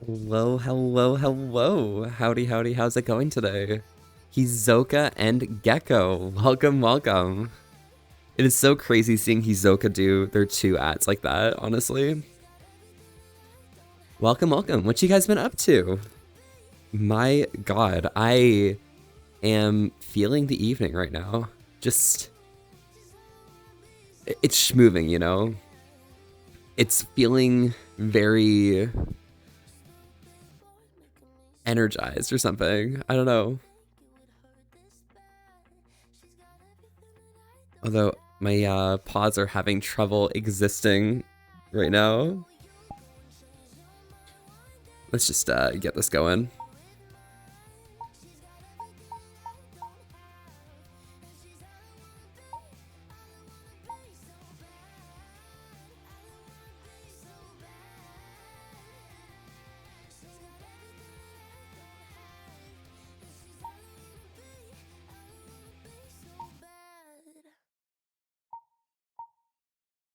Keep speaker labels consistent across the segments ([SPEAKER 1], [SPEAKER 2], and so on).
[SPEAKER 1] Hello, hello, hello. Howdy, howdy, how's it going today? Hizoka and Gecko. Welcome, welcome. It is so crazy seeing Hizoka do their two ads like that, honestly. Welcome, welcome. What you guys been up to? My god, I am feeling the evening right now. Just... it's schmoving, you know? It's feeling very... energized or something. I don't know. Although my pods are having trouble existing right now. Let's just get this going.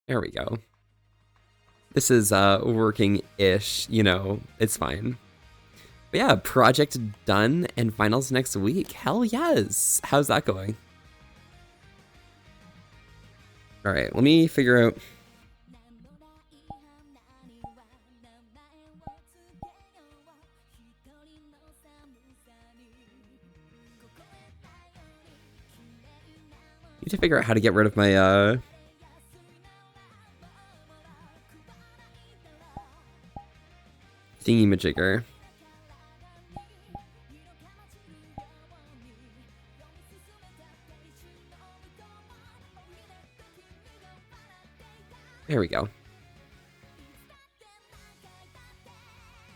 [SPEAKER 1] There we go. This is working-ish, you know, it's fine. But yeah, project done and finals next week. Hell yes! How's that going? Alright, let me figure out... need to figure out how to get rid of my thingy-majigger. There we go.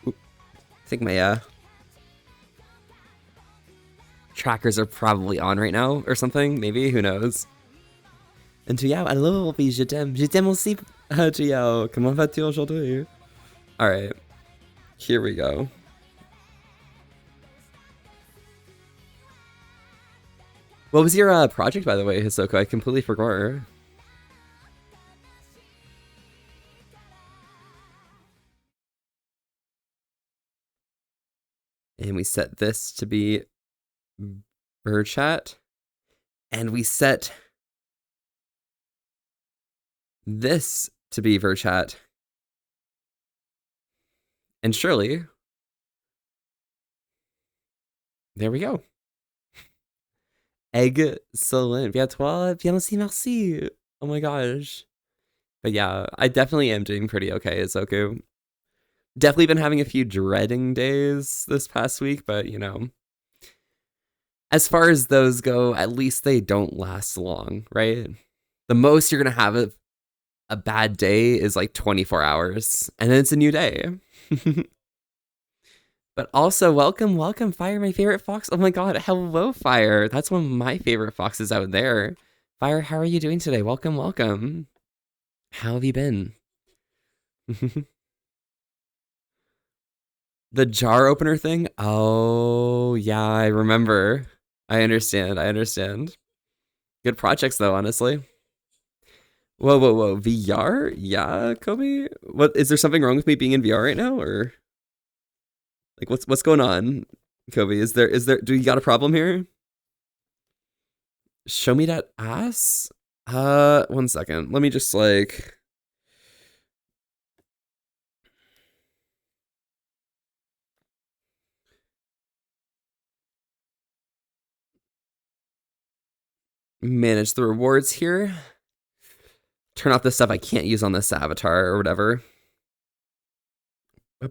[SPEAKER 1] Oop. I think my trackers are probably on right now or something. Maybe, who knows. And Tuyao, hello, je t'aime. Je t'aime aussi, Tuyao. Comment vas-tu aujourd'hui? Alright. Here we go. What was your project, by the way, Hisoka? I completely forgot. And we set this to be bird chat. And we set this to be bird chat. And surely, there we go. Excellent. Bien toi, bien aussi, merci. Oh my gosh. But yeah, I definitely am doing pretty okay, Izoku. Definitely been having a few dreading days this past week, but you know, as far as those go, at least they don't last long, right? The most you're gonna have a bad day is like 24 hours, and then it's a new day. But also, welcome, Fire, my favorite fox. Oh my god, hello, Fire. That's one of my favorite foxes out there. Fire, how are you doing today? Welcome. How have you been? The jar opener thing? Oh, yeah, I remember. I understand. Good projects, though, honestly. Whoa. VR? Yeah, Kobe? What, is there something wrong with me being in VR right now, or? Like, what's going on, Kobe? Is there, do you got a problem here? Show me that ass? 1 second. Let me just, like... manage the rewards here. Turn off the stuff I can't use on this avatar or whatever. There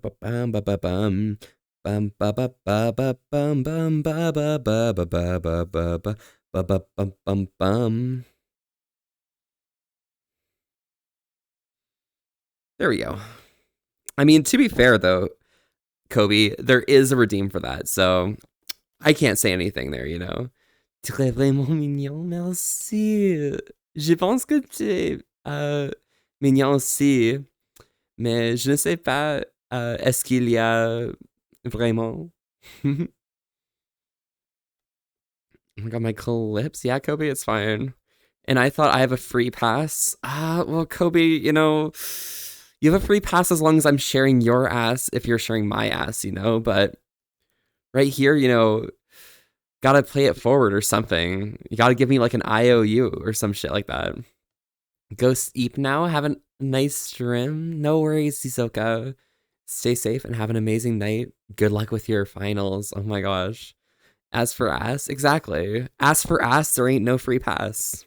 [SPEAKER 1] we go. I mean, to be fair though, Kobe, there is a redeem for that, so I can't say anything there, you know. Très vraiment mignon, merci. Je pense que tu es mignon aussi, mais je ne sais pas, est-ce qu'il y a vraiment? Oh my god, my clips? Yeah, Kobe, it's fine. And I thought I have a free pass. Well, Kobe, you know, you have a free pass as long as I'm sharing your ass if you're sharing my ass, you know, but right here, you know, gotta play it forward or something. You gotta give me like an IOU or some shit like that. Go sleep now. Have a nice stream. No worries, Hisoka. Stay safe and have an amazing night. Good luck with your finals. Oh my gosh. As for ass, exactly. As for ass, there ain't no free pass.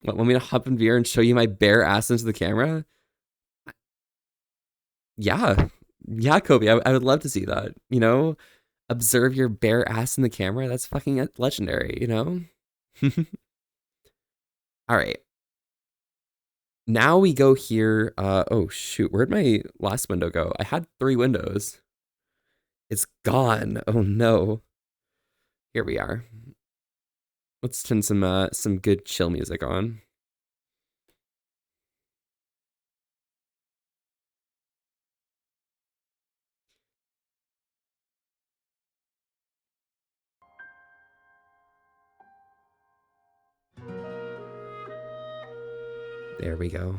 [SPEAKER 1] What, want me to hop in VR and show you my bare ass into the camera? Yeah. Yeah, Kobe, I would love to see that. You know? Observe your bare ass in the camera. That's fucking legendary, you know? All right. Now we go here. Oh, shoot. Where'd my last window go? I had 3 windows. It's gone. Oh, no. Here we are. Let's turn some good chill music on. There we go.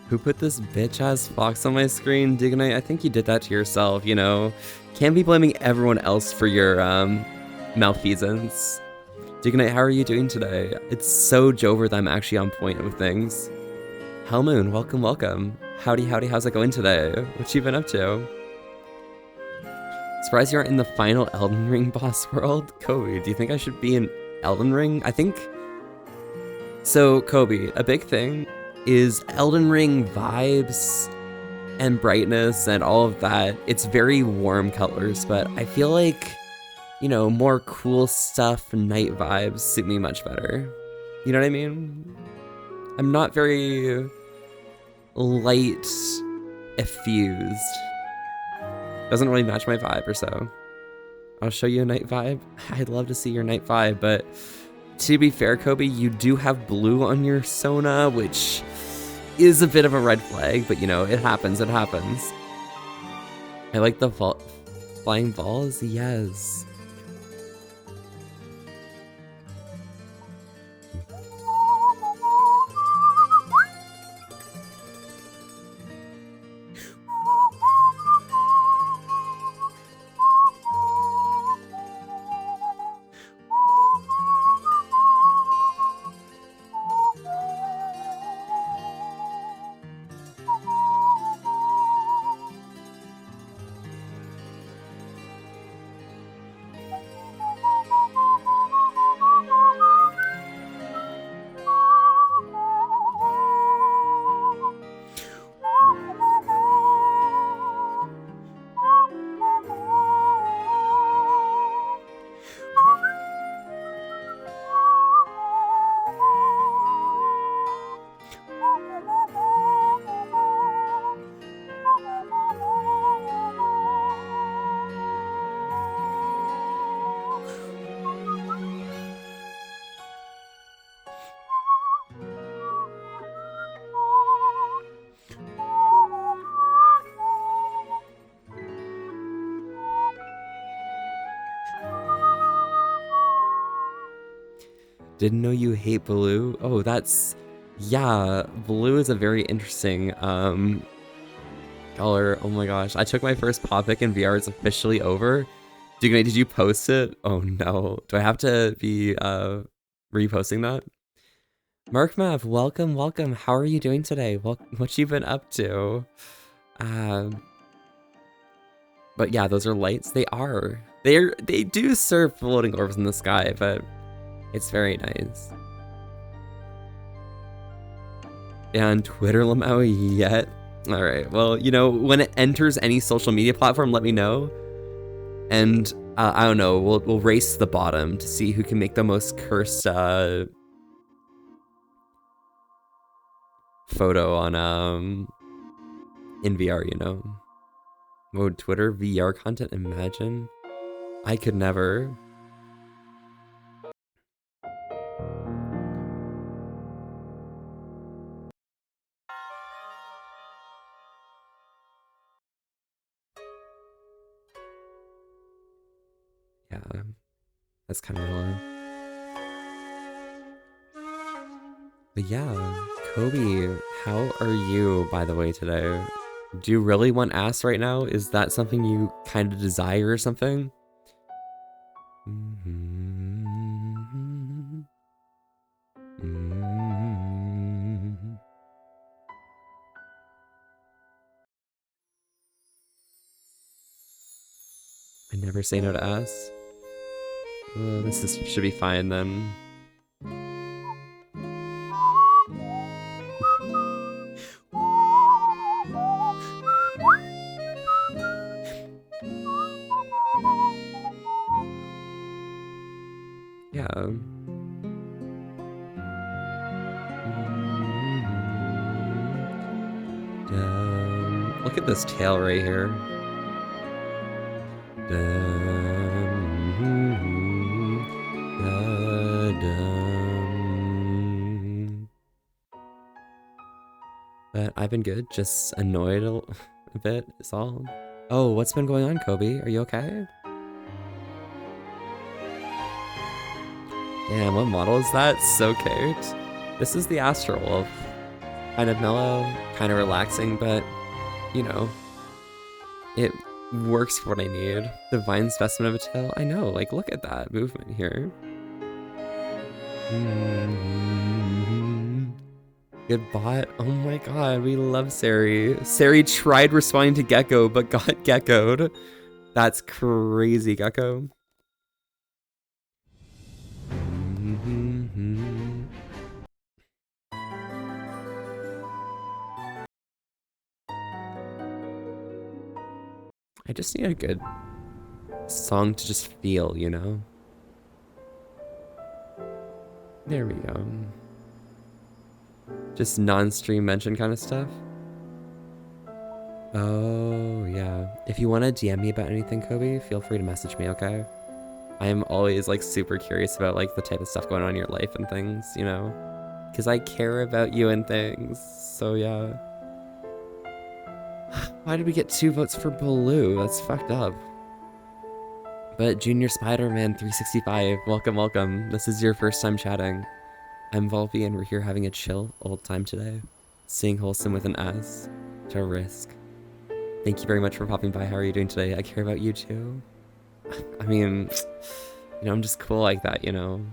[SPEAKER 1] Who put this bitch-ass fox on my screen, Dignite? I think you did that to yourself, you know? Can't be blaming everyone else for your, malfeasance. Dignite, how are you doing today? It's so Jover that I'm actually on point with things. Hellmoon, welcome. Howdy, how's it going today? What you been up to? Surprised you aren't in the final Elden Ring boss world? Kobe, do you think I should be in Elden Ring? I think... So, Kobe, a big thing is Elden Ring vibes and brightness and all of that. It's very warm colors, but I feel like, you know, more cool stuff, night vibes suit me much better. You know what I mean? I'm not very light effused. Doesn't really match my vibe or so. I'll show you a night vibe. I'd love to see your night vibe, but to be fair, Kobe, you do have blue on your Sona, which is a bit of a red flag, but you know, it happens. I like the flying balls, yes. Didn't know you hate blue. Oh, yeah, blue is a very interesting color. Oh my gosh, I took my first pop pic in VR. It's officially over. Dugnay, did you post it? Oh no, do I have to be reposting that? Mark Mav, welcome. How are you doing today? What you been up to? But yeah, those are lights. They do serve floating orbs in the sky, but it's very nice. And Twitter Lamau yet? All right. Well, you know, when it enters any social media platform, let me know. And I don't know. We'll race to the bottom to see who can make the most cursed photo on in VR. You know. Would Twitter VR content? Imagine. I could never. Yeah, that's kind of low. But yeah, Kobe, how are you, by the way, today? Do you really want ass right now? Is that something you kind of desire or something? I never say no to ass. Well, should be fine then. Yeah. Look at this tail right here. But I've been good, just annoyed a bit is all. Oh, what's been going on, Kobe? Are you okay? Damn, what model is that? So cute. This is the Astro Wolf. Kind of mellow, kind of relaxing, but, you know, it works for what I need. Divine specimen of a tail. I know, like, look at that movement here. Good bot. Oh my god, we love Sari. Sari tried responding to Gecko, but got geckoed. That's crazy, Gecko. I just need a good song to just feel, you know? There we go. Just non-stream mention kind of stuff. Oh, yeah. If you want to DM me about anything, Kobe, feel free to message me, okay? I am always, like, super curious about, like, the type of stuff going on in your life and things, you know? Because I care about you and things, so yeah. Why did we get 2 votes for Blue? That's fucked up. But Junior Spider-Man 365, welcome. This is your first time chatting. I'm Volpe and we're here having a chill old time today. Seeing wholesome with an S to risk. Thank you very much for popping by. How are you doing today? I care about you too. I mean, you know, I'm just cool like that, you know?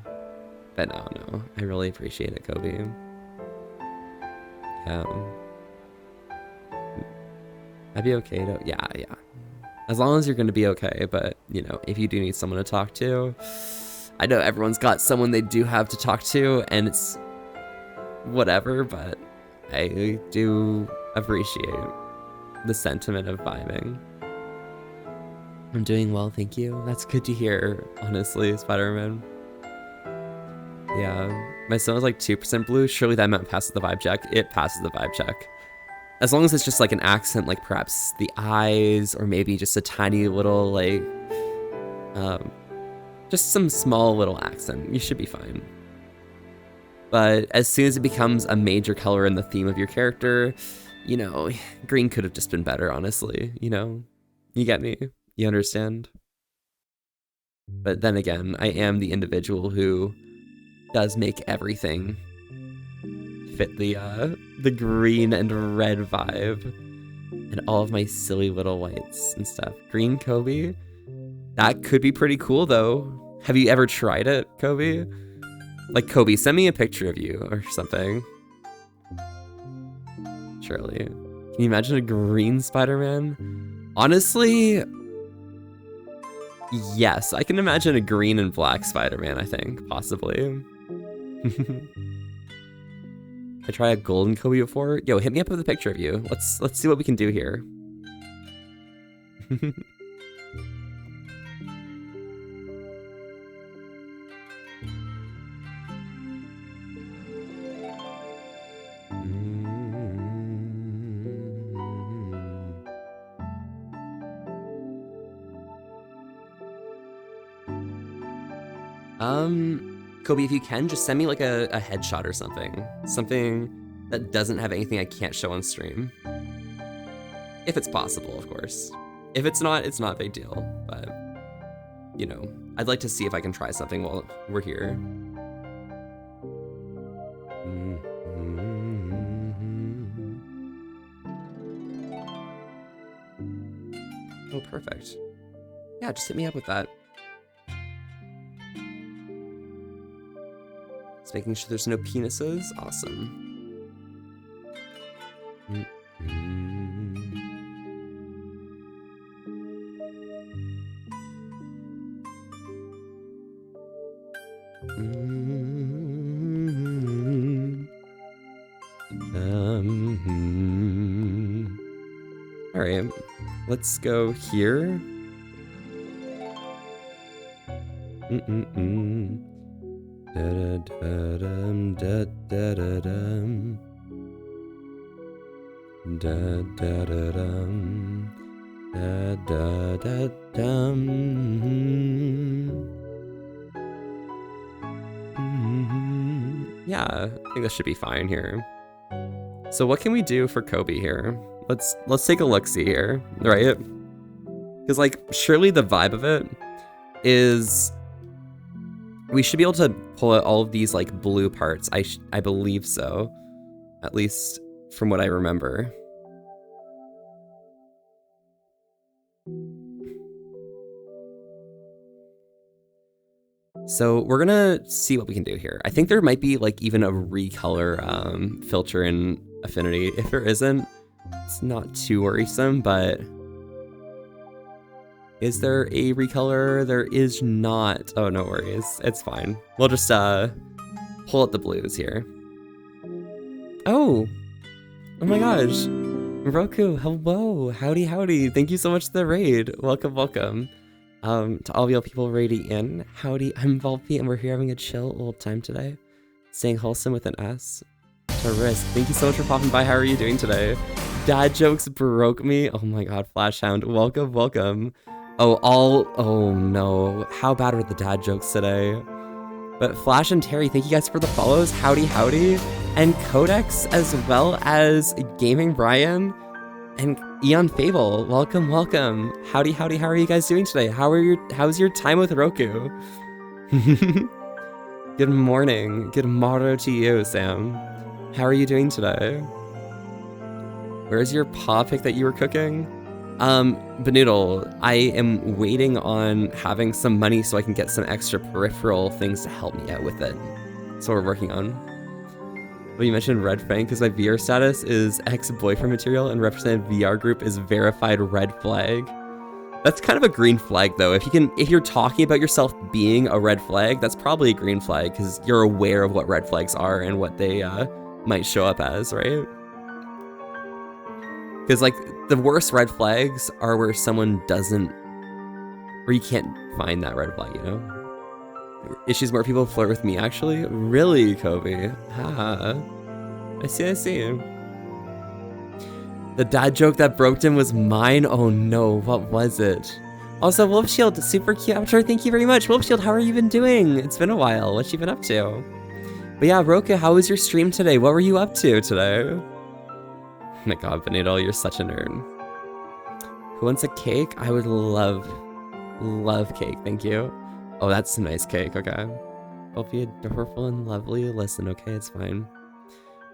[SPEAKER 1] But no, I really appreciate it, Kobe. Yeah. I'd be okay to, yeah. As long as you're gonna be okay, but, you know, if you do need someone to talk to, I know everyone's got someone they do have to talk to, and it's whatever, but I do appreciate the sentiment of vibing. I'm doing well, thank you. That's good to hear, honestly, Spider-Man. Yeah, my son was like 2% blue. Surely that meant passes the vibe check. It passes the vibe check. As long as it's just like an accent, like perhaps the eyes, or maybe just a tiny little, like, just some small little accent, you should be fine. But as soon as it becomes a major color in the theme of your character, you know, green could have just been better, honestly, you know? You get me? You understand? But then again, I am the individual who does make everything fit the green and red vibe. And all of my silly little whites and stuff. Green Kobe? That could be pretty cool though. Have you ever tried it, Kobe? Like, Kobe, send me a picture of you or something. Surely. Can you imagine a green Spider-Man? Honestly, yes, I can imagine a green and black Spider-Man, I think, possibly. I try a golden Kobe before. Yo, hit me up with a picture of you. Let's see what we can do here. Kobe, if you can, just send me like a headshot or something. Something that doesn't have anything I can't show on stream. If it's possible, of course. If it's not a big deal. But, you know, I'd like to see if I can try something while we're here. Oh, perfect. Yeah, just hit me up with that. Just making sure there's no penises. Awesome. All right, let's go here. Da-da-da-dum, da-da-da-dum. Da-da-da-dum, da-da-da-dum. Yeah, I think this should be fine here. So what can we do for Kobe here? Let's take a look-see here, right? Because, like, surely the vibe of it is we should be able to pull out all of these, like, blue parts. I believe so, at least from what I remember. So we're gonna see what we can do here. I think there might be, like, even a recolor filter in Affinity. If there isn't, it's not too worrisome, but is there a recolor? There is not. Oh, no worries. It's fine. We'll just pull out the blues here. Oh my gosh. Roku, hello. Howdy, howdy. Thank you so much for the raid. Welcome, welcome. To all of y'all people raiding in. Howdy, I'm Volpe, and we're here having a chill little time today. Staying wholesome with an S. To risk. Thank you so much for popping by. How are you doing today? Dad jokes broke me. Oh my god, Flashhound. Welcome, welcome. Oh no. How bad are the dad jokes today? But Flash and Terry, thank you guys for the follows. Howdy, howdy. And Codex, as well as Gaming Brian and Eon Fable. Welcome, welcome. Howdy, howdy. How are you guys doing today? How's your time with Roku? Good morning. Good morrow to you, Sam. How are you doing today? Where's your paw pick that you were cooking? Benoodle, I am waiting on having some money so I can get some extra peripheral things to help me out with it. That's what we're working on. Well, you mentioned Red Fang because my VR status is ex-boyfriend material and represented VR group is verified red flag. That's kind of a green flag though. If you're talking about yourself being a red flag, that's probably a green flag because you're aware of what red flags are and what they might show up as, right? Because, like, the worst red flags are where someone doesn't, or you can't find that red flag, you know? Issues where people flirt with me, actually? Really, Kobe? Ha. I see. The dad joke that broke him was mine? Oh no, what was it? Also, Wolf Shield, super cute avatar, thank you very much. Wolf Shield, how are you been doing? It's been a while, what you been up to? But yeah, Roka, how was your stream today? What were you up to today? Oh my god, Benito, you're such a nerd. Who wants a cake? I would love cake, thank you. Oh, that's a nice cake, okay. I'll be adorable and lovely. Listen, okay, it's fine.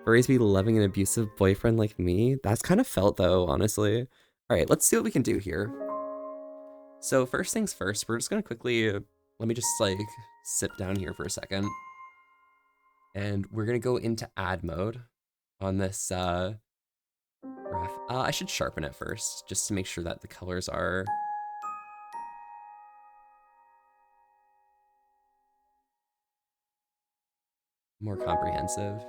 [SPEAKER 1] Furries be loving an abusive boyfriend like me? That's kind of felt though, honestly. Alright, let's see what we can do here. So first things first, we're just gonna quickly, let me just like sit down here for a second. And we're gonna go into add mode on this graph. I should sharpen it first, just to make sure that the colors are more comprehensive.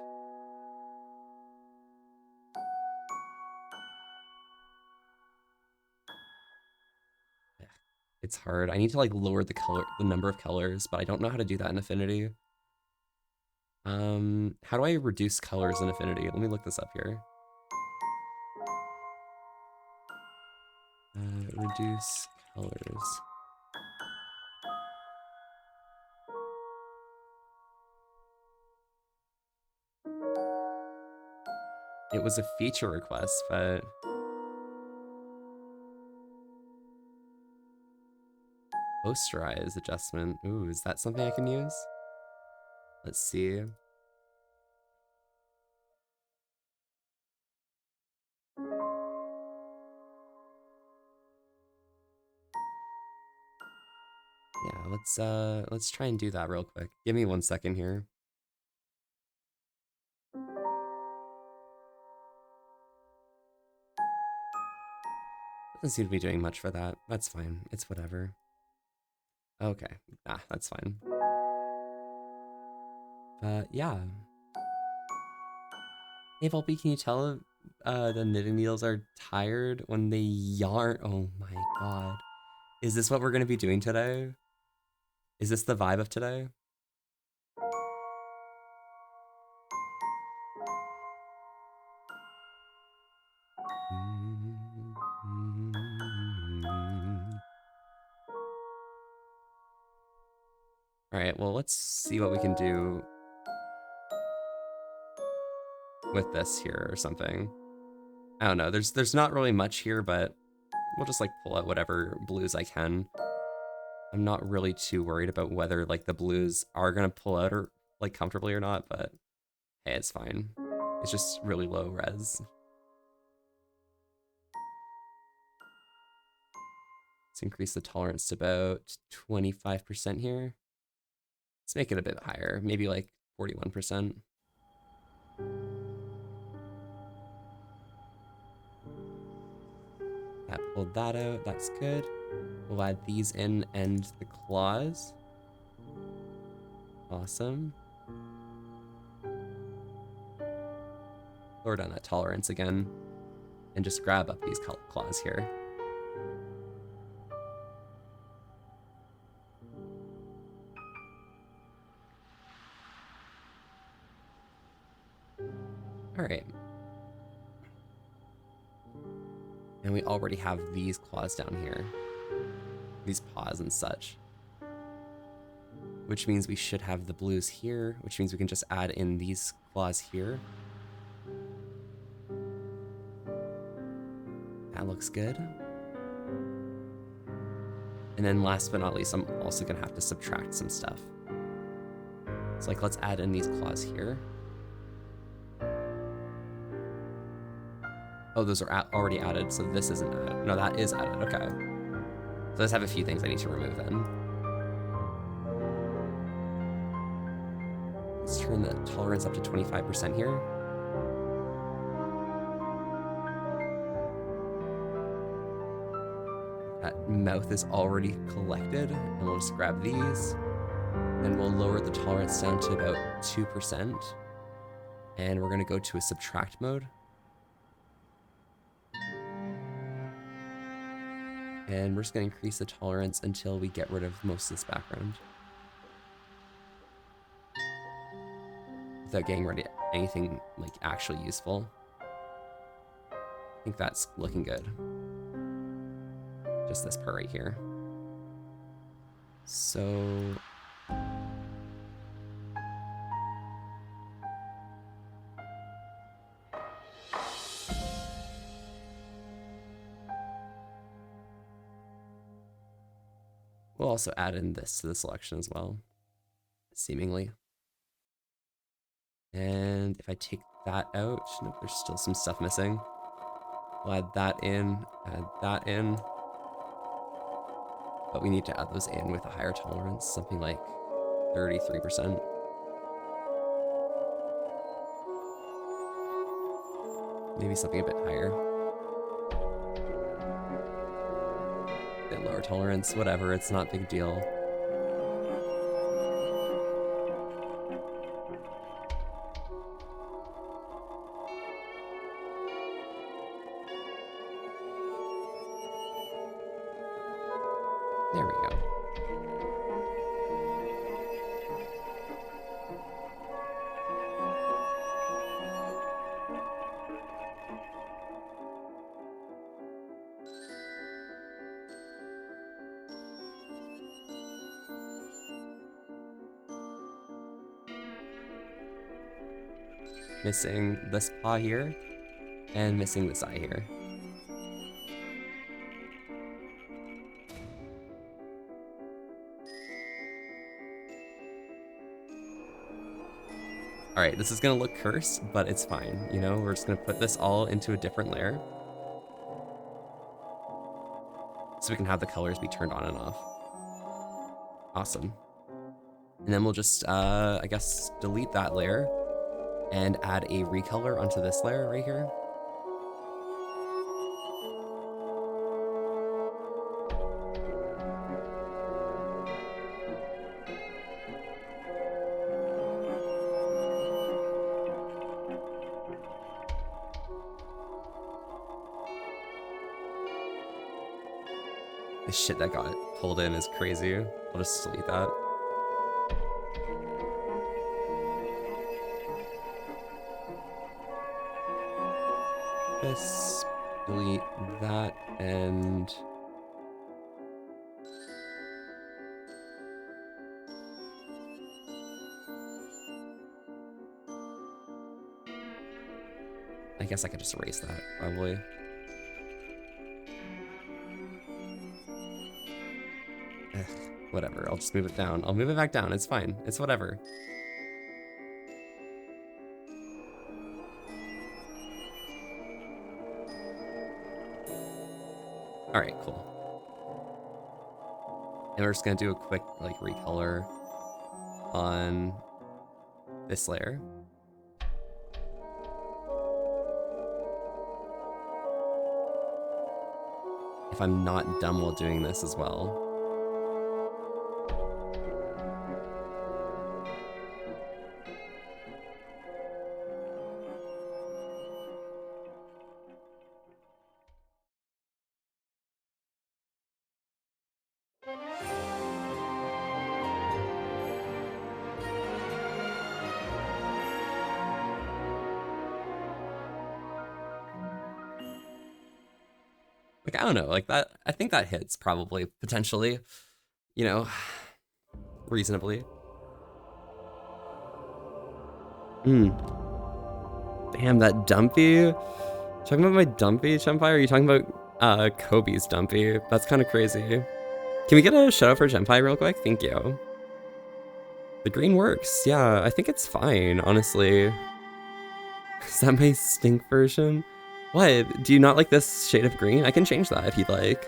[SPEAKER 1] It's hard. I need to like lower the number of colors, but I don't know how to do that in Affinity. How do I reduce colors in Affinity? Let me look this up here. Reduce colors. It was a feature request, but posterize adjustment. Ooh, is that something I can use? Let's see. Yeah, let's try and do that real quick. Give me 1 second here. Doesn't seem to be doing much for that. That's fine. It's whatever. Okay. That's fine. But yeah. Hey Volpe, can you tell the knitting needles are tired when they yarn? Oh my god. Is this what we're gonna be doing today? Is this the vibe of today? Alright, well let's see what we can do with this here or something. I don't know, there's not really much here, but we'll just like pull out whatever blues I can. I'm not really too worried about whether like the blues are gonna pull out or like comfortably or not, but hey, it's fine. It's just really low res. Let's increase the tolerance to about 25% here. Let's make it a bit higher, maybe like 41%. That pulled that out, that's good. We'll add these in and the claws. Awesome. Lower down that tolerance again and just grab up these claws here. All right. And we already have these claws down here. These paws and such. Which means we should have the blues here, which means we can just add in these claws here. That looks good. And then last but not least, I'm also gonna have to subtract some stuff. So like, let's add in these claws here. Oh, those are already added, so this isn't added. No, that is added, okay. So let's have a few things I need to remove then. Let's turn the tolerance up to 25% here. That mouth is already collected, and we'll just grab these. Then we'll lower the tolerance down to about 2%. And we're gonna go to a subtract mode. And we're just gonna increase the tolerance until we get rid of most of this background. Without getting rid of anything like actually useful. I think that's looking good. Just this part right here. So we'll also add in this to the selection as well. seemingly. And if I take that out, nope, there's still some stuff missing. We'll add that in, add that in. But we need to add those in with a higher tolerance, something like 33%. Maybe something a bit higher. Bit lower tolerance, whatever, it's not a big deal. There we go. Missing this paw here, and missing this eye here. All right, this is gonna look cursed, but it's fine. You know, we're just gonna put this all into a different layer so we can have the colors be turned on and off. Awesome. And then we'll just, I guess, delete that layer and add a recolor onto this layer right here. The shit that got pulled in is crazy. I'll just delete that. This, delete that, and I guess I could just erase that, probably. Ugh, whatever, I'll just move it down. I'll move it back down, it's fine. It's whatever. All right, cool. And we're just gonna do a quick like recolor on this layer. If I'm not dumb while doing this as well. Like, I don't know, like that, I think that hits probably, potentially, you know, reasonably. Damn, that dumpy. Talking about my dumpy, Chunpai, or are you talking about Kobe's dumpy? That's kind of crazy. Can we get a shout out for Chunpai real quick? Thank you. The green works. Yeah, I think it's fine, honestly. Is that my stink version? What? Do you not like this shade of green? I can change that if you'd like.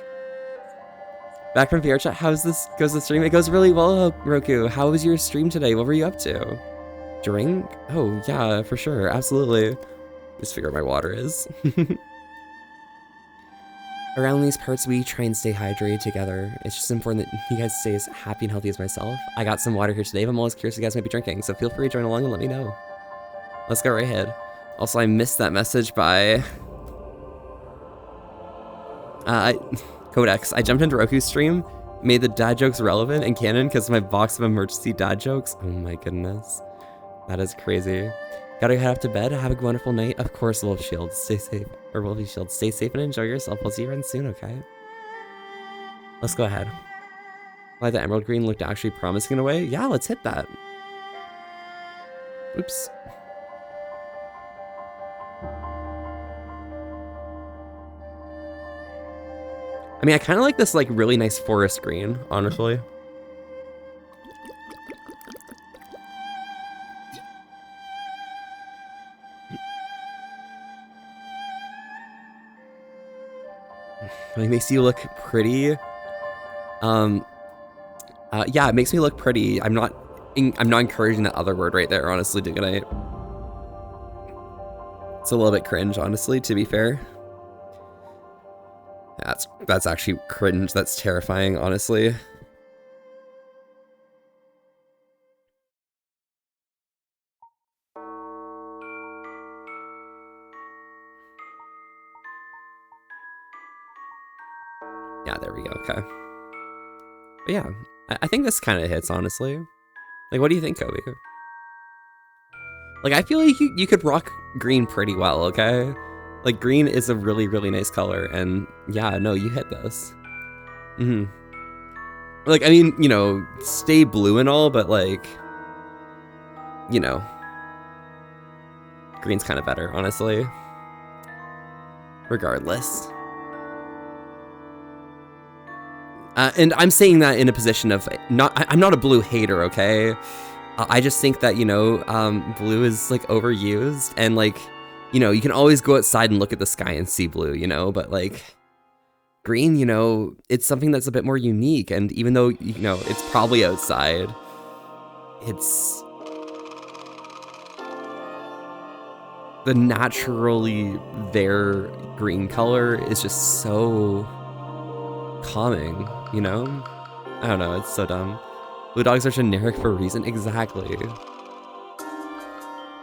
[SPEAKER 1] Back from VR chat, how's this goes the stream? It goes really well, Roku. How was your stream today? What were you up to? Drink? Oh, yeah, for sure. Absolutely. Just figure out my water is. Around these parts, we try and stay hydrated together. It's just important that you guys stay as happy and healthy as myself. I got some water here today, but I'm always curious what you guys might be drinking, so feel free to join along and let me know. Let's go right ahead. Also, I missed that message by... Codex. I jumped into Roku's stream, made the dad jokes relevant and canon because my box of emergency dad jokes. Oh my goodness. That is crazy. Gotta head up to bed. Have a wonderful night. Of course, Wolf Shield. Stay safe. Or Wolfie Shield. Stay safe and enjoy yourself. I'll see you around soon, okay? Let's go ahead. Why the emerald green looked actually promising in a way? Yeah, let's hit that. Oops. I mean, I kind of like this like really nice forest green, honestly. It makes you look pretty. Yeah, it makes me look pretty. I'm not encouraging that other word right there, honestly, Digonite. It's a little bit cringe, honestly, to be fair. That's actually cringe. That's terrifying, honestly. Yeah, there we go. Okay. But yeah, I think this kind of hits, honestly. Like, what do you think, Kobe? Like, I feel like you could rock green pretty well, okay? Like, green is a really, really nice color, and yeah, no, you hit this. Like, I mean, you know, stay blue and all, but like, you know, green's kind of better, honestly. Regardless. And I'm saying that in a position of I'm not a blue hater, okay? I just think that, you know, blue is like overused, and like, you know, you can always go outside and look at the sky and see blue, you know, but like green, you know, it's something that's a bit more unique. And even though, you know, it's probably outside, it's the naturally there green color is just so calming, you know? I don't know, it's so dumb. Blue dogs are generic for a reason. Exactly.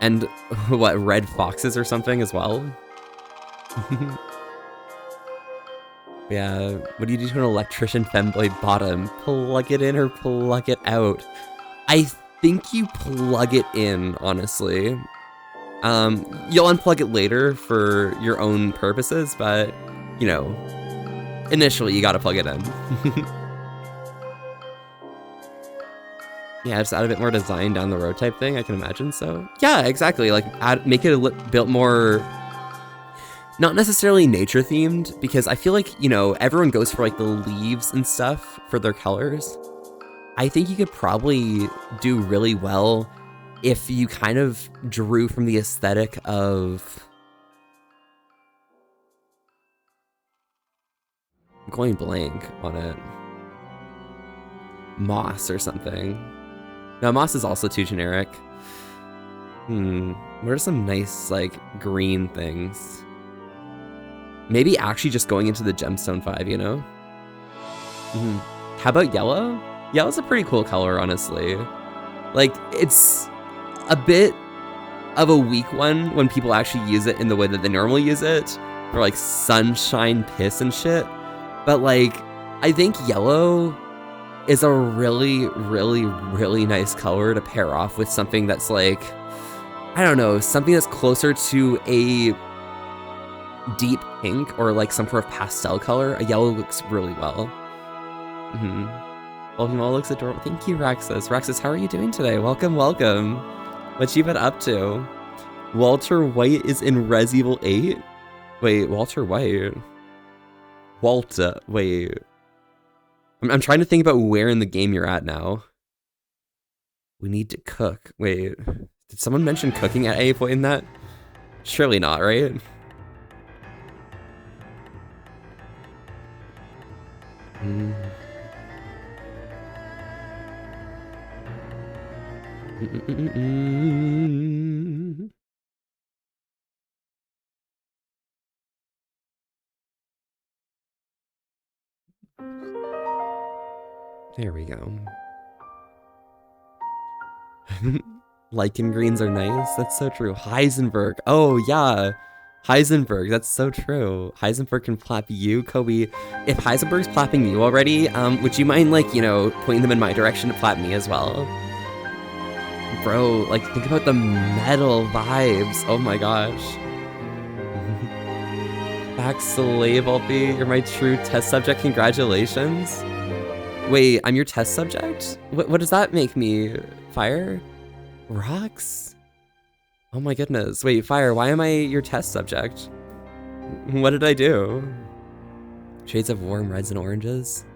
[SPEAKER 1] And what, red foxes or something as well? Yeah, what do you do to an electrician femboy bottom? Plug it in or plug it out? I think you plug it in, honestly. You'll unplug it later for your own purposes, but, you know, initially you gotta plug it in. Yeah, just add a bit more design down the road type thing, I can imagine. So yeah, exactly. Like make it a bit more, not necessarily nature themed, because I feel like, you know, everyone goes for like the leaves and stuff for their colors. I think you could probably do really well if you kind of drew from the aesthetic of, I'm going blank on it, moss or something. No, moss is also too generic. What are some nice, like, green things? Maybe actually just going into the gemstone 5, you know? How about yellow? Yellow's a pretty cool color, honestly. Like, it's a bit of a weak one when people actually use it in the way that they normally use it, for like sunshine piss and shit. But like, I think yellow is a really, really, really nice color to pair off with something that's like, I don't know, something that's closer to a deep pink or like some sort of pastel color. A yellow looks really well. All looks adorable. Thank you, Raxus. Raxus, how are you doing today? Welcome, welcome. What you been up to? Walter White is in Res Evil 8? Wait, Walter White? Walter, wait. I'm trying to think about where in the game you're at now. We need to cook. Wait, did someone mention cooking at any point in that? Surely not, right? There we go. Lichen greens are nice. That's so true. Heisenberg. Oh, yeah. Heisenberg. That's so true. Heisenberg can plap you, Kobe. If Heisenberg's plapping you already, would you mind, like, you know, pointing them in my direction to plap me as well? Bro, like, think about the metal vibes. Oh my gosh. Back slave, Alfie. You're my true test subject. Congratulations. Wait, I'm your test subject? What does that make me? Fire? Rocks? Oh my goodness. Wait, Fire, why am I your test subject? What did I do? Shades of warm reds and oranges?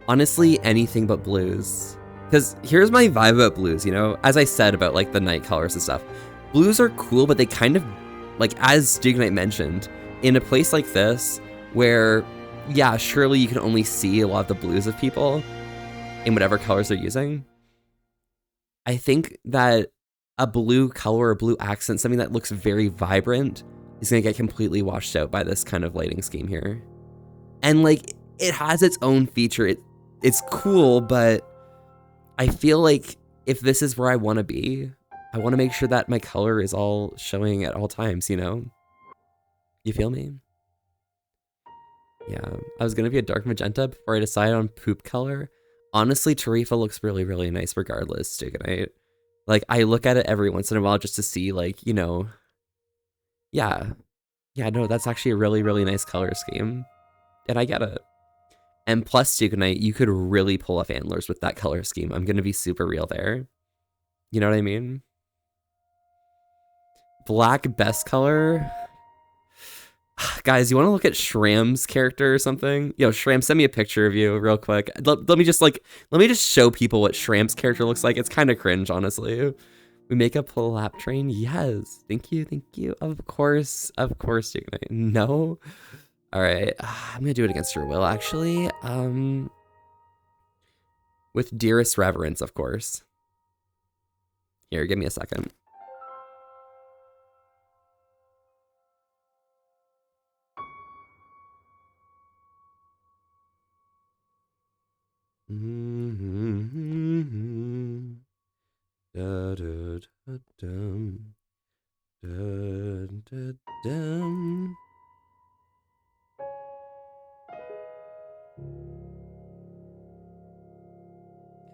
[SPEAKER 1] Honestly, anything but blues. Because here's my vibe about blues, you know? As I said about like the night colors and stuff. Blues are cool, but they kind of, like as Dignite mentioned, in a place like this where, yeah, surely you can only see a lot of the blues of people in whatever colors they're using. I think that a blue color or blue accent, something that looks very vibrant, is going to get completely washed out by this kind of lighting scheme here. And like, it has its own feature. It's cool, but I feel like if this is where I want to be, I want to make sure that my color is all showing at all times, you know? You feel me? Yeah, I was going to be a dark magenta before I decided on poop color. Honestly, Tarifa looks really, really nice regardless, Duganite. Like, I look at it every once in a while just to see, like, you know, yeah. Yeah, no, that's actually a really, really nice color scheme. And I get it. And plus, Duganite, you could really pull off antlers with that color scheme. I'm going to be super real there. You know what I mean? Black best color. Guys, you want to look at Shram's character or something? Yo, Shram, send me a picture of you real quick. Let me just show people what Shram's character looks like. It's kind of cringe, honestly. We make a pull-up train? Yes. Thank you, thank you. Of course, Duganite. No? All right, I'm gonna do it against your will, actually. With dearest reverence, of course. Here, give me a second. Da, da, da, dum. Da, da, dum.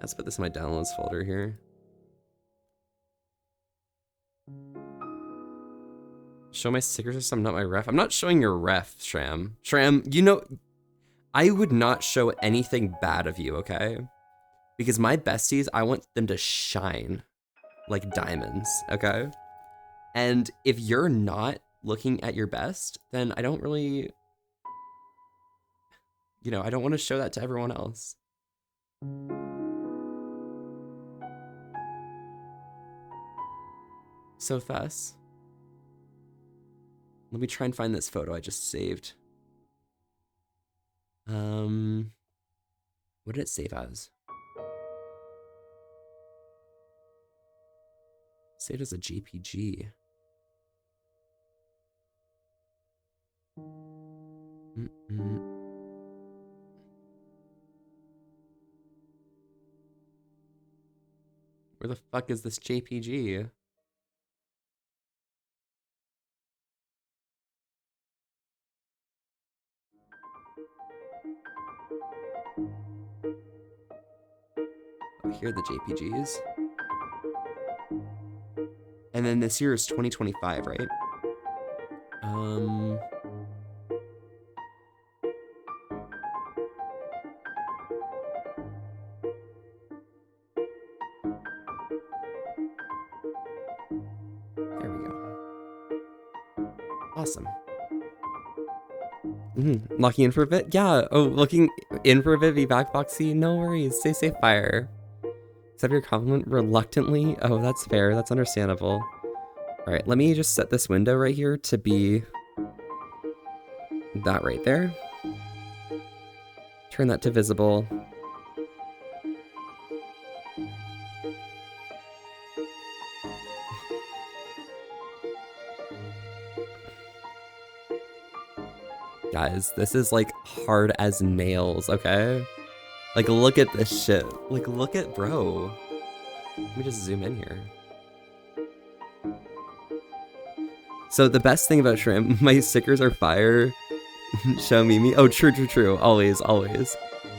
[SPEAKER 1] Let's put this in my downloads folder here. Show my sticker system, not my ref. I'm not showing your ref, Shram. Shram, you know, I would not show anything bad of you, okay? Because my besties, I want them to shine like diamonds, okay? And if you're not looking at your best, then I don't really, you know, I don't want to show that to everyone else. So Fess, let me try and find this photo I just saved. What did it save as? Saved as a JPG. Where the fuck is this JPG? Oh, here are the JPGs. And then this year is 2025, right? There we go. Awesome. Locking in for a bit? Yeah. Oh, looking in for a bit, be back, Foxy. No worries. Stay safe, Fire. Accept your compliment reluctantly. Oh, that's fair. That's understandable. All right, let me just set this window right here to be that right there. Turn that to visible. Guys, this is like hard as nails, okay? Like, look at this shit. Like, look at bro. Let me just zoom in here. So the best thing about Shrimp, my stickers are fire. Show me. Oh, true. Always.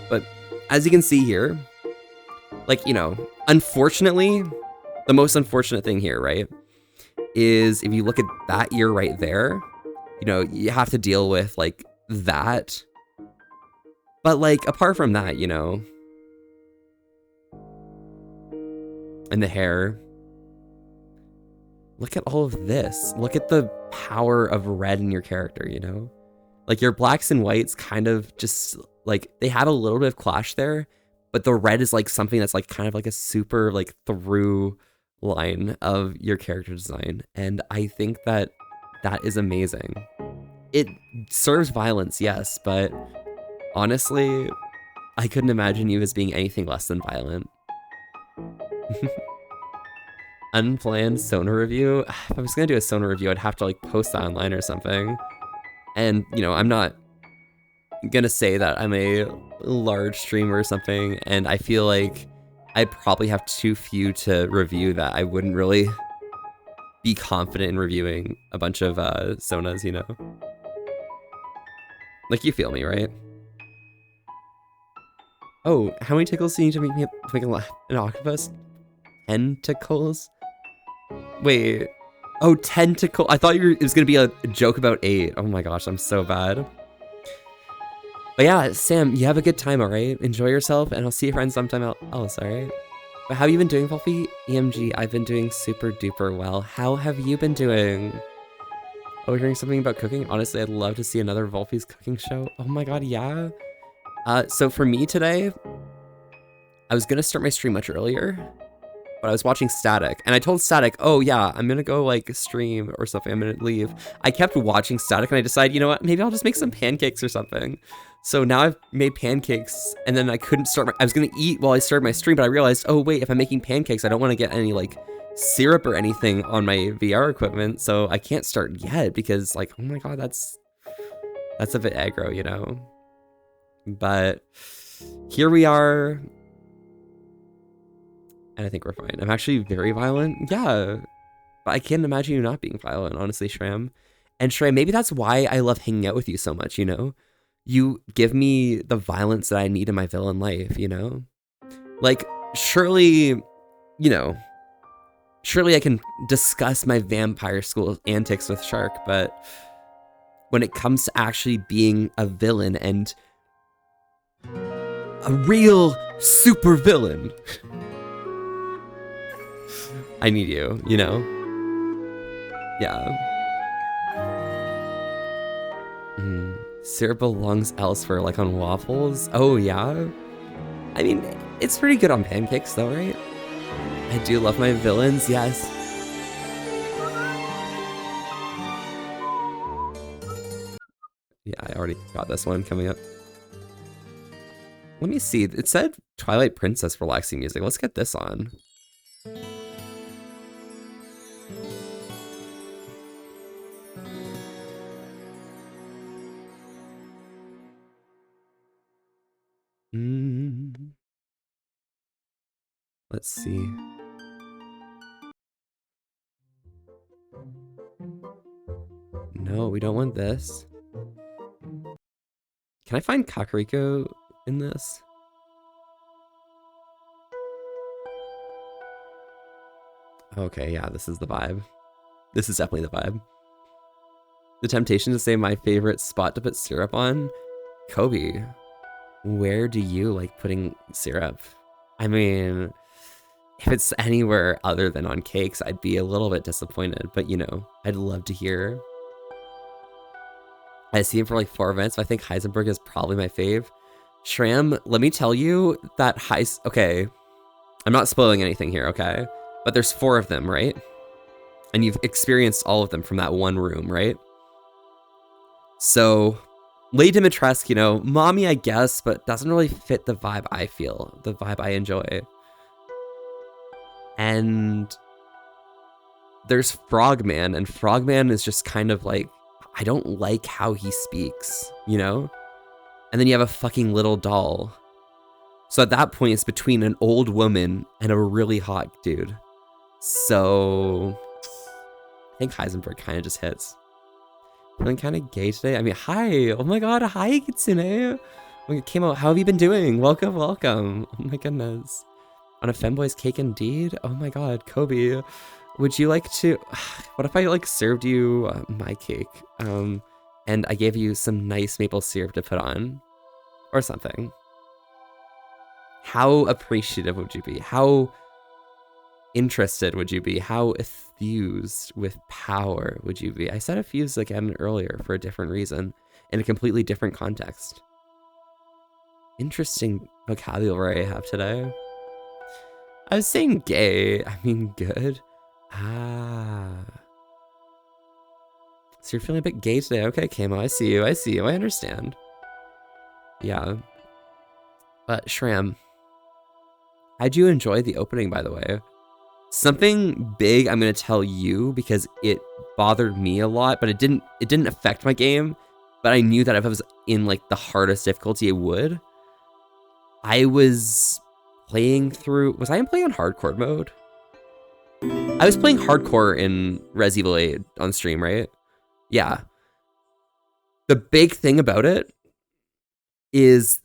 [SPEAKER 1] But as you can see here, like, you know, unfortunately, the most unfortunate thing here, right, is if you look at that ear right there, you know, you have to deal with, like, that. But, like, apart from that, you know, and the hair, look at all of this. Look at the power of red in your character, you know? Like, your blacks and whites kind of just, like, they have a little bit of clash there, but the red is, like, something that's, like, kind of like a super, like, through line of your character design. And I think that that is amazing. it serves violence, yes, but honestly, I couldn't imagine you as being anything less than violent. Unplanned Sona review. If I was gonna do a Sona review, I'd have to like post that online or something. And you know, I'm not gonna say that I'm a large streamer or something, and I feel like I probably have too few to review that I wouldn't really be confident in reviewing a bunch of Sonas, you know? Like, you feel me, right? Oh, how many tickles do you need to make an octopus? Tentacles? Wait. Oh, tentacle. I thought it was gonna be a joke about 8. Oh my gosh, I'm so bad. But yeah, Sam, you have a good time, alright? Enjoy yourself, and I'll see you friends sometime else, alright? But how have you been doing, Wolfie? EMG, I've been doing super duper well. How have you been doing? Oh, we're hearing something about cooking? Honestly, I'd love to see another Wolfie's cooking show. Oh my god, yeah. So for me today, I was gonna start my stream much earlier, but I was watching Static, and I told Static, oh yeah, I'm gonna go like stream or something, I'm gonna leave. I kept watching Static, and I decided, you know what, maybe I'll just make some pancakes or something. So now I've made pancakes, and then I couldn't start I was gonna eat while I started my stream, but I realized, oh wait, if I'm making pancakes, I don't wanna get any like syrup or anything on my VR equipment, so I can't start yet, because like, oh my god, that's a bit aggro, you know? But here we are, and I think we're fine. I'm actually very violent, yeah, but I can't imagine you not being violent, honestly, Shram. And Shram, maybe that's why I love hanging out with you so much, you know? You give me the violence that I need in my villain life, you know? Like, surely, you know, surely I can discuss my vampire school antics with Shark, but when it comes to actually being a villain and a real super villain, I need you, you know? Yeah. Syrup belongs elsewhere, like on waffles? Oh, yeah? I mean, it's pretty good on pancakes, though, right? I do love my villains, yes. Yeah, I already got this one coming up. Let me see. It said Twilight Princess relaxing music. Let's get this on. Let's see. No, we don't want this. Can I find Kakariko in this? Okay, yeah, this is the vibe. This is definitely the vibe. The temptation to say my favorite spot to put syrup on? Kobe, where do you like putting syrup? I mean, if it's anywhere other than on cakes, I'd be a little bit disappointed, but you know, I'd love to hear. I see him for like 4 events, but I think Heisenberg is probably my fave. Shram, let me tell you that okay, I'm not spoiling anything here, okay? But there's 4 of them, right? And you've experienced all of them from that one room, right? So, Lady Dimitrescu, you know, mommy, I guess, but doesn't really fit the vibe I feel, the vibe I enjoy. And there's Frogman, and Frogman is just kind of like, I don't like how he speaks, you know? And then you have a fucking little doll. So at that point, it's between an old woman and a really hot dude. So I think Heisenberg kind of just hits. Feeling kind of gay today. I mean, hi. Oh my god, hi, Kitsune. When it came out, how have you been doing? Welcome, welcome. Oh my goodness. On a femboy's cake indeed? Oh my god, Kobe. Would you like to... What if I like served you my cake? And I gave you some nice maple syrup to put on? Or something. How appreciative would you be? How interested would you be? How effused with power would you be? I said effused again earlier for a different reason, in a completely different context. Interesting vocabulary I have today. I was saying gay, I mean good. Ah. So you're feeling a bit gay today. Okay, Camo, I see you. I see you. I understand. Yeah. But Shram, how'd you enjoy the opening, by the way? Something big I'm gonna tell you because it bothered me a lot, but it didn't affect my game. But I knew that if I was in like the hardest difficulty, it would. I was playing through. Was I playing on hardcore mode? I was playing hardcore in Res Evil 8 on stream, right? Yeah. The big thing about it is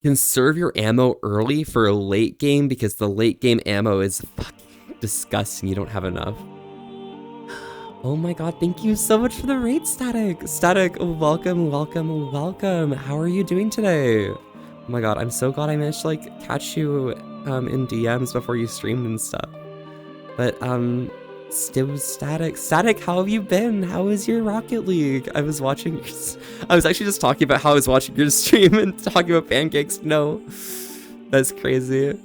[SPEAKER 1] conserve your ammo early for a late game because the late game ammo is fucking disgusting. You don't have enough. Oh my god, thank you so much for the raid, Static. Static, welcome, welcome, welcome. How are you doing today? Oh my god, I'm so glad I managed to like catch you in DMs before you streamed and stuff. But still Static. Static, how have you been? How is your Rocket League? I was watching your... I was actually just talking about how I was watching your stream and talking about pancakes. No, that's crazy.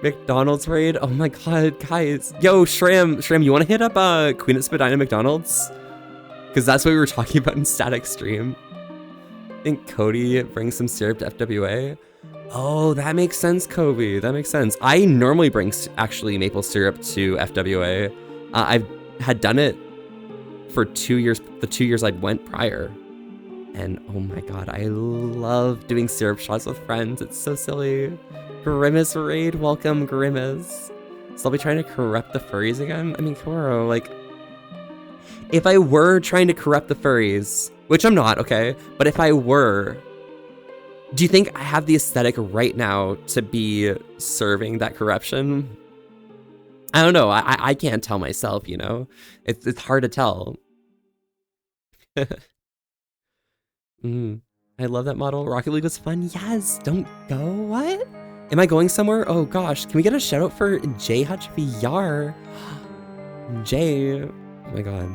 [SPEAKER 1] McDonald's raid? Oh my god, guys. Yo, Shram, you want to hit up Queen at Spadina McDonald's? Because that's what we were talking about in Static stream. I think Cody brings some syrup to FWA. Oh, that makes sense, Kobe. That makes sense. I normally bring actually maple syrup to FWA. I had done it for 2 years, the 2 years I'd went prior. And oh my god, I love doing syrup shots with friends. It's so silly. Grimace raid, welcome Grimace. So I'll be trying to corrupt the furries again? I mean, Koro, like... If I were trying to corrupt the furries, which I'm not, okay? But if I were... Do you think I have the aesthetic right now to be serving that corruption? I don't know. I can't tell myself, you know? It's hard to tell. I love that model. Rocket League was fun. Yes, don't go. What? Am I going somewhere? Oh gosh, can we get a shout out for J Hutch VR? Jay, oh my god.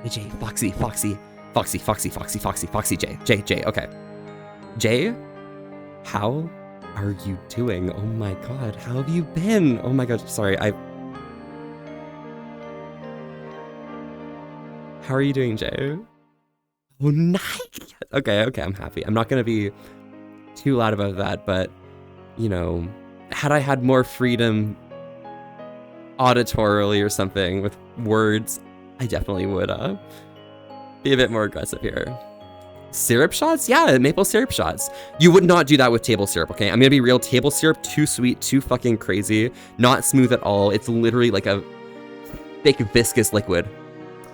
[SPEAKER 1] Hey Jay, Foxy, Jay, okay. Jay, how are you doing? Oh my god, how have you been? Oh my god, sorry, How are you doing, Jay? Oh, nice! Okay, I'm happy. I'm not gonna be too loud about that, but, you know, had I had more freedom auditorily or something with words, I definitely would be a bit more aggressive here. Syrup shots? Yeah, maple syrup shots. You would not do that with table syrup, okay? I'm gonna be real. Table syrup, too sweet, too fucking crazy. Not smooth at all. It's literally like a thick, viscous liquid.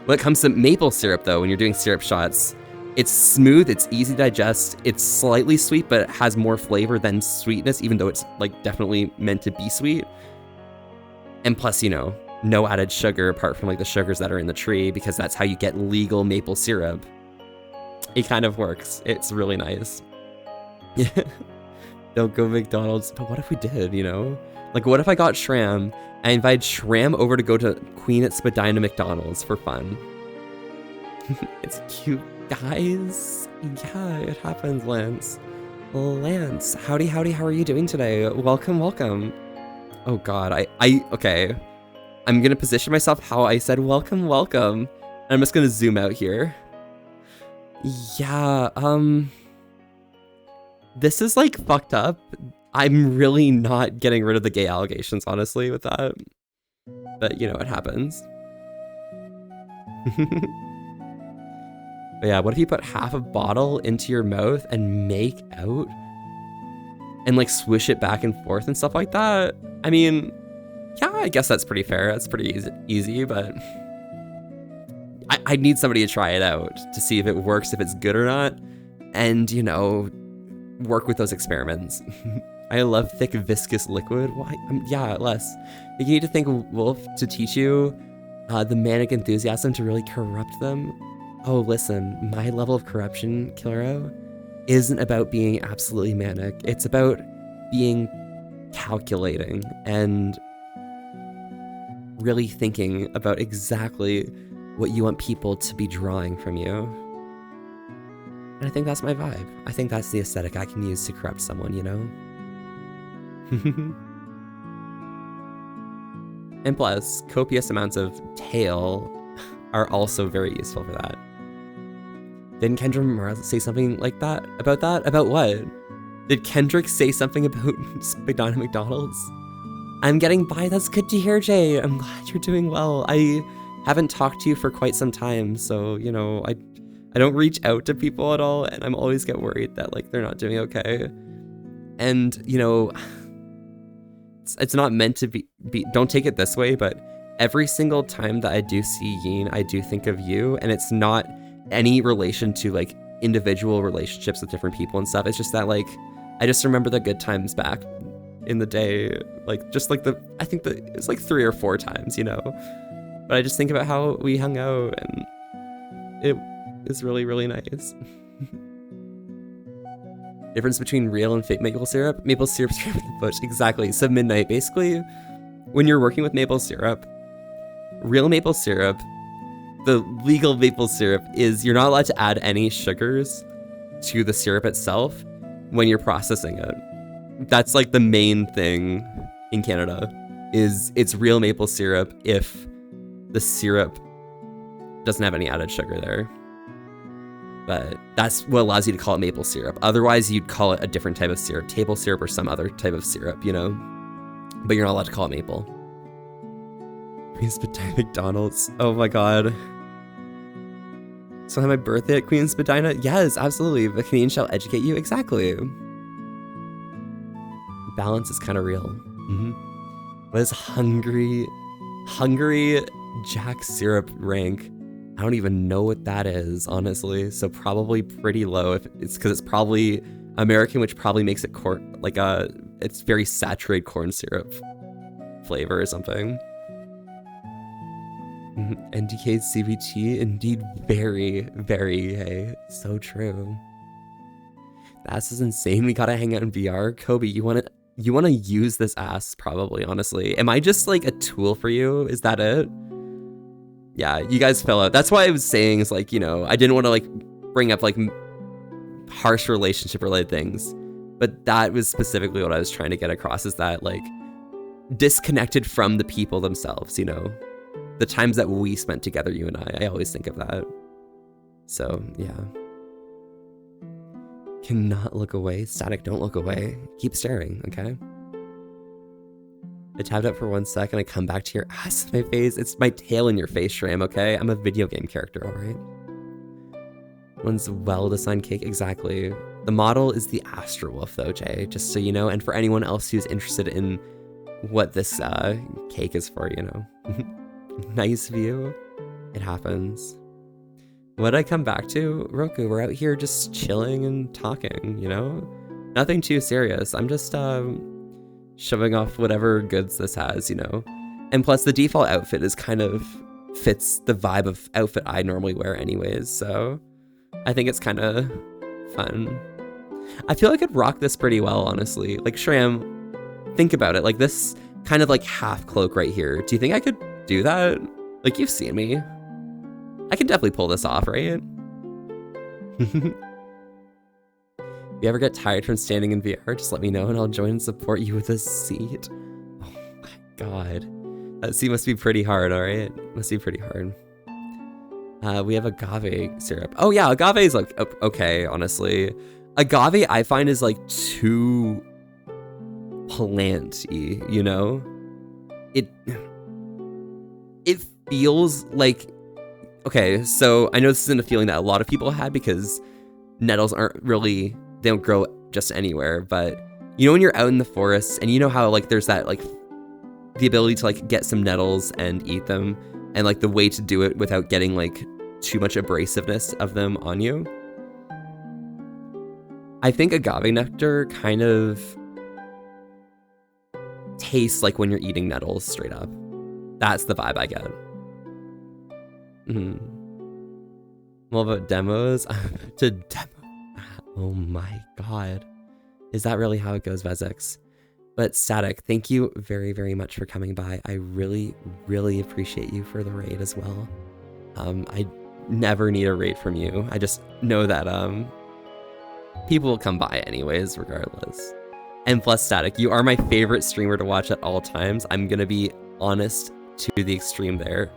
[SPEAKER 1] When it comes to maple syrup, though, when you're doing syrup shots, it's smooth, it's easy to digest, it's slightly sweet, but it has more flavor than sweetness, even though it's like definitely meant to be sweet. And plus, you know, no added sugar apart from like the sugars that are in the tree, because that's how you get legal maple syrup. It kind of works. It's really nice. Don't go McDonald's. But what if we did, you know? Like, what if I got Shram? I invited Shram over to go to Queen at Spadina McDonald's for fun. It's cute, guys. Yeah, it happens, Lance. Lance, howdy, how are you doing today? Welcome. Oh god, okay. I'm gonna position myself how I said welcome. And I'm just gonna zoom out here. Yeah, this is like fucked up. I'm really not getting rid of the gay allegations, honestly, with that. But, you know, it happens. But yeah, what if you put half a bottle into your mouth and make out? And like swish it back and forth and stuff like that? I mean, yeah, I guess that's pretty fair. That's pretty easy, but... I need somebody to try it out to see if it works, if it's good or not. And, you know, work with those experiments. I love thick, viscous liquid. Why? Yeah, less. You need to think Wolf to teach you the manic enthusiasm to really corrupt them. Oh, listen, my level of corruption, Killero, isn't about being absolutely manic. It's about being calculating and really thinking about exactly what you want people to be drawing from you. And I think that's my vibe. I think that's the aesthetic I can use to corrupt someone, you know? And plus, copious amounts of tail are also very useful for that. Didn't Kendra Morales say something like that? About that? About what? Did Kendrick say something about McDonald's? I'm getting by. That's good to hear, Jay. I'm glad you're doing well. I haven't talked to you for quite some time, so, you know, I don't reach out to people at all, and I'm always get worried that, like, they're not doing okay. And, you know, it's not meant to be, don't take it this way, but every single time that I do see Yin, I do think of you, and it's not any relation to, like, individual relationships with different people and stuff. It's just that, like, I just remember the good times back in the day, like, just like I think that it was like 3 or 4 times, you know, but I just think about how we hung out, and it is really, really nice. Difference between real and fake maple syrup? Maple syrup straight from the bush, exactly. So midnight, basically, when you're working with maple syrup, real maple syrup, the legal maple syrup is you're not allowed to add any sugars to the syrup itself when you're processing it. That's like the main thing in Canada, is it's real maple syrup if the syrup doesn't have any added sugar there. But that's what allows you to call it maple syrup. Otherwise, you'd call it a different type of syrup, table syrup or some other type of syrup, you know? But you're not allowed to call it maple. Queen's Spadina McDonald's. Oh my god. So I have my birthday at Queen's Spadina? Yes, absolutely. The Canadian shall educate you. Exactly. Balance is kind of real. What is Hungry Jack syrup rank? I don't even know what that is, honestly. So probably pretty low. If it's because it's probably American, which probably makes it corn, like it's very saturated corn syrup flavor or something. NDK CBT, indeed, very, very, hey, so true. That's just insane. We gotta hang out in VR. Kobe, you wanna use this ass, probably, honestly. Am I just like a tool for you? Is that it? Yeah, you guys fell out. That's why I was saying is like, you know, I didn't want to like bring up like harsh relationship related things, but that was specifically what I was trying to get across, is that like disconnected from the people themselves, you know, the times that we spent together, you and I always think of that. So yeah. Cannot look away. Static, don't look away. Keep staring, okay? I tabbed up for 1 second, I come back to your ass in my face. It's my tail in your face, Shram, okay? I'm a video game character, alright? One's well-designed cake, exactly. The model is the Astro Wolf, though, Jay, just so you know, and for anyone else who's interested in what this cake is for, you know. Nice view. It happens. What'd I come back to? Roku, we're out here just chilling and talking, you know? Nothing too serious. I'm just, showing off whatever goods this has, you know? And plus, the default outfit is kind of fits the vibe of outfit I normally wear anyways, so I think it's kind of fun. I feel like I could rock this pretty well, honestly. Like, Shram, think about it. Like, this kind of, like, half cloak right here. Do you think I could do that? Like, you've seen me. I can definitely pull this off, right? If you ever get tired from standing in VR, just let me know and I'll join and support you with a seat. Oh my god. That seat must be pretty hard, alright? Must be pretty hard. We have agave syrup. Oh yeah, agave is like, okay, honestly. Agave I find is like too planty, you know? It feels like, okay, so I know this isn't a feeling that a lot of people had because nettles aren't really, they don't grow just anywhere, but you know when you're out in the forest and you know how like there's that like the ability to like get some nettles and eat them, and like the way to do it without getting like too much abrasiveness of them on you. I think agave nectar kind of tastes like when you're eating nettles straight up. That's the vibe I get. What about demos? To demo. Oh my god. Is that really how it goes, Vezix? But Static, thank you very, very much for coming by. I really, really appreciate you for the raid as well. I never need a raid from you. I just know that people will come by anyways, regardless. And plus, Static, you are my favorite streamer to watch at all times. I'm gonna be honest to the extreme there.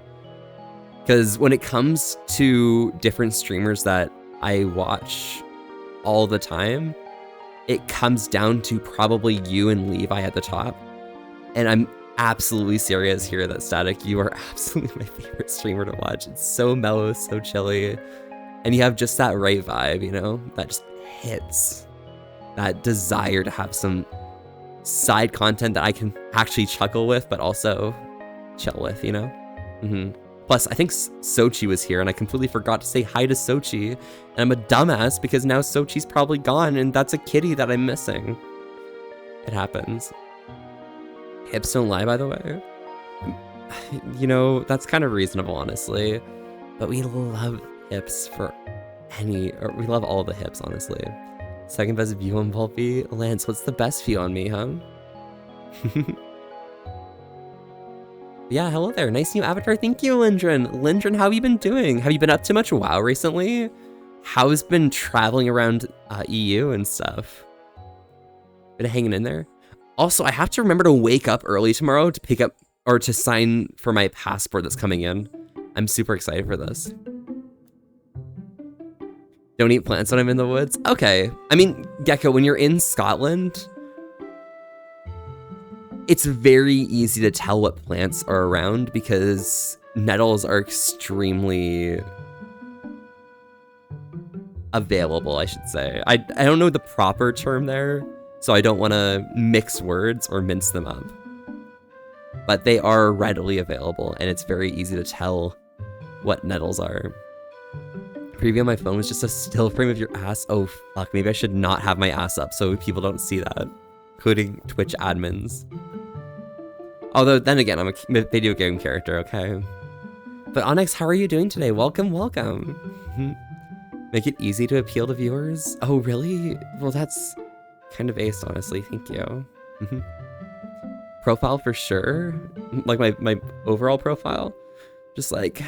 [SPEAKER 1] Because when it comes to different streamers that I watch all the time, it comes down to probably you and Levi at the top. And I'm absolutely serious here that Static, you are absolutely my favorite streamer to watch. It's so mellow, so chilly. And you have just that right vibe, you know, that just hits. That desire to have some side content that I can actually chuckle with, but also chill with, you know? Plus, I think Sochi was here, and I completely forgot to say hi to Sochi. And I'm a dumbass because now Sochi's probably gone, and that's a kitty that I'm missing. It happens. Hips don't lie, by the way. You know, that's kind of reasonable, honestly. But we love hips we love all the hips, honestly. Second best view on Volpe. Lance, what's the best view on me, huh? Yeah, hello there. Nice new avatar. Thank you, Lindren. Lindren, how have you been doing? Have you been up to much WoW recently? How's been traveling around EU and stuff? Been hanging in there? Also, I have to remember to wake up early tomorrow to pick up or to sign for my passport that's coming in. I'm super excited for this. Don't eat plants when I'm in the woods? Okay. I mean, Gecko, when you're in Scotland, it's very easy to tell what plants are around because nettles are extremely available, I should say. I don't know the proper term there, so I don't want to mix words or mince them up. But they are readily available, and it's very easy to tell what nettles are. Preview on my phone was just a still frame of your ass. Oh, fuck. Maybe I should not have my ass up so people don't see that, including Twitch admins. Although, then again, I'm a video game character, okay? But Onyx, how are you doing today? Welcome, welcome. Make it easy to appeal to viewers? Oh, really? Well, that's kind of ace, honestly. Thank you. Profile for sure. Like my overall profile. Just like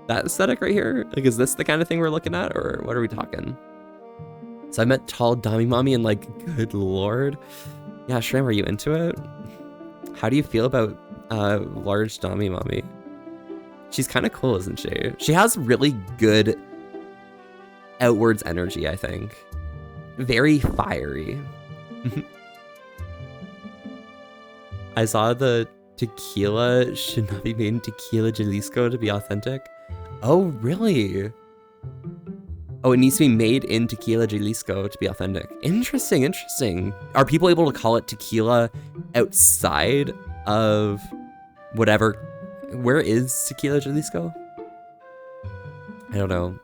[SPEAKER 1] that aesthetic right here. Like, is this the kind of thing we're looking at, or what are we talking? So I met tall Dami Mommy and like, good lord. Yeah, Shram, are you into it? How do you feel about large Dami Mommy? She's kind of cool, isn't she? She has really good outwards energy, I think. Very fiery. I saw the tequila should not be made in tequila Jalisco to be authentic. Oh, really? Oh, it needs to be made in tequila Jalisco to be authentic. Interesting, interesting. Are people able to call it tequila outside of whatever? Where is tequila Jalisco? I don't know.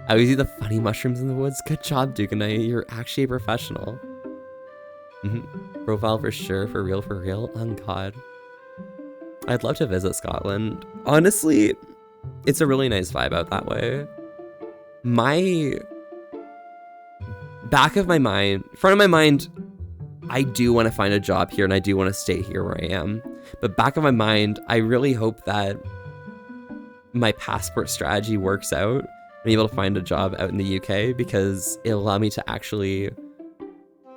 [SPEAKER 1] I always eat the funny mushrooms in the woods. Good job, Duganite. You're actually a professional. Profile for sure, for real, for real. Oh, God. I'd love to visit Scotland. Honestly, it's a really nice vibe out that way. My back of my mind, front of my mind, I do want to find a job here and I do want to stay here where I am. But back of my mind, I really hope that my passport strategy works out and I'm able to find a job out in the UK because it'll allow me to actually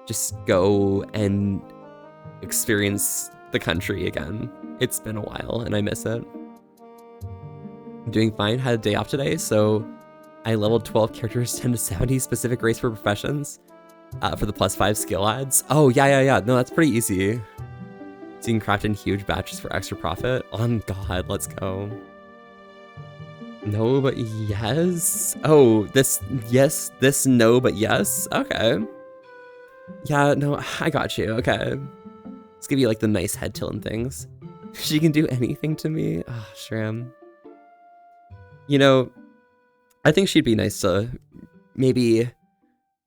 [SPEAKER 1] just go and experience the country again. It's been a while and I miss it. I'm doing fine, had a day off today, so I leveled 12 characters, 10 to 70 specific race for professions for the +5 skill ads. Oh, yeah. No, that's pretty easy. So you can craft in huge batches for extra profit. Oh, God, let's go. No, but yes. Oh, this, yes, this, no, but yes. Okay. Yeah, no, I got you. Okay. Let's give you like the nice head tilt and things. She can do anything to me. Oh, Shram. You know, I think she'd be nice to maybe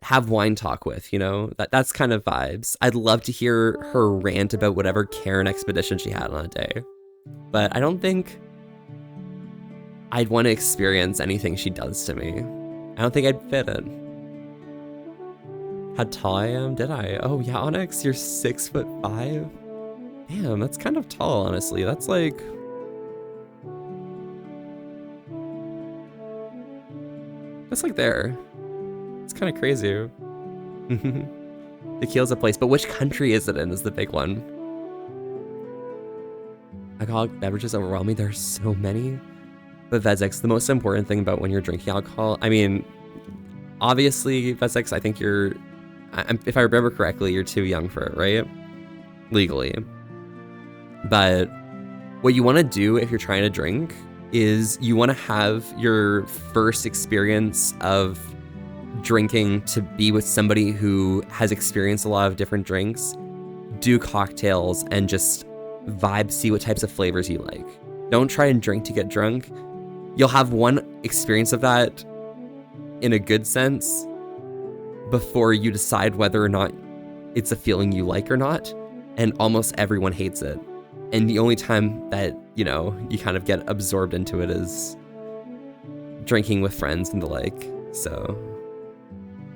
[SPEAKER 1] have wine talk with, you know? That's kind of vibes. I'd love to hear her rant about whatever Karen expedition she had on a day. But I don't think I'd want to experience anything she does to me. I don't think I'd fit it. How tall I am? Did I? Oh yeah, Onyx, you're 6'5". Damn, that's kind of tall, honestly. That's like... that's like there. It's kind of crazy. Tequila's a place, but which country is it in is the big one. Alcoholic beverages overwhelm me. There's so many. But Vezex, the most important thing about when you're drinking alcohol, I mean, obviously, Vezex, I think you're, if I remember correctly, you're too young for it, right? Legally. But what you want to do if you're trying to drink is you want to have your first experience of drinking to be with somebody who has experienced a lot of different drinks, do cocktails, and just vibe, see what types of flavors you like. Don't try and drink to get drunk. You'll have one experience of that in a good sense before you decide whether or not it's a feeling you like or not, and almost everyone hates it. And the only time that, you know, you kind of get absorbed into it is drinking with friends and the like. So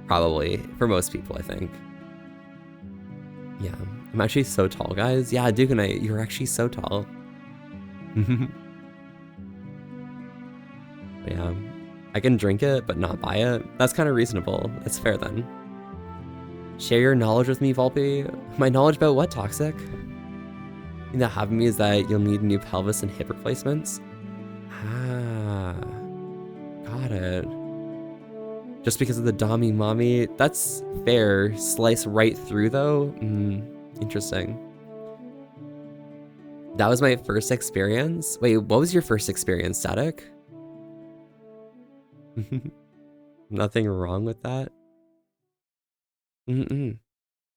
[SPEAKER 1] probably for most people, I think. Yeah, I'm actually so tall, guys. Yeah, Duke and you're actually so tall. Yeah, I can drink it, but not buy it. That's kind of reasonable. That's fair then. Share your knowledge with me, Volpe. My knowledge about what, Toxic? The thing that happened to me is that you'll need new pelvis and hip replacements. Ah, got it. Just because of the Dommy Mommy. That's fair. Slice right through though. Interesting. That was my first experience. Wait, what was your first experience, Static? Nothing wrong with that.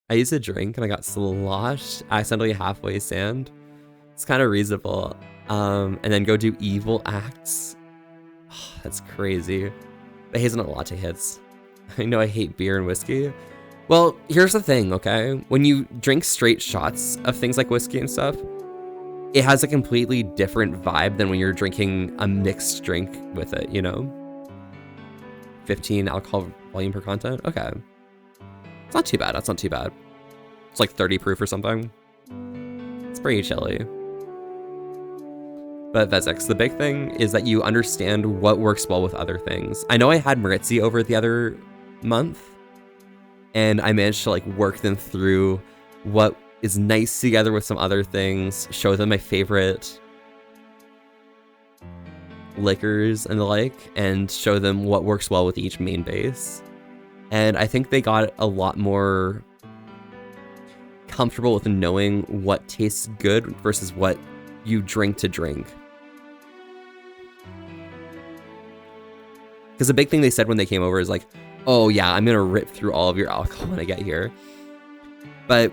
[SPEAKER 1] I used to drink and I got sloshed accidentally halfway sand. It's kind of reasonable. And then go do evil acts. Oh, that's crazy. But hazelnut latte hits. I know I hate beer and whiskey. Well, here's the thing, okay? When you drink straight shots of things like whiskey and stuff, it has a completely different vibe than when you're drinking a mixed drink with it, you know? 15 alcohol volume per content? Okay. It's not too bad. That's not too bad. It's like 30 proof or something. It's pretty chilly. But Vezex, the big thing is that you understand what works well with other things. I know I had Maritzi over the other month, and I managed to like work them through what is nice together with some other things, show them my favorite liquors and the like, and show them what works well with each main base. And I think they got a lot more comfortable with knowing what tastes good versus what you drink to drink. Because the big thing they said when they came over is like, oh yeah, I'm gonna rip through all of your alcohol when I get here. But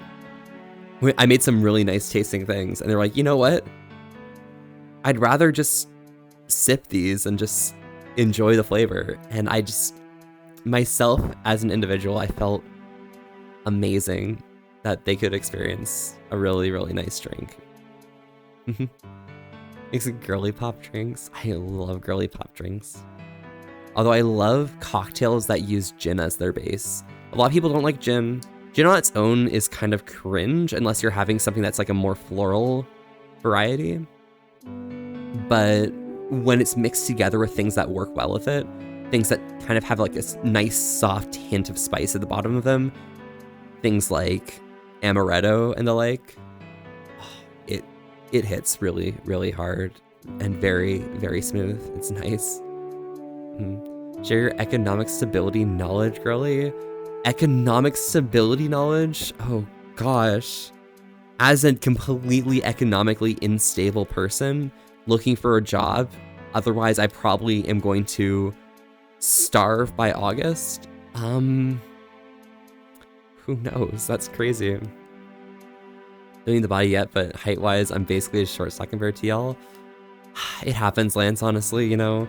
[SPEAKER 1] I made some really nice tasting things, and they're like, you know what? I'd rather just sip these and just enjoy the flavor. And I just, myself as an individual, I felt amazing that they could experience a really, really nice drink. Makes it girly pop drinks. I love girly pop drinks. Although I love cocktails that use gin as their base. A lot of people don't like gin. Gin on its own is kind of cringe unless you're having something that's like a more floral variety. But when it's mixed together with things that work well with it, things that kind of have like this nice soft hint of spice at the bottom of them, things like amaretto and the like, it hits really, really hard and very, very smooth. It's nice. Share your economic stability knowledge, girly. Economic stability knowledge? Oh gosh. As a completely economically unstable person looking for a job, otherwise I probably am going to starve by August. Who knows? That's crazy. Don't need the body yet, but height-wise, I'm basically a short stack compared to y'all. It happens, Lance, honestly, you know.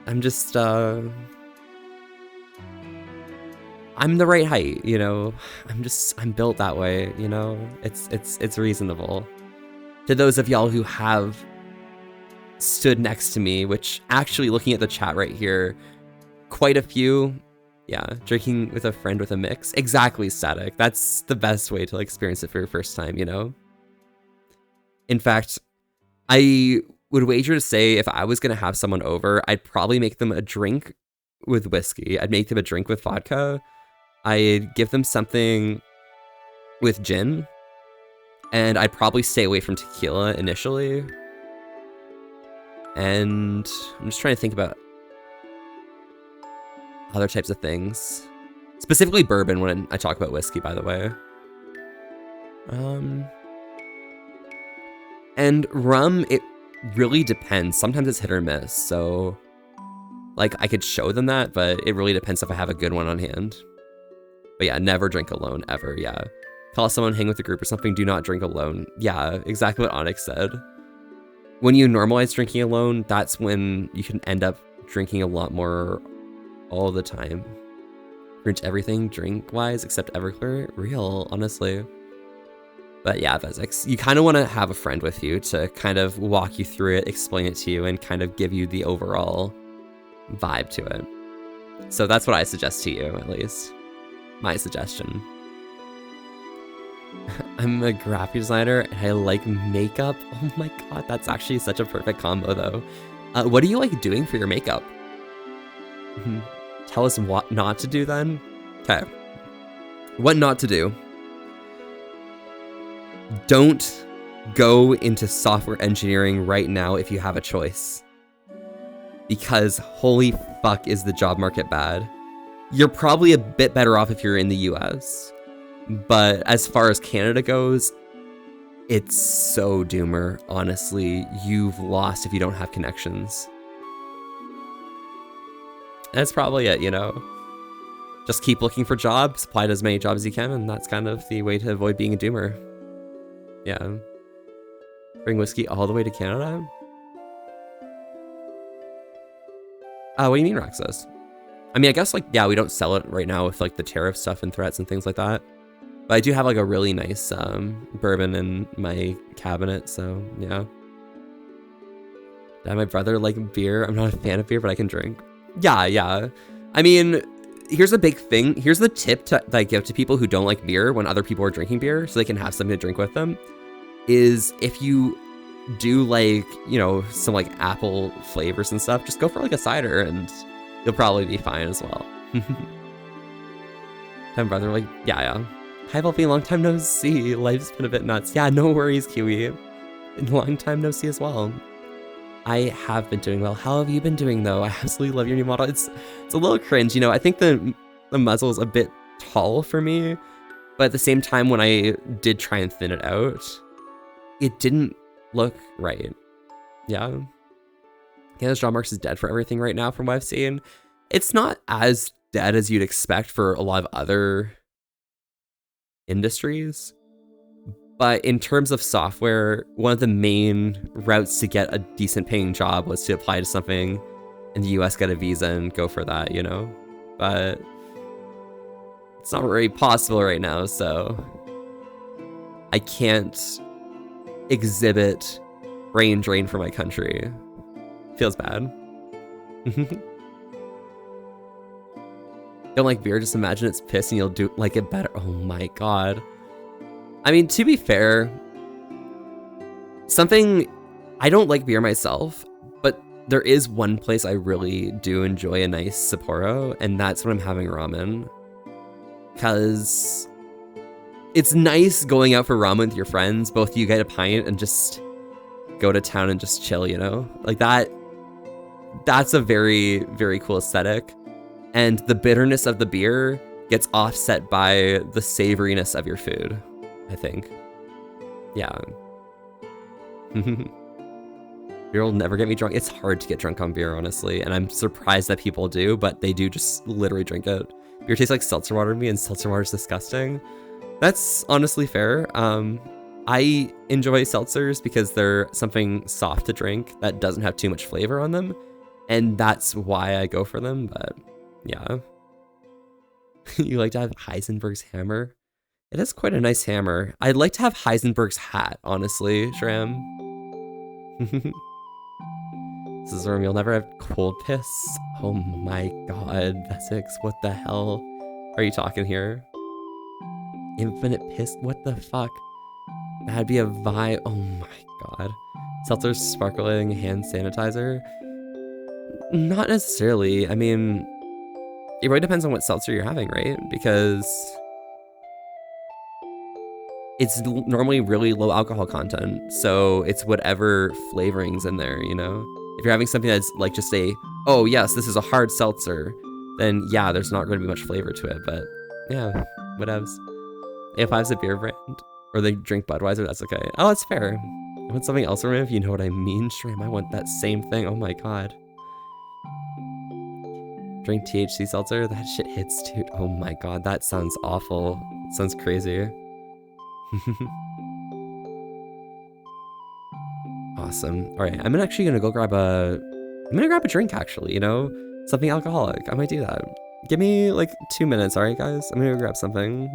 [SPEAKER 1] I'm just, I'm the right height, you know. I'm built that way, you know. It's reasonable. To those of y'all who have stood next to me, which actually looking at the chat right here, quite a few. Yeah, drinking with a friend with a mix. Exactly, Static. That's the best way to experience it for your first time, you know? In fact, I would wager to say if I was going to have someone over, I'd probably make them a drink with whiskey. I'd make them a drink with vodka. I'd give them something with gin. And I'd probably stay away from tequila initially. And I'm just trying to think about other types of things. Specifically bourbon when I talk about whiskey, by the way. And rum, it really depends. Sometimes it's hit or miss, so like I could show them that, but it really depends if I have a good one on hand. But yeah, never drink alone, ever, yeah. Call someone, hang with a group or something, do not drink alone. Yeah, exactly what Onyx said. When you normalize drinking alone, that's when you can end up drinking a lot more all the time. Pretty much everything drink-wise except Everclear. Real, honestly. But yeah, Vezix, you kind of want to have a friend with you to kind of walk you through it, explain it to you, and kind of give you the overall vibe to it. So that's what I suggest to you, at least. My suggestion. I'm a graphic designer and I like makeup. Oh my god, that's actually such a perfect combo though. What do you like doing for your makeup? Tell us what not to do then. Okay. What not to do. Don't go into software engineering right now if you have a choice. Because holy fuck is the job market bad. You're probably a bit better off if you're in the US. But as far as Canada goes, it's so doomer, honestly. You've lost if you don't have connections. That's probably it, you know? Just keep looking for jobs, apply to as many jobs as you can, and that's kind of the way to avoid being a doomer. Yeah. Bring whiskey all the way to Canada? What do you mean, Roxas? I mean, I guess, like, yeah, we don't sell it right now with, like, the tariff stuff and threats and things like that. But I do have, like, a really nice bourbon in my cabinet, so, yeah. My brother like beer. I'm not a fan of beer, but I can drink. Yeah. I mean, here's a big thing. Here's the tip that I give to people who don't like beer when other people are drinking beer so they can have something to drink with them, is if you do, like, you know, some, like, apple flavors and stuff, just go for, like, a cider and you'll probably be fine as well. My brother, like, yeah. Hi, Buffy, long time no see. Life's been a bit nuts. Yeah, no worries, Kiwi. Long time no see as well. I have been doing well. How have you been doing, though? I absolutely love your new model. It's a little cringe, you know. I think the muzzle is a bit tall for me, but at the same time, when I did try and thin it out, it didn't look right. Yeah. Canada's job market is dead for everything right now, from what I've seen. It's not as dead as you'd expect for a lot of other industries. But in terms of software, one of the main routes to get a decent paying job was to apply to something in the US, get a visa, and go for that, you know? But it's not really possible right now, so I can't exhibit brain drain for my country. Feels bad. Don't like beer, just imagine it's piss and you'll do like it better. Oh my god. I mean, to be fair, I don't like beer myself, but there is one place I really do enjoy a nice Sapporo, and that's when I'm having ramen. Because it's nice going out for ramen with your friends, both you get a pint and just go to town and just chill, you know? Like that's a very, very cool aesthetic. And the bitterness of the beer gets offset by the savoriness of your food, I think. Yeah. Beer will never get me drunk. It's hard to get drunk on beer, honestly, and I'm surprised that people do, but they do just literally drink it. Beer tastes like seltzer water to me, and seltzer water is disgusting. That's honestly fair. I enjoy seltzers because they're something soft to drink that doesn't have too much flavor on them, and that's why I go for them, but yeah. You like to have Heisenberg's hammer? It is quite a nice hammer. I'd like to have Heisenberg's hat, honestly, Shram. This is where you'll never have cold piss. Oh my god, Essex, what the hell are you talking here? Infinite piss? What the fuck? That'd be a vibe. Oh my god. Seltzer sparkling hand sanitizer? Not necessarily. I mean, it really depends on what seltzer you're having, right? Because it's normally really low alcohol content, so it's whatever flavorings in there, you know? If you're having something that's like just a, oh yes, this is a hard seltzer, then yeah, there's not going to be much flavor to it, but yeah, whatevs. If I have a beer brand, or they drink Budweiser, that's okay. Oh, that's fair. I want something else from it, if you know what I mean. Shram, I want that same thing, oh my god. Drink THC seltzer, that shit hits, dude. Oh my god, that sounds awful. It sounds crazy. Awesome. All right, I'm actually gonna go grab a drink actually, you know? Something alcoholic, I might do that. Give me like 2 minutes, all right guys? I'm gonna go grab something.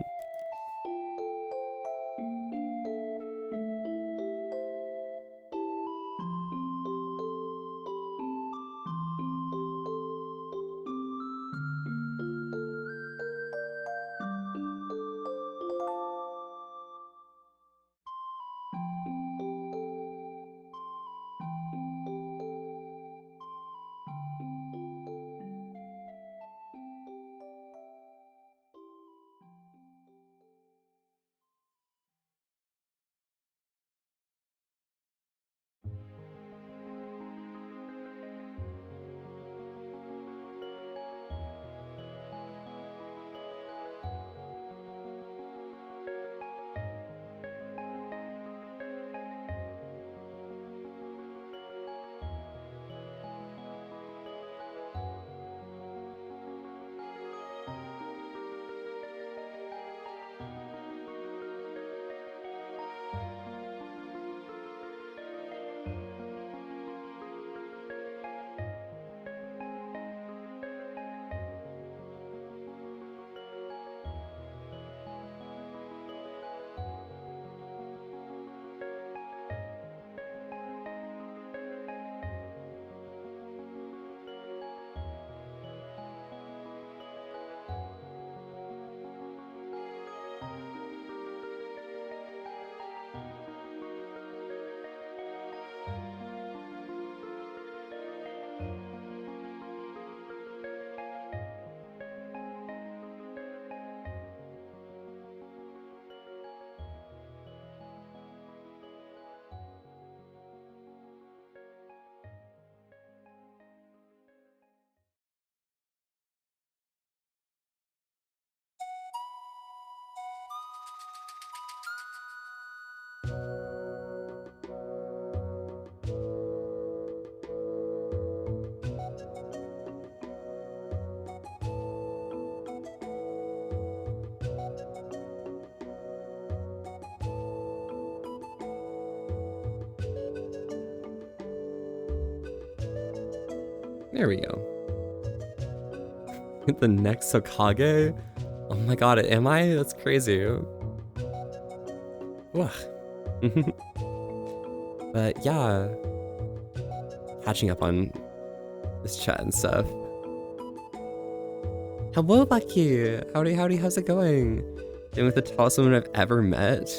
[SPEAKER 1] There we go. The next Hokage? Oh my god, am I? That's crazy. But yeah, catching up on this chat and stuff. Hello, Lucky. Howdy, how's it going? Doing with the tallest woman I've ever met?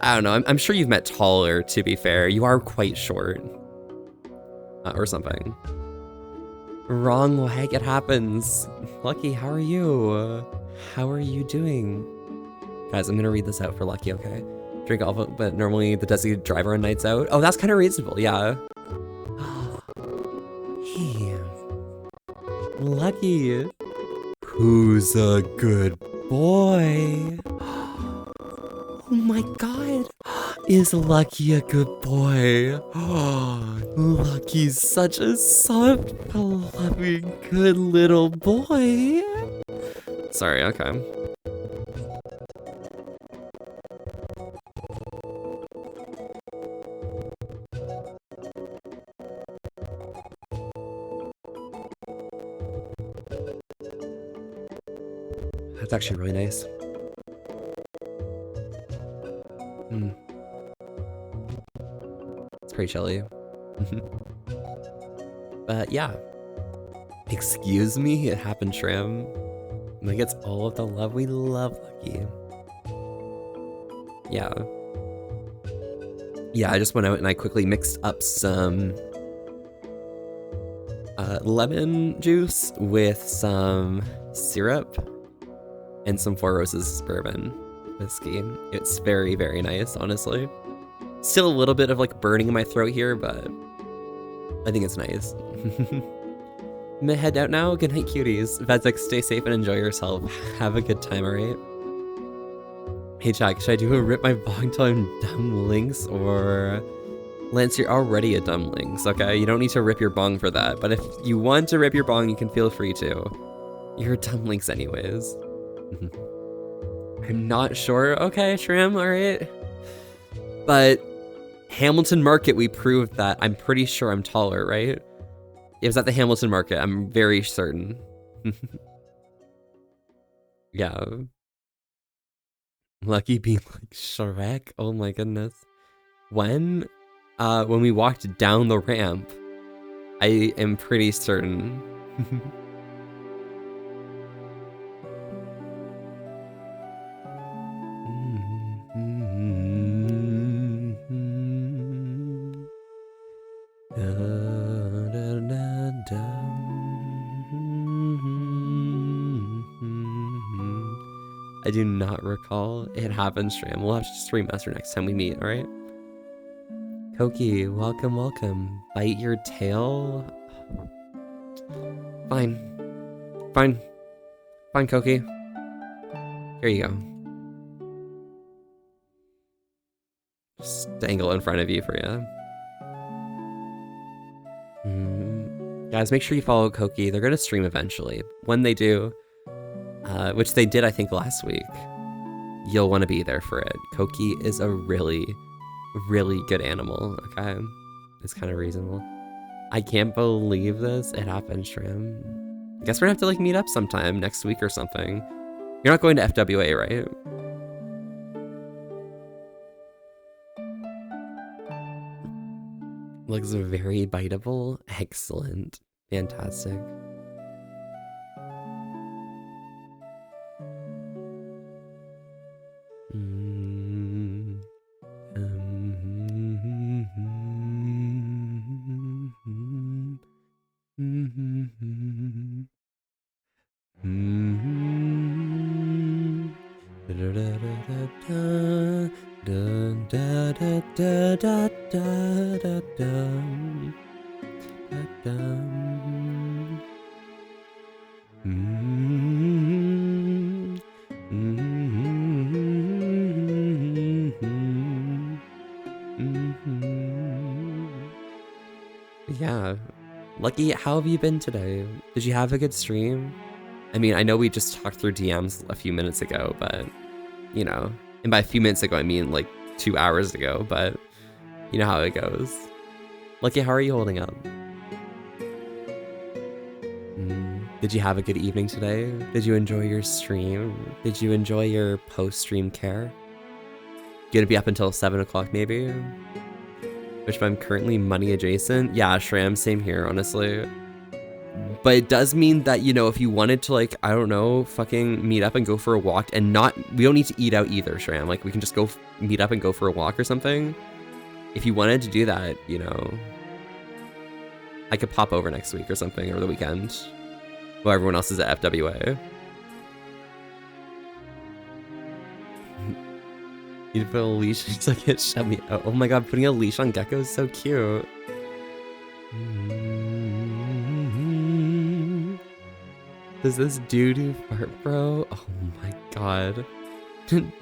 [SPEAKER 1] I don't know, I'm sure you've met taller, to be fair. You are quite short. Or something. Wrong leg, it happens. Lucky, how are you? How are you doing? Guys, I'm gonna read this out for Lucky, okay? Drink alpha, but normally the designated driver on nights out. Oh, that's kind of reasonable, yeah. Hey. Lucky. Who's a good boy? Oh my god. Is Lucky a good boy? Lucky's such a soft, loving, good little boy. Sorry, okay. That's actually really nice. It's pretty chilly. But yeah. Excuse me, it happened, Shram. Like, gets all of the love. We love Lucky. Yeah. Yeah, I just went out and I quickly mixed up some lemon juice with some syrup and some Four Roses bourbon whiskey. It's very, very nice, honestly. Still a little bit of like burning in my throat here, but I think it's nice. I'm gonna head out now. Good night, cuties. Vezek, stay safe and enjoy yourself. Have a good time, alright? Hey, Jack, should I do a rip my bong till I'm dumb links, or... Lance, you're already a dumb links, okay? You don't need to rip your bong for that, but if you want to rip your bong, you can feel free to. You're a dumb links anyways. I'm not sure. Okay, Shram, alright. But Hamilton Market, we proved that. I'm pretty sure I'm taller, right? It was at the Hamilton Market. I'm very certain. Yeah. Lucky being like Shrek. Oh my goodness. When we walked down the ramp, I am pretty certain. I do not recall. It happens, Stram. We'll have to just remaster next time we meet, alright? Koki, welcome, welcome. Bite your tail? Fine. Fine. Fine, Koki. Here you go. Just dangle in front of you for you. Guys, make sure you follow Koki. They're gonna stream eventually. When they do, which they did, I think, last week, you'll want to be there for it. Koki is a really, really good animal, okay? It's kind of reasonable. I can't believe this. It happened, Shram. I guess we're gonna have to, like, meet up sometime next week or something. You're not going to FWA, right? Looks very biteable. Excellent. Fantastic. Yeah. Lucky, how have you been today? Did you have a good stream? I mean, I know we just talked through DMs a few minutes ago, but, you know, and by a few minutes ago, I mean like 2 hours ago, but you know how it goes. Lucky, how are you holding up? Did you have a good evening today? Did you enjoy your stream? Did you enjoy your post-stream care? Gonna be up until 7 o'clock maybe? Which I'm currently money adjacent. Yeah, Shram, same here, honestly. But it does mean that, you know, if you wanted to, like, I don't know, fucking meet up and go for a walk and not, we don't need to eat out either, Shram. Like, we can just go meet up and go for a walk or something. If you wanted to do that, you know, I could pop over next week or something, or the weekend, while everyone else is at FWA. You put a leash so I can't shut me out. Oh my god, putting a leash on Gecko is so cute. Does this dude fart, bro? Oh my god.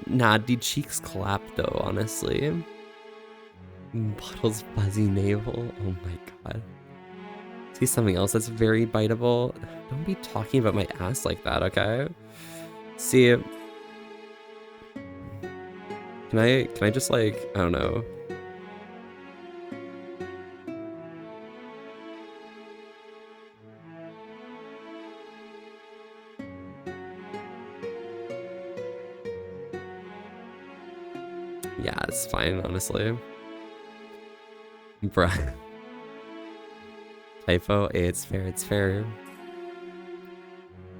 [SPEAKER 1] Nah, the cheeks clap though, honestly. Bottle's fuzzy navel. Oh my god. See something else that's very biteable? Don't be talking about my ass like that, okay? See, can I just, like, I don't know. Yeah, it's fine, honestly. Bruh. Typo, it's fair, it's fair.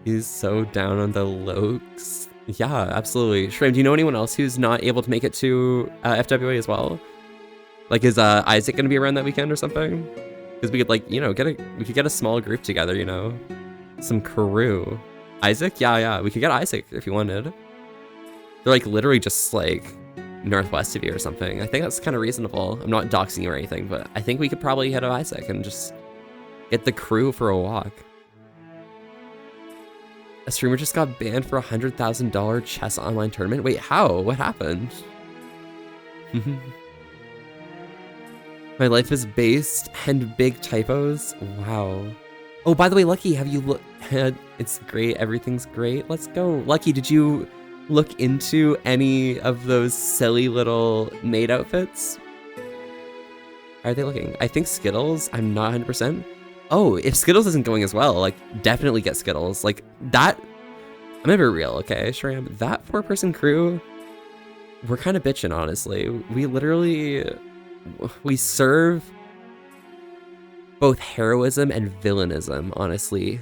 [SPEAKER 1] He's so down on the lokes. Yeah, absolutely. Shrim, do you know anyone else who's not able to make it to FWA as well? Like, is Isaac gonna be around that weekend or something? Because we could, like, you know, we could get a small group together, you know? Some crew. Isaac? Yeah, we could get Isaac if you wanted. They're, like, literally just, like, northwest of you or something. I think that's kind of reasonable. I'm not doxing you or anything, but I think we could probably head to Isaac and just get the crew for a walk. A streamer just got banned for $100,000 chess online tournament. Wait, how? What happened? My life is based and big typos. Wow. Oh, by the way, Lucky, have you looked? It's great. Everything's great. Let's go. Lucky, did you look into any of those silly little maid outfits? How are they looking? I think Skittles. I'm not 100%. Oh, if Skittles isn't going as well, like, definitely get Skittles. Like, that... I'm gonna be real, okay, Shram? That 4-person crew, we're kind of bitching, honestly. We literally... We serve both heroism and villainism, honestly.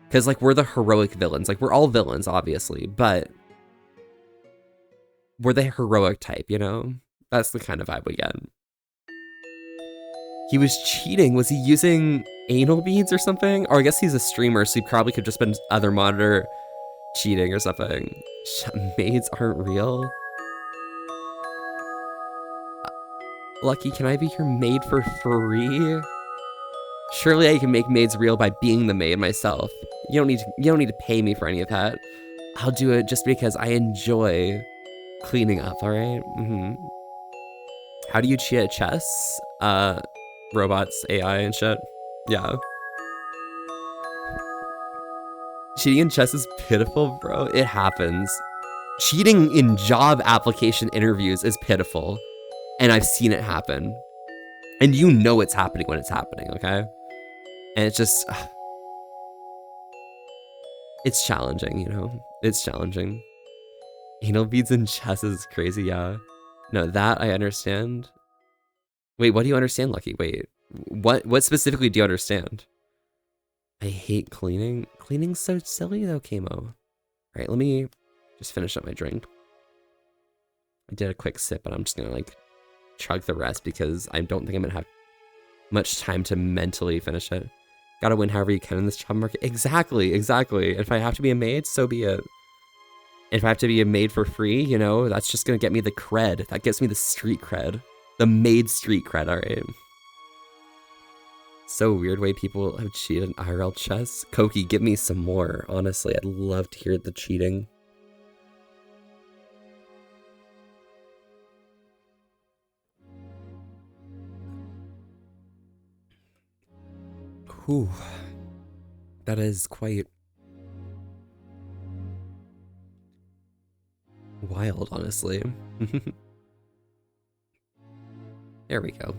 [SPEAKER 1] Because, like, we're the heroic villains. Like, we're all villains, obviously, but... We're the heroic type, you know? That's the kind of vibe we get. He was cheating. Was he using anal beads or something? Or I guess he's a streamer, so he probably could just been other monitor cheating or something. Maids aren't real. Lucky, can I be your maid for free? Surely I can make maids real by being the maid myself. You don't need to pay me for any of that. I'll do it just because I enjoy cleaning up, alright? How do you cheat at chess? Robots, AI, and shit. Yeah. Cheating in chess is pitiful, bro. It happens. Cheating in job application interviews is pitiful. And I've seen it happen. And you know it's happening when it's happening, okay? And it's just... It's challenging, you know? It's challenging. Anal beads in chess is crazy, yeah. No, that I understand. Wait, what do you understand, Lucky? Wait, what specifically do you understand? I hate cleaning. Cleaning's so silly though, Kamo. All right, let me just finish up my drink. I did a quick sip, but I'm just gonna like chug the rest because I don't think I'm gonna have much time to mentally finish it. Gotta win however you can in this job market. Exactly, exactly. If I have to be a maid, so be it. If I have to be a maid for free, you know, that's just gonna get me the cred. That gets me the street cred. The maid street cred, alright. So weird way people have cheated in IRL chess. Koki, give me some more. Honestly, I'd love to hear the cheating. Whew. That is quite wild, honestly. There we go.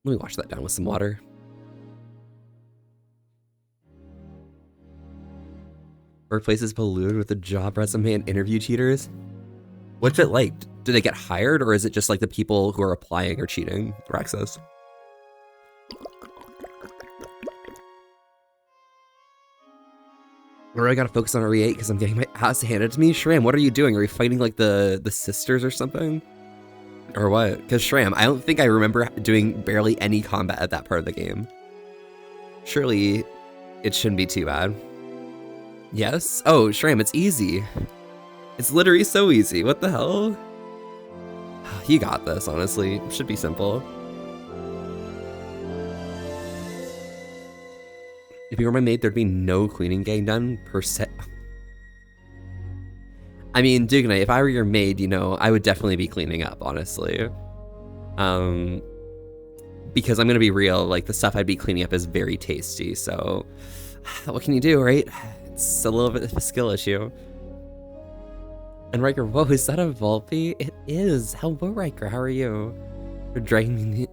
[SPEAKER 1] Let me wash that down with some water. Workplaces polluted with the job resume and interview cheaters. What's it like? Do they get hired, or is it just like the people who are applying are cheating? Raxos. Or I gotta focus on RE8 because I'm getting my ass handed to me. Shram, what are you doing? Are you fighting like the sisters or something? Or what? Because Shram, I don't think I remember doing barely any combat at that part of the game. Surely it shouldn't be too bad. Yes? Oh, Shram, it's easy. It's literally so easy. What the hell? You got this, honestly. It should be simple. If you were my maid, there'd be no cleaning getting done per se. I mean, Dugnite, if I were your maid, you know, I would definitely be cleaning up, honestly. Because I'm gonna be real, like, the stuff I'd be cleaning up is very tasty, so... What can you do, right? It's a little bit of a skill issue. And Riker, whoa, is that a Volpe? It is! Hello, Riker, how are you? You're dragging me in the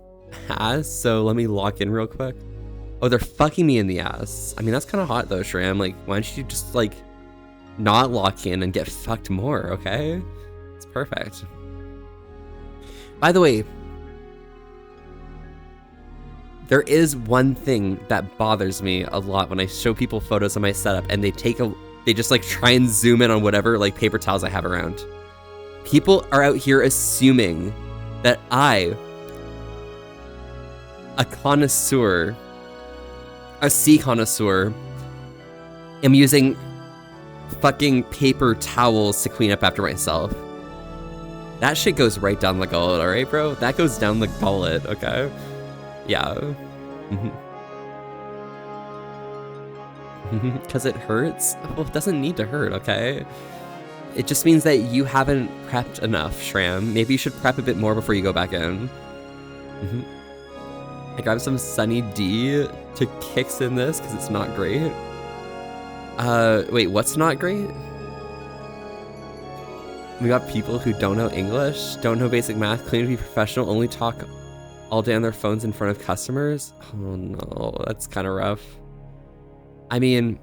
[SPEAKER 1] ass, so let me lock in real quick. Oh, they're fucking me in the ass. I mean, that's kind of hot, though, Shram. Like, why don't you just, like, not lock in and get fucked more, okay? It's perfect. By the way, there is one thing that bothers me a lot when I show people photos of my setup and they just like try and zoom in on whatever like paper towels I have around. People are out here assuming that I, a connoisseur, a sea connoisseur, am using fucking paper towels to clean up after myself. That shit goes right down the gullet, alright, bro? That goes down the gullet, okay? Yeah. Because it hurts? Well, it doesn't need to hurt, okay? It just means that you haven't prepped enough, Shram. Maybe you should prep a bit more before you go back in. I grabbed some Sunny D to kicks in this because it's not great. Wait, what's not great? We got people who don't know English, don't know basic math, claim to be professional, only talk all day on their phones in front of customers. Oh no, that's kind of rough. I mean,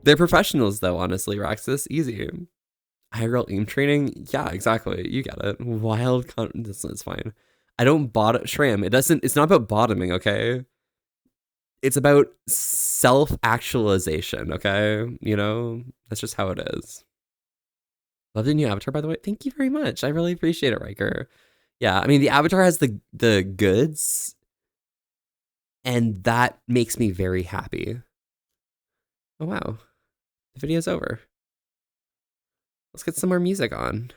[SPEAKER 1] they're professionals though, honestly, Roxas. Easy. IRL aim training? Yeah, exactly. You get it. Wild this is fine. I don't bottom Shram. It's not about bottoming, okay? It's about self-actualization, okay? You know? That's just how it is. Love the new avatar, by the way. Thank you very much. I really appreciate it, Riker. Yeah, I mean, the avatar has the goods, and that makes me very happy. Oh, wow. The video's over. Let's get some more music on.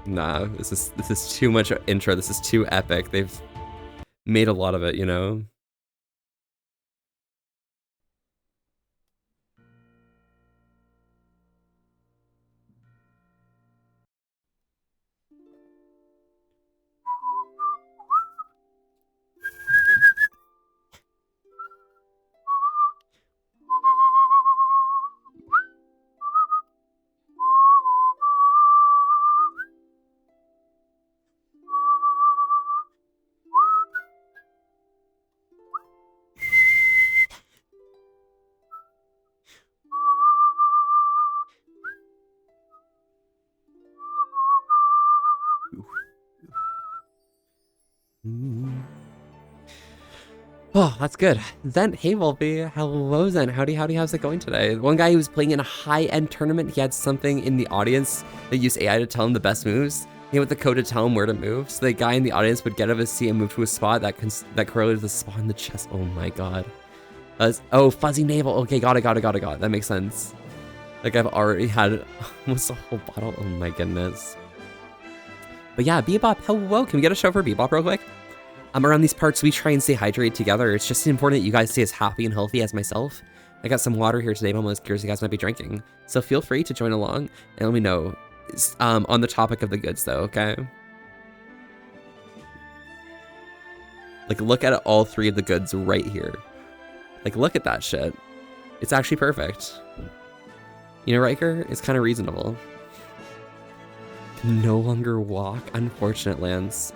[SPEAKER 1] Nah, this is too much intro. This is too epic. They've made a lot of it, you know? Oh, that's good. Zen, hey Wolfie. Hello Zen, howdy, how's it going today? One guy who was playing in a high-end tournament, he had something in the audience that used AI to tell him the best moves. He had the code to tell him where to move, so the guy in the audience would get out of his seat and move to a spot that correlated to the spot in the chest. Oh my god. Oh, fuzzy navel. Okay, got it. That makes sense. Like I've already had almost a whole bottle. Oh my goodness. But yeah, Bebop, hello. Can we get a show for Bebop real quick? Around these parts, we try and stay hydrated together. It's just important that you guys stay as happy and healthy as myself. I got some water here today, but I'm almost curious you guys might be drinking. So feel free to join along and let me know. On the topic of the goods though, okay? Like look at all three of the goods right here. Like look at that shit. It's actually perfect. You know, Riker? It's kind of reasonable. Can no longer walk, unfortunate Lance.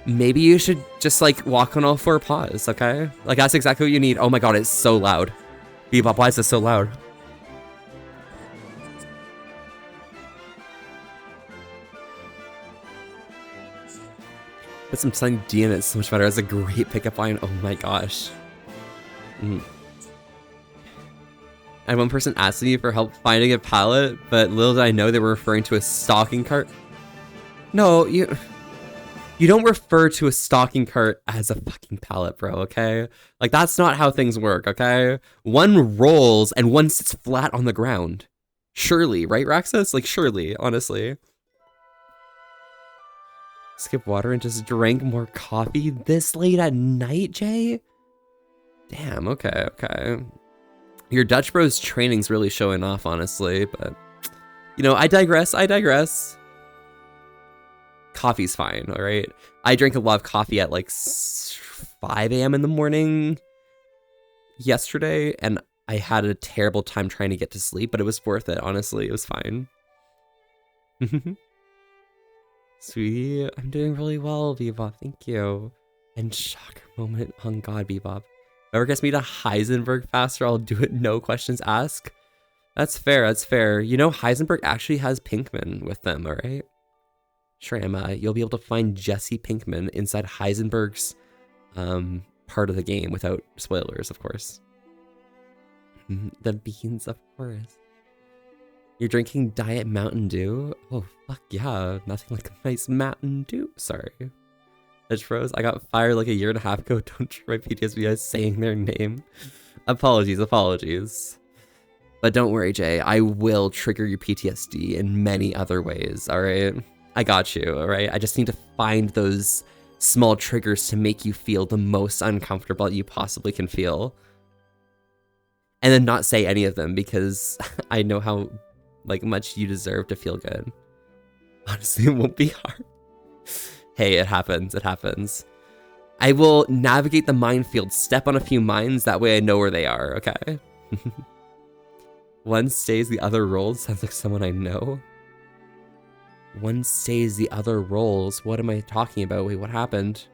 [SPEAKER 1] Maybe you should just like walk on all four paws, okay? Like that's exactly what you need. Oh my god, it's so loud. Bebop, why is this so loud? Put some Sunny D in it, so much better. That's a great pickup line. Oh my gosh. I had one person asking me for help finding a pallet, but little did I know they were referring to a stocking cart. No, you don't refer to a stocking cart as a fucking pallet, bro, okay? Like, that's not how things work, okay? One rolls and one sits flat on the ground. Surely, right, Raxus? Like, surely, honestly. Skip water and just drank more coffee this late at night, Jay? Damn, okay. Your Dutch Bros training's really showing off, honestly, but... You know, I digress. Coffee's fine, all right? I drank a lot of coffee at like 5 a.m. in the morning yesterday, and I had a terrible time trying to get to sleep, but it was worth it, honestly. It was fine. Sweetie, I'm doing really well, Bebop. Thank you. And shocker moment on God, Bebop. Whoever gets me to Heisenberg faster, I'll do it, no questions asked. That's fair. You know, Heisenberg actually has Pinkman with them, all right? Shram, you'll be able to find Jesse Pinkman inside Heisenberg's part of the game without spoilers, of course. The beans, of course. You're drinking Diet Mountain Dew? Oh, fuck yeah. Nothing like a nice Mountain Dew. Sorry. Edge froze. I got fired like a year and a half ago. Don't try PTSD as saying their name. Apologies, apologies. But don't worry, Jay. I will trigger your PTSD in many other ways, alright? I got you, alright? I just need to find those small triggers to make you feel the most uncomfortable you possibly can feel. And then not say any of them because I know how much you deserve to feel good. Honestly, it won't be hard. Hey, it happens, it happens. I will navigate the minefield, step on a few mines, that way I know where they are, okay? One stays, the other rolls. Sounds like someone I know. One stays, the other rolls. What am I talking about? Wait, what happened?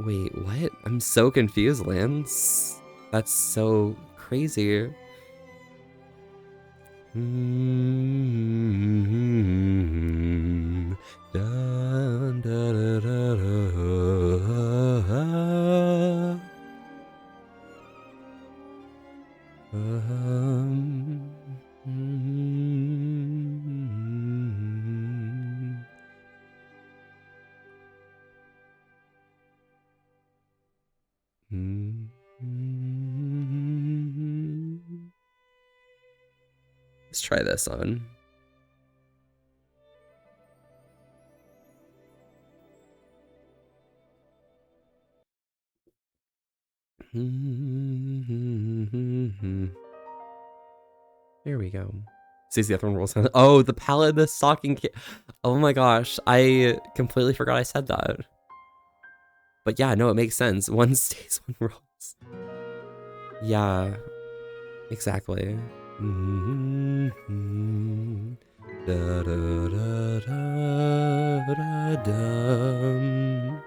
[SPEAKER 1] Wait, what? I'm so confused, Lance. That's so crazy. Dun, da, da, da, da. Let's try this on. There we go. Sees the other one rolls. Oh, the palette, the stocking kit. Oh my gosh, I completely forgot I said that. But yeah, no, it makes sense. One stays, one rolls. Yeah, exactly. Da, da, da, da, da.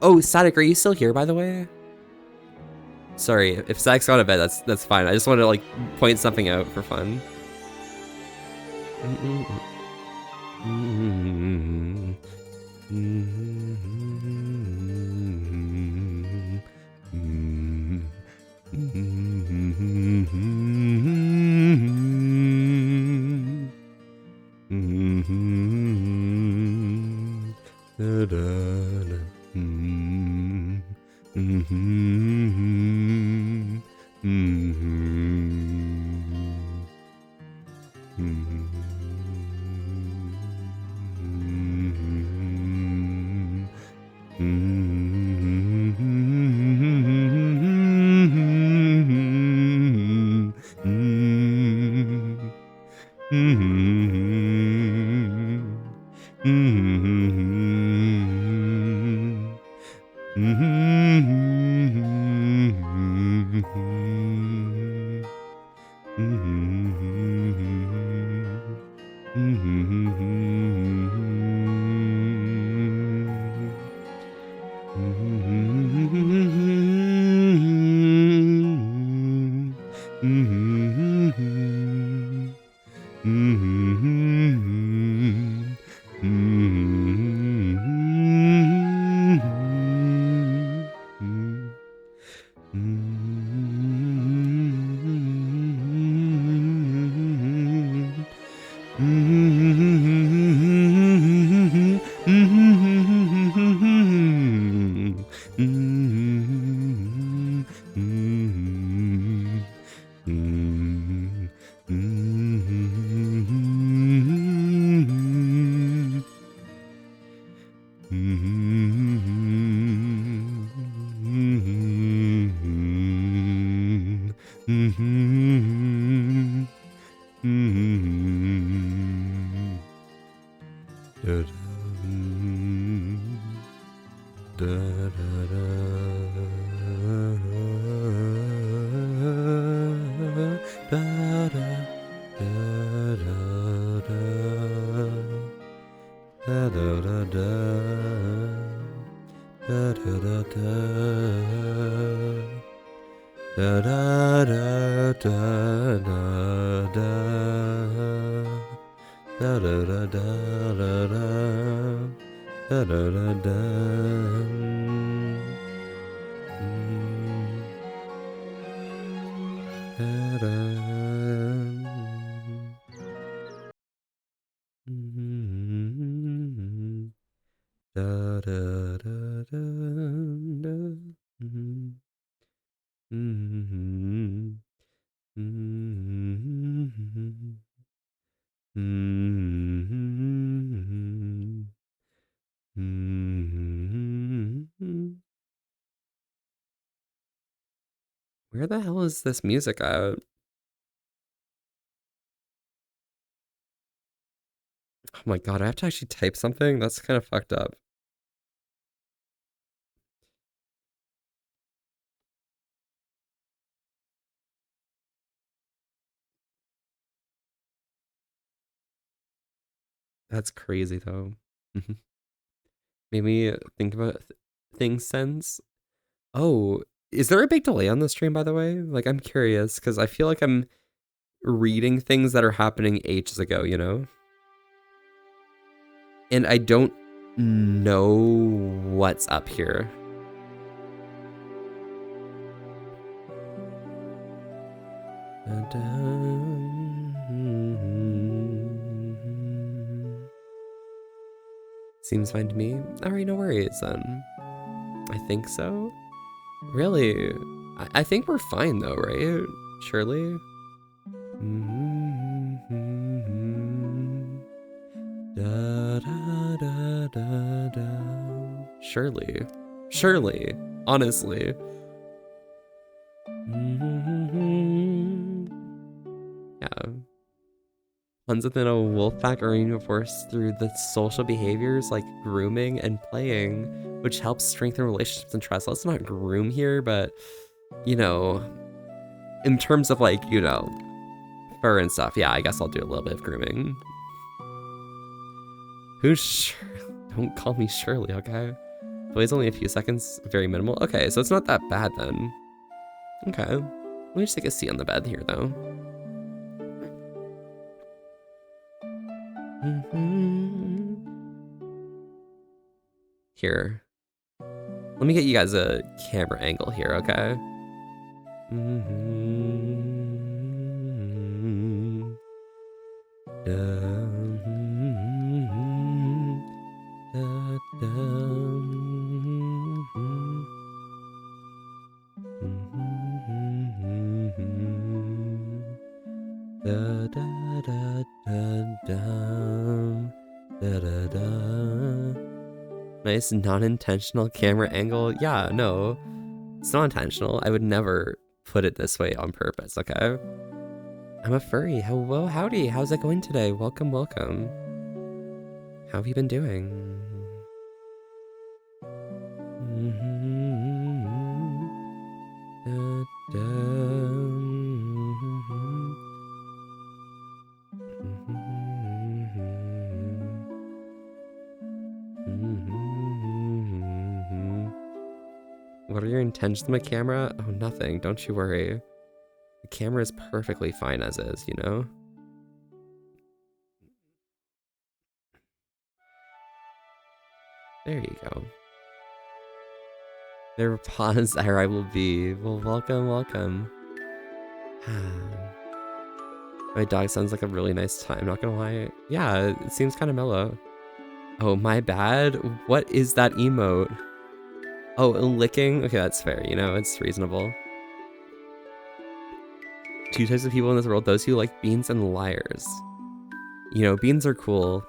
[SPEAKER 1] Oh, Static, are you still here, by the way? Sorry, if Static's gone to bed, that's fine. I just want to point something out for fun. Da, da, da, da, da. Where the hell is this music at? Oh my god, I have to actually type something? That's kind of fucked up. That's crazy though. Made me think about things since. Oh, is there a big delay on the stream, by the way? Like, I'm curious because I feel like I'm reading things that are happening ages ago, you know? And I don't know what's up here. Seems fine to me. Alright, no worries then. I think so. Really? I think we're fine though, right? Surely? Da, da, da, da, da. Surely. Surely. Honestly. Yeah. Ones within a wolf pack are reinforced through the social behaviors like grooming and playing, which helps strengthen relationships and trust. Let's not groom here, but, you know, in terms of like, you know, fur and stuff, yeah, I guess I'll do a little bit of grooming. Who's Shirley? Don't call me Shirley, okay? Plays only a few seconds, very minimal. Okay, so it's not that bad then. Okay. Let me just take a seat on the bed here, though. Here. Let me get you guys a camera angle here, okay? Nice non-intentional camera angle. Yeah, no, it's not intentional. I would never put it this way on purpose, okay? I'm a furry. Hello, howdy. How's it going today? Welcome, welcome. How have you been doing? What are your intentions with my camera? Oh, nothing. Don't you worry. The camera is perfectly fine as is, you know? There you go. There pause there I will be. Well, welcome, welcome. My dog sounds like a really nice time, not gonna lie. Yeah, it seems kind of mellow. Oh, my bad. What is that emote? Oh, licking? Okay, that's fair, you know, it's reasonable. Two types of people in this world, those who like beans and liars. You know, beans are cool.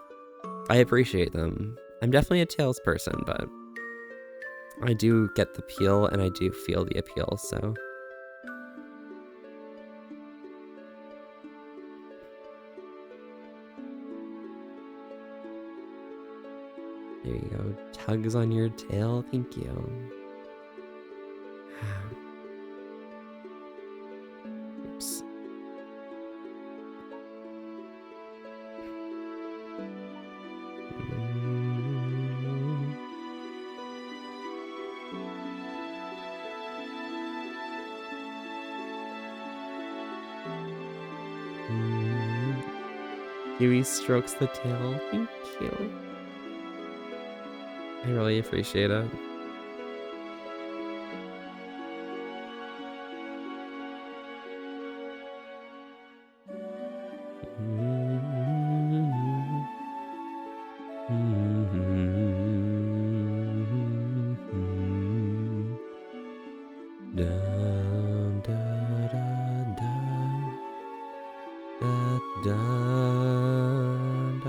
[SPEAKER 1] I appreciate them. I'm definitely a tails person, but I do get the peel and I do feel the appeal, so. There you go. Tugs on your tail. Thank you. Oops. Huey strokes the tail. Thank you. I really appreciate it. Dun, dun, dun, dun. Dun, dun,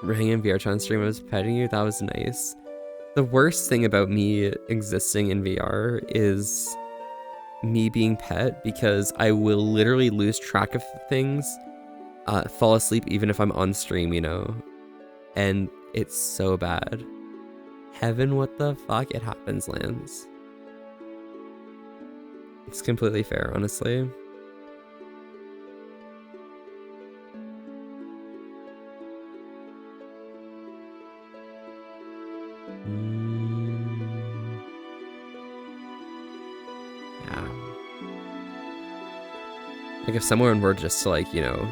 [SPEAKER 1] dun. Hanging VR on stream, I was petting you. That was nice. The worst thing about me existing in VR is me being pet, because I will literally lose track of things, fall asleep even if I'm on stream, you know, and it's so bad. Heaven, what the fuck? It happens, Lance. It's completely fair, honestly. Yeah. Like if someone were just to, like, you know,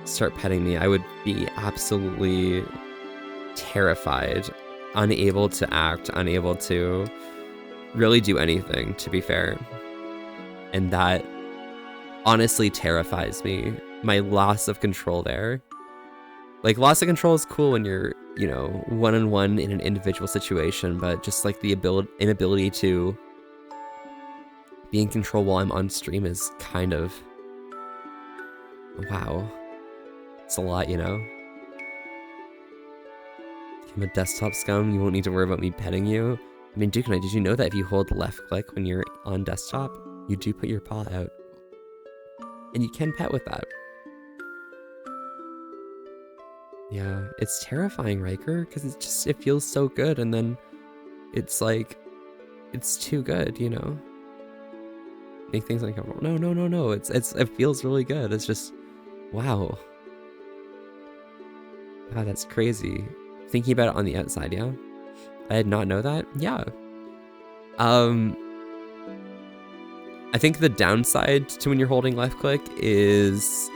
[SPEAKER 1] start petting me, I would be absolutely terrified, unable to act, unable to really do anything, to be fair. And that honestly terrifies me. My loss of control there. Like, loss of control is cool when you're, you know, one-on-one in an individual situation, but just like the inability to be in control while I'm on stream is kind of, wow. It's a lot, you know? I'm a desktop scum, you won't need to worry about me petting you. I mean, Duke, did you know that if you hold left click when you're on desktop, you do put your paw out? And you can pet with that. Yeah, it's terrifying, Riker, because it feels so good, and then it's like, it's too good, you know? Make things uncomfortable. No. It feels really good. It's just, wow. Wow, that's crazy. Thinking about it on the outside, yeah? I did not know that? Yeah. I think the downside to when you're holding left click is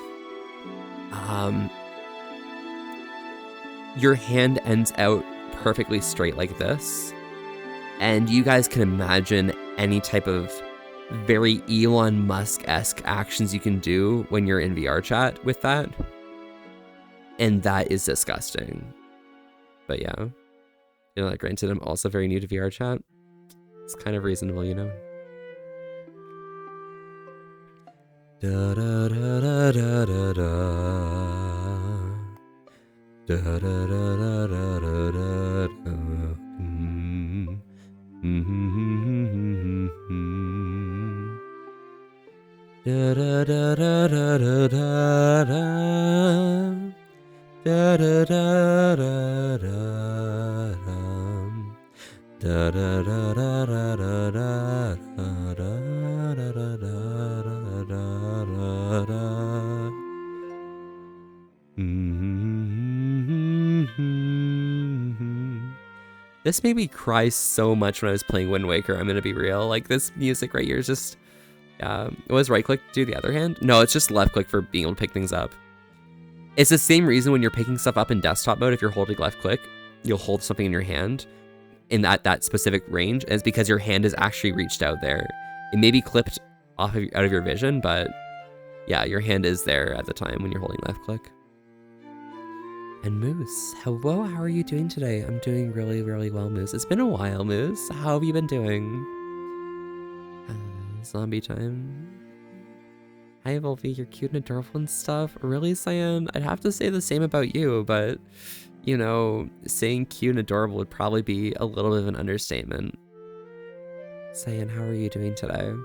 [SPEAKER 1] your hand ends out perfectly straight like this. And you guys can imagine any type of very Elon Musk-esque actions you can do when you're in VR chat with that. And that is disgusting. But yeah, you know, like, granted, I'm also very new to VR chat. It's kind of reasonable, you know. Da da da da da da da. Da da da da da da da. Da da da da da da da. Da da da da da da da da da da da da da. This made me cry so much when I was playing Wind Waker. I'm gonna be real. Like, this music right here is just, it was right click to do the other hand. No, it's just left click for being able to pick things up. It's the same reason when you're picking stuff up in desktop mode, if you're holding left click, you'll hold something in your hand in that specific range, and it's because your hand is actually reached out there. It may be clipped out of your vision, but yeah, your hand is there at the time when you're holding left click. And Moose, hello, how are you doing today? I'm doing really, really well, Moose. It's been a while, Moose. How have you been doing? Zombie time. Hi, Volvi, you're cute and adorable and stuff. Really, Cyan? I'd have to say the same about you, but, you know, saying cute and adorable would probably be a little bit of an understatement. Cyan, how are you doing today?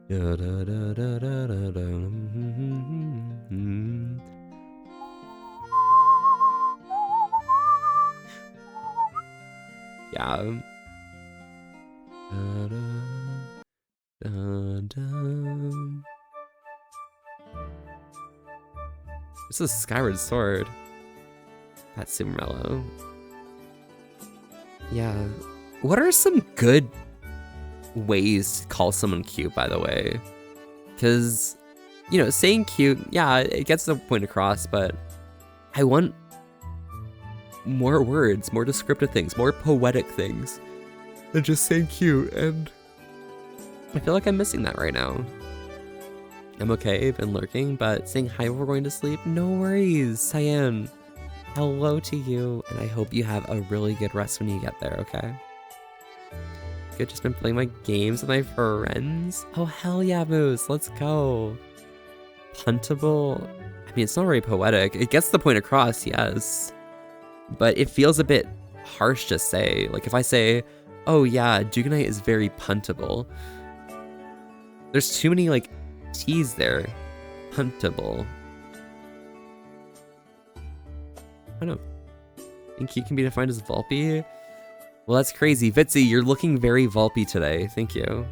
[SPEAKER 1] Da, da, da, da, da, da, da. Yeah. Da, da, da, da. This is Skyward Sword. That's super mellow. Yeah. What are some good ways to call someone cute, by the way? Because, you know, saying cute, yeah, it gets the point across, but I want more words, more descriptive things, more poetic things than just saying cute, and I feel like I'm missing that right now. I'm okay, been lurking, but saying hi before going to sleep, no worries, Cyan. Hello to you, and I hope you have a really good rest when you get there, okay? Good, just been playing my games with my friends. Oh, hell yeah, Moose, let's go. Puntable? I mean, it's not very poetic. It gets the point across, yes. But it feels a bit harsh to say. Like, if I say, oh yeah, Duganite is very puntable. There's too many, like, T's there. Puntable. I don't know. Think he can be defined as Volpy? Well, that's crazy. Vitsy, you're looking very Volpy today. Thank you.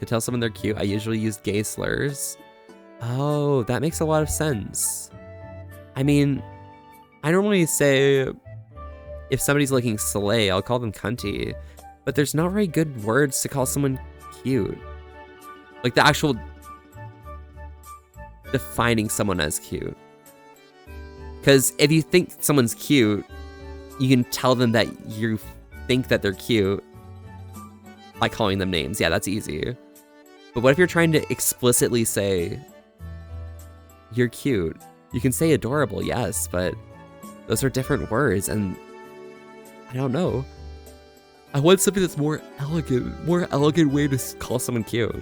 [SPEAKER 1] To tell someone they're cute, I usually use gay slurs. Oh, that makes a lot of sense. I mean, I normally say if somebody's looking slay, I'll call them cunty. But there's not very good words to call someone cute. Like the actual defining someone as cute. Because if you think someone's cute, you can tell them that you think that they're cute by calling them names. Yeah, that's easy. But what if you're trying to explicitly say, you're cute? You can say adorable, yes, but those are different words, and I don't know. I want something that's more elegant way to call someone cute.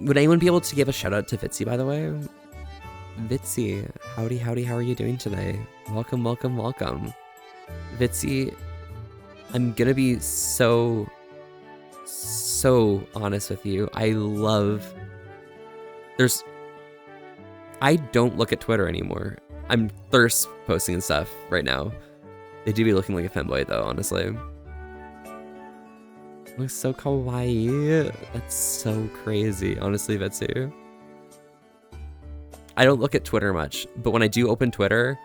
[SPEAKER 1] Would anyone be able to give a shout out to Vitsy, by the way? Vitsy, howdy, how are you doing today? Welcome. Vitsy, I'm gonna be so honest with you. I don't look at Twitter anymore. I'm thirst posting and stuff right now. They do be looking like a femboy though, honestly. Looks so kawaii. That's so crazy, honestly, Vitsy. I don't look at Twitter much, but when I do open Twitter,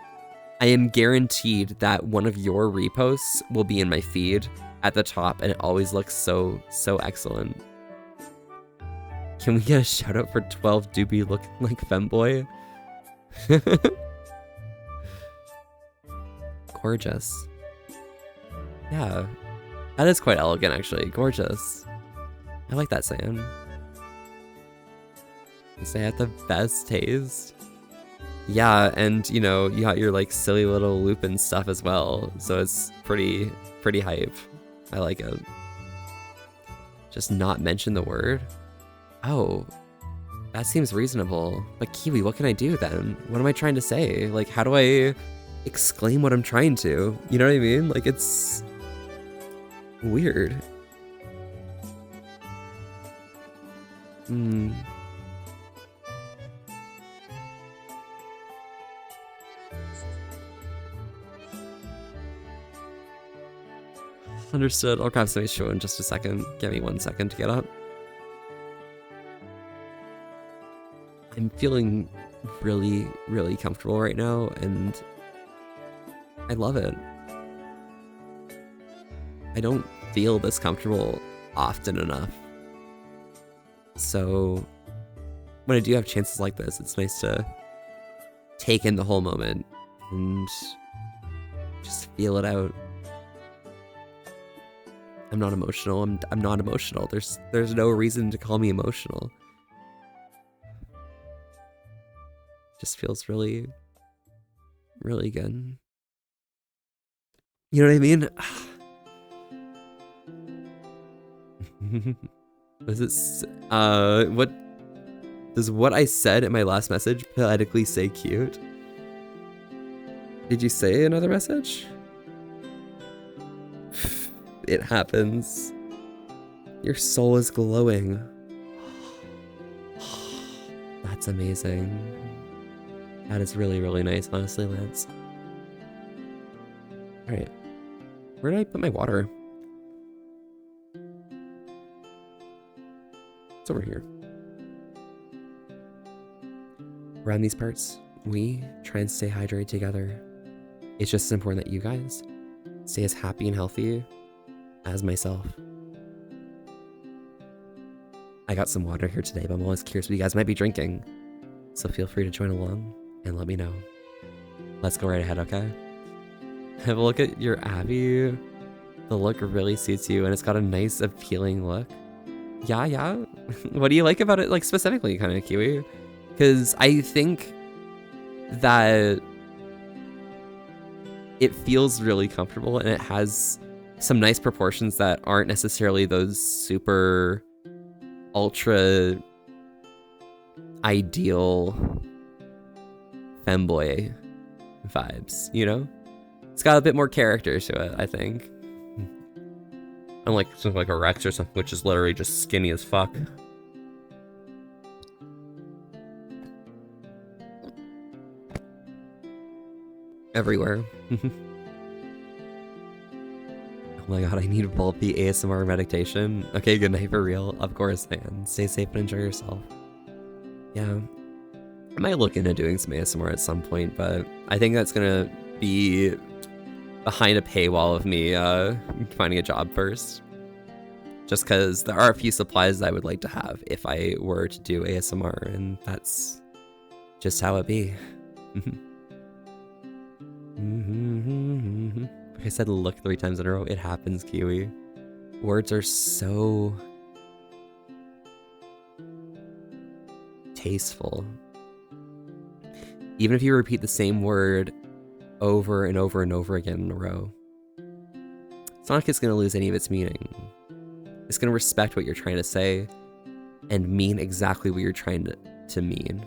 [SPEAKER 1] I am guaranteed that one of your reposts will be in my feed at the top, and it always looks so excellent. Can we get a shout out for 12 doobie looking like femboy? Gorgeous. Yeah, that is quite elegant actually. Gorgeous. I like that saying. Say I have the best taste. Yeah, and you know, you got your like silly little loop and stuff as well, so it's pretty hype. I like it. Just not mention the word? Oh, that seems reasonable. But Kiwi, what can I do then? What am I trying to say? Like, how do I exclaim what I'm trying to? You know what I mean? Like, it's weird. Understood. I'll grab somebody's show in just a second. Give me 1 second to get up. I'm feeling really comfortable right now, and I love it. I don't feel this comfortable often enough. So when I do have chances like this, it's nice to take in the whole moment and just feel it out. I'm not emotional. I'm not emotional. There's no reason to call me emotional. Just feels really good. You know what I mean? What does what I said in my last message poetically say cute? Did you say another message? It happens. Your soul is glowing. That's amazing. That is really nice, honestly, Lance. Alright. Where did I put my water? It's over here. Around these parts, we try and stay hydrated together. It's just as important that you guys stay as happy and healthy as myself. I got some water here today, but I'm always curious what you guys might be drinking. So feel free to join along and let me know. Let's go right ahead, okay? Have a look at your Abby. The look really suits you, and it's got a nice, appealing look. Yeah? What do you like about it, like, specifically, kind of, Kiwi? Because I think that it feels really comfortable, and it has some nice proportions that aren't necessarily those super ultra ideal femboy vibes, you know? It's got a bit more character to it, I think. Unlike something like a Rex or something, which is literally just skinny as fuck. Everywhere. Oh my god, I need Volpe ASMR meditation. Okay, good night for real. Of course, man. Stay safe and enjoy yourself. Yeah. I might look into doing some ASMR at some point, but I think that's gonna be behind a paywall of me finding a job first. Just because there are a few supplies I would like to have if I were to do ASMR, and that's just how it be. Like I said, look 3 times in a row. It happens, Kiwi. Words are so tasteful. Even if you repeat the same word over and over and over again in a row, it's not like it's going to lose any of its meaning. It's going to respect what you're trying to say and mean exactly what you're trying to mean.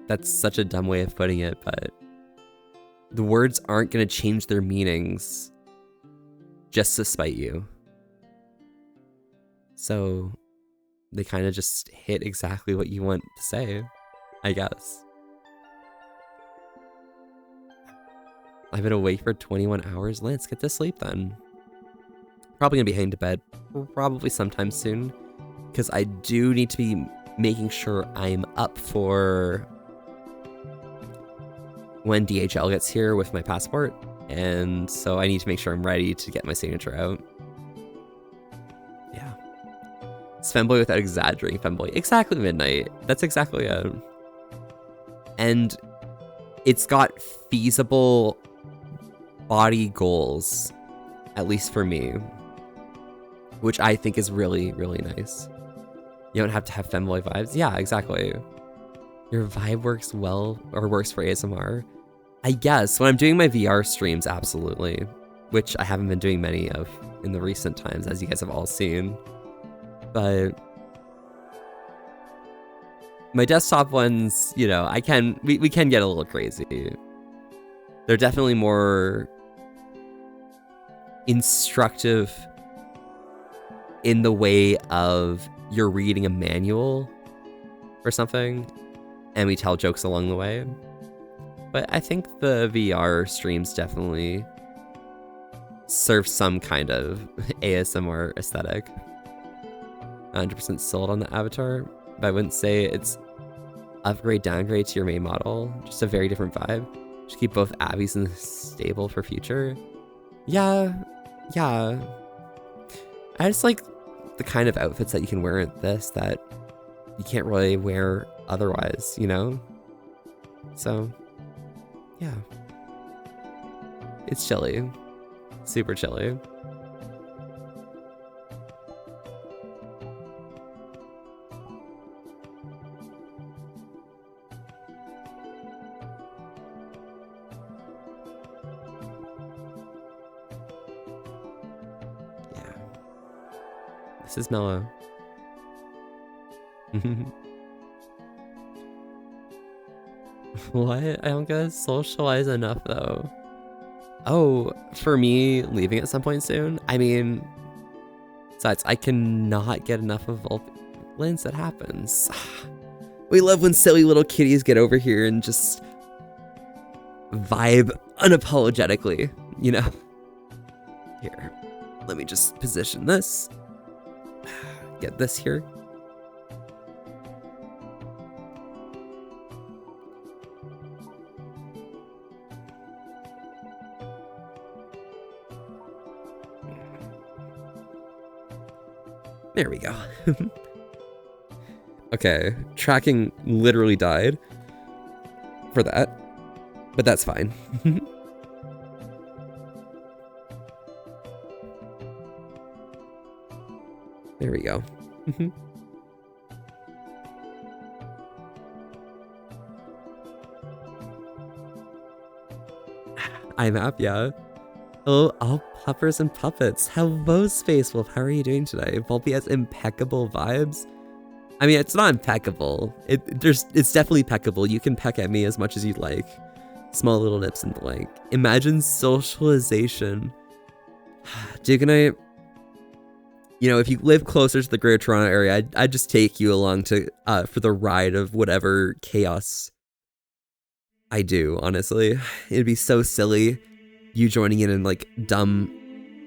[SPEAKER 1] That's such a dumb way of putting it, but the words aren't going to change their meanings just to spite you. So they kind of just hit exactly what you want to say, I guess. I've been awake for 21 hours. Let's get to sleep then. Probably gonna be heading to bed probably sometime soon, because I do need to be making sure I'm up for when DHL gets here with my passport, and so I need to make sure I'm ready to get my signature out. Yeah. It's femboy without exaggerating femboy. Exactly midnight. That's exactly it. And it's got feasible body goals, at least for me, which I think is really, really nice. You don't have to have femboy vibes. Yeah, exactly. Your vibe works well, or works for ASMR. I guess when I'm doing my VR streams, absolutely, which I haven't been doing many of in the recent times, as you guys have all seen. But my desktop ones, you know, we can get a little crazy. They're definitely more instructive in the way of you're reading a manual or something, and we tell jokes along the way. But I think the VR streams definitely serve some kind of ASMR aesthetic. 100% sold on the avatar, but I wouldn't say it's upgrade, downgrade to your main model. Just a very different vibe. Just keep both Abbeys in the stable for future. Yeah. I just like the kind of outfits that you can wear in this that you can't really wear otherwise, you know? So, yeah. It's chilly. Super chilly. This is mellow. What? I don't get to socialize enough though. Oh, for me, leaving at some point soon? I mean, besides, I cannot get enough of Lance. That happens. We love when silly little kitties get over here and just vibe unapologetically, you know? Here, let me just position this. Get this here. There we go. Okay, tracking literally died for that, but that's fine. There we go. I'm up, yeah. Hello, all puppers and puppets. Hello, Space Wolf. How are you doing today? Volpe has impeccable vibes. I mean, it's not impeccable. It's definitely peckable. You can peck at me as much as you'd like. Small little nips and the like. Imagine socialization. Duke and I, you know, if you live closer to the Greater Toronto area, I'd just take you along to for the ride of whatever chaos I do, honestly. It'd be so silly, you joining in like dumb,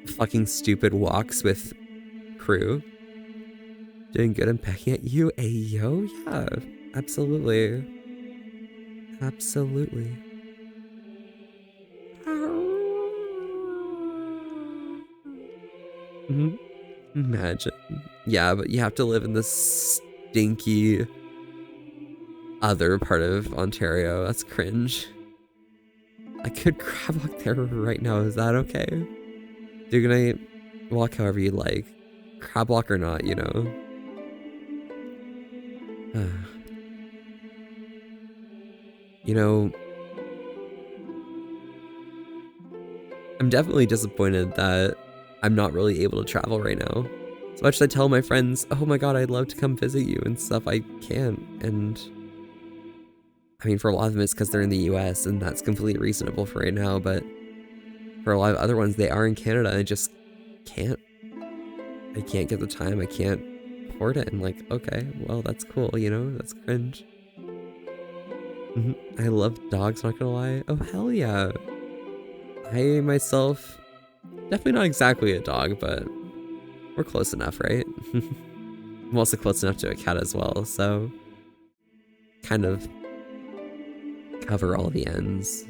[SPEAKER 1] fucking stupid walks with crew. Doing good and pecking at you, ayo? Yeah, absolutely. Absolutely. Imagine. Yeah, but you have to live in this stinky other part of Ontario. That's cringe. I could crab walk there right now. Is that okay? You're gonna walk however you like. Crab walk or not, you know? You know, I'm definitely disappointed that I'm not really able to travel right now. As much as I tell my friends, oh my god, I'd love to come visit you and stuff, I can't. And I mean, for a lot of them, it's because they're in the US, and that's completely reasonable for right now, but for a lot of other ones, they are in Canada, and I just can't. I can't get the time, I can't afford it. I'm like, okay, well, that's cool, you know? That's cringe. I love dogs, not gonna lie. Oh, hell yeah. I myself, definitely not exactly a dog, but we're close enough, right? I'm also close enough to a cat as well, so kind of cover all the ends.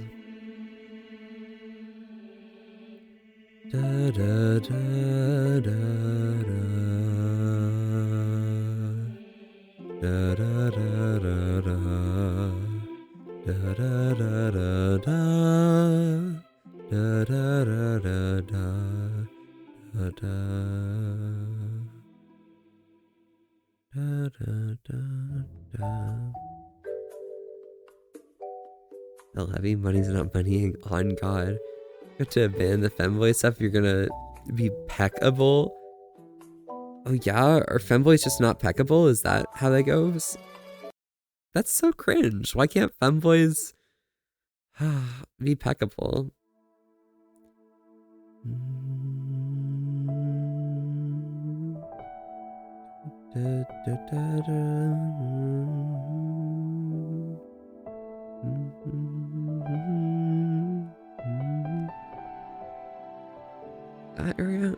[SPEAKER 1] Da, da, da, da, da, da, da, da, da. Da da da da da da da da da da da da da da. El heavy money's not moneying on God. You have to abandon the femboy stuff. You're gonna be peckable. Oh yeah, are femboys just not peckable? Is that how that goes? That's so cringe. Why can't femboys be peckable? Da, da, da, da. That area?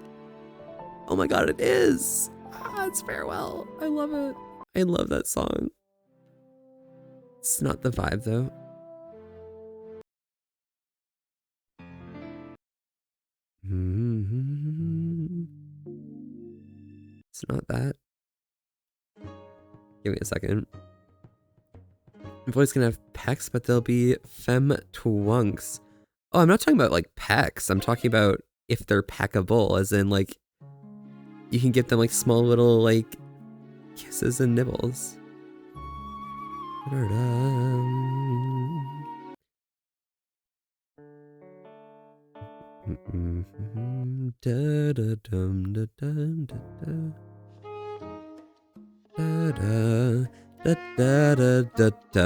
[SPEAKER 1] Oh my god, it is! Ah, it's Farewell. I love it. I love that song. It's not the vibe though. It's not that. Give me a second. I'm always gonna have pecs, but they'll be femme twunks. Oh, I'm not talking about like pecs. I'm talking about if they're peckable, as in like you can give them like small little like kisses and nibbles. Da da dum da dum da da da da da da da da.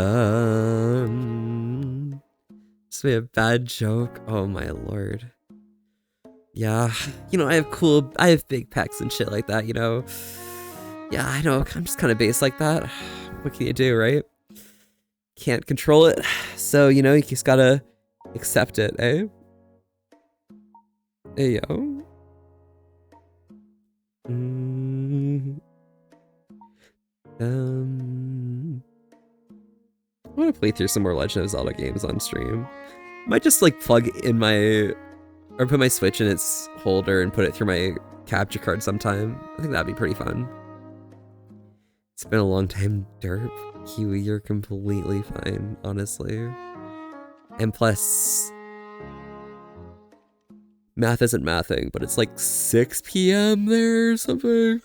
[SPEAKER 1] This would be a bad joke. Oh my lord. Yeah, you know, I have big pecs and shit like that, you know. Yeah, I know, I'm just kind of based like that. What can you do, right? Can't control it. So, you know, you just gotta accept it, eh? Hey, yo. I want to play through some more Legend of Zelda games on stream. Might just like plug in my, or put my Switch in its holder and put it through my capture card sometime. I think that'd be pretty fun. It's been a long time, derp. Kiwi, you're completely fine, honestly. And plus, math isn't mathing, but it's like 6 p.m. there or something.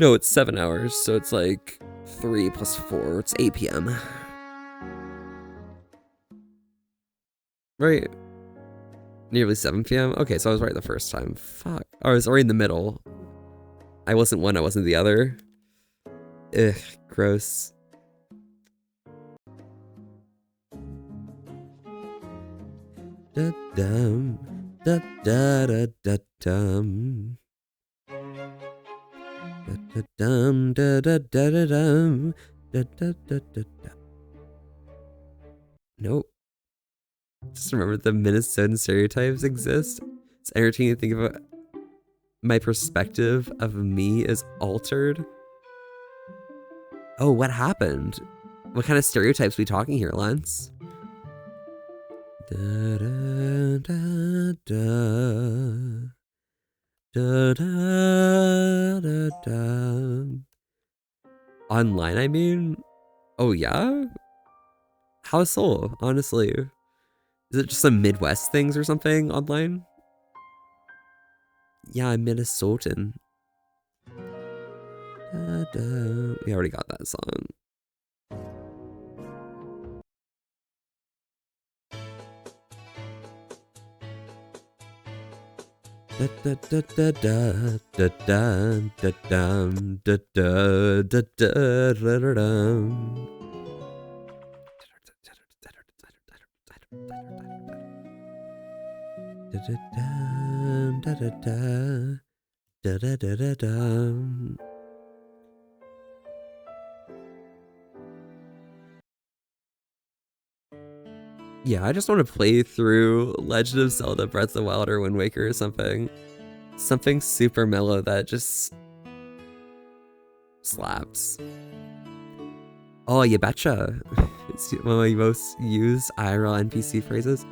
[SPEAKER 1] No, it's 7 hours, so it's like 3 plus 4, it's 8 p.m. Right. Nearly 7 p.m.? Okay, so I was right the first time. Fuck. Oh, I was already in the middle. I wasn't one, I wasn't the other. Ugh, gross. Da-dum, da-da-da-da-dum. Da-da-dum, da-da-da-da-dum, da-da-da-da-da. Nope. Just remember the Minnesotan stereotypes exist. It's entertaining to think about my perspective of me is altered. Oh, what happened? What kind of stereotypes are we talking here, Lance? Da, da, da, da. Da, da, da, da. Online, I mean? Oh, yeah? How so, honestly? Is it just some Midwest things or something online? Yeah, I'm Minnesotan. Da, da. We already got that song. Da da da da da da da da dum da da da da da da dum. Da da da da da da da da dum. Yeah, I just want to play through Legend of Zelda Breath of the Wild or Wind Waker or something. Something super mellow that just slaps. Oh, you betcha. It's one of my most used IRL NPC phrases.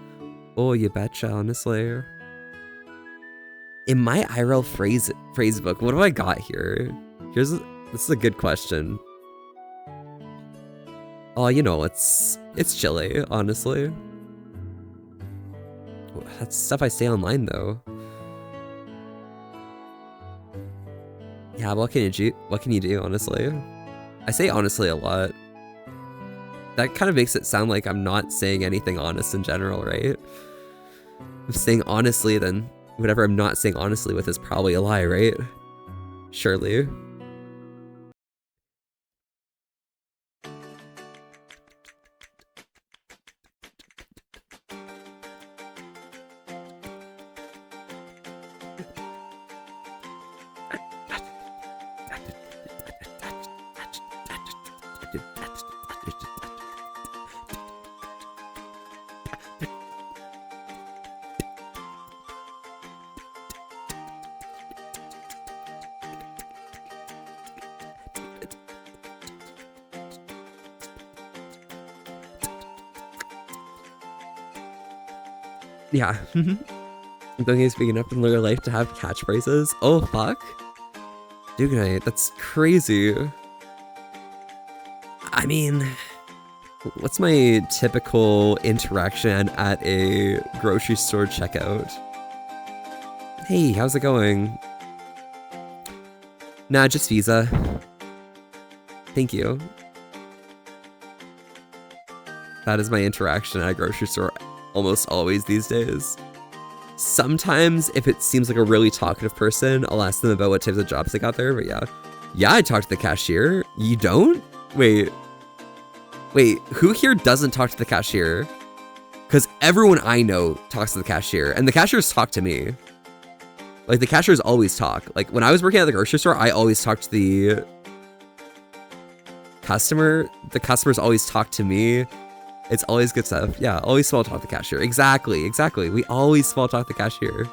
[SPEAKER 1] Oh, you betcha, honestly. In my IRL phrase book, what do I got here? This is a good question. Oh, you know, it's chilly, honestly. That's stuff I say online though. Yeah, what can you do, honestly? I say honestly a lot. That kind of makes it sound like I'm not saying anything honest in general, right? If I'm saying honestly, then whatever I'm not saying honestly with is probably a lie, right? Surely. Yeah. Don't you speaking up in real life to have catchphrases? Oh, fuck. Duganite, that's crazy. I mean, what's my typical interaction at a grocery store checkout? Hey, how's it going? Nah, just Visa. Thank you. That is my interaction at a grocery store almost always these days. Sometimes, if it seems like a really talkative person, I'll ask them about what types of jobs they got there, but yeah. Yeah, I talk to the cashier. You don't? Wait, who here doesn't talk to the cashier? Because everyone I know talks to the cashier, and the cashiers talk to me. Like, the cashiers always talk. Like, when I was working at the grocery store, I always talked to the customer. The customers always talk to me. It's always good stuff. Yeah, always small talk the cashier. Exactly. We always small talk the cashier.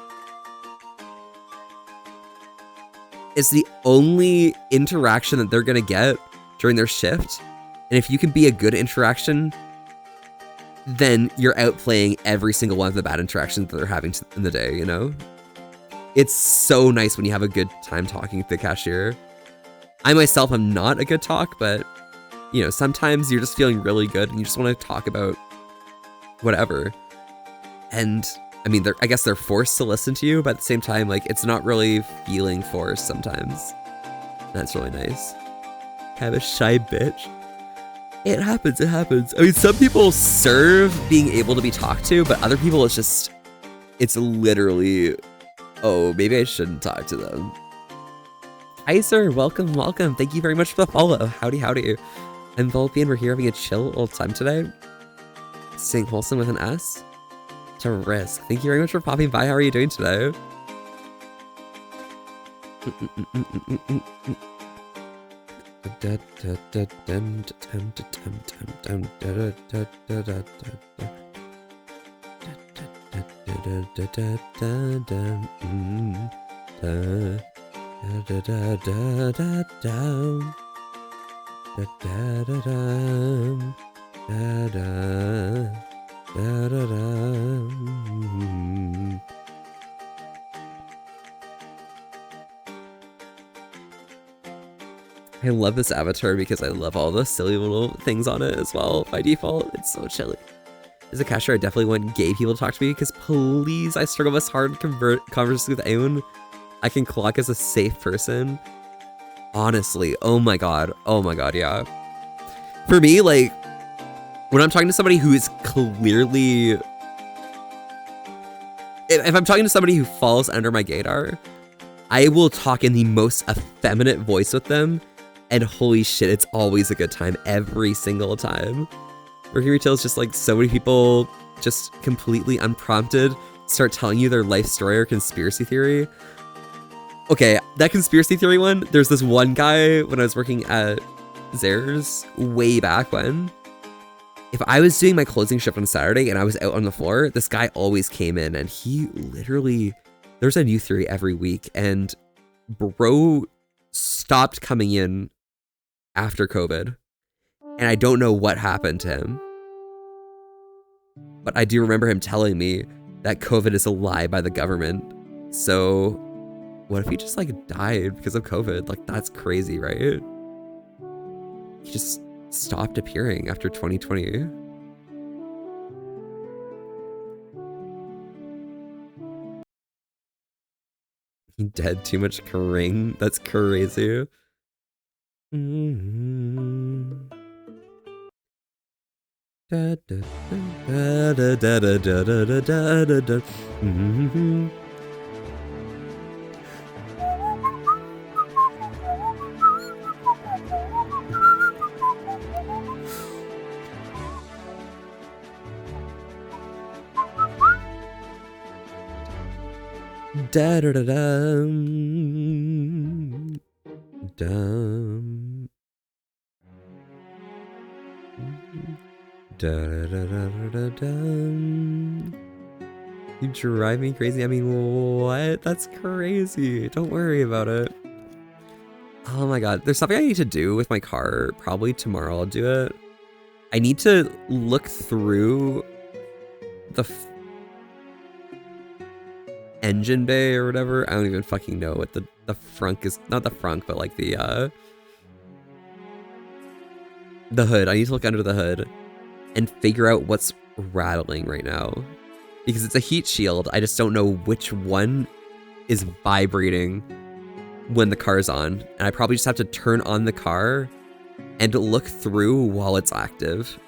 [SPEAKER 1] It's the only interaction that they're gonna get during their shift. And if you can be a good interaction, then you're outplaying every single one of the bad interactions that they're having in the day, you know? It's so nice when you have a good time talking to the cashier. I myself am not a good talk, but you know, sometimes you're just feeling really good and you just want to talk about whatever. And I mean, I guess they're forced to listen to you, but at the same time, like, it's not really feeling forced sometimes. That's really nice. Kind of a shy bitch. It happens, it happens. I mean, some people serve being able to be talked to, but other people it's literally, oh, maybe I shouldn't talk to them. Hi, sir. Welcome, welcome. Thank you very much for the follow. Howdy, howdy. I'm Volpe, and we're here having a chill old time today. Staying wholesome with an S. To risk. Thank you very much for popping by. How are you doing today? I love this avatar because I love all the silly little things on it as well. By default, it's so chilly. As a cashier, I definitely want gay people to talk to me because please, I struggle with hard conversations with anyone I can clock as a safe person. Honestly, oh my god, yeah. For me, like, when I'm talking to somebody who is clearly... If I'm talking to somebody who falls under my gaydar, I will talk in the most effeminate voice with them, and holy shit, it's always a good time, every single time. Working retail is just like so many people just completely unprompted start telling you their life story or conspiracy theory. Okay, that conspiracy theory one, there's this one guy when I was working at Zehrs way back when. If I was doing my closing shift on Saturday and I was out on the floor, this guy always came in and he literally, there's a new theory every week, and bro stopped coming in after COVID. And I don't know what happened to him. But I do remember him telling me that COVID is a lie by the government. So what if he just like died because of COVID? Like, that's crazy, right? He just stopped appearing after 2020. He dead, too much Kring. That's crazy. Da, da, da, da, da, da, da, da, da, da, da. Da da da dum dum da da da da da dum. You drive me crazy. I mean, what? That's crazy. Don't worry about it. Oh my god, there's something I need to do with my car. Probably tomorrow I'll do it. I need to look through the engine bay or whatever. I don't even fucking know what the frunk is. Not the frunk, but like the hood. I need to look under the hood and figure out what's rattling right now, because it's a heat shield. I just don't know which one is vibrating when the car's on, and I probably just have to turn on the car and look through while it's active.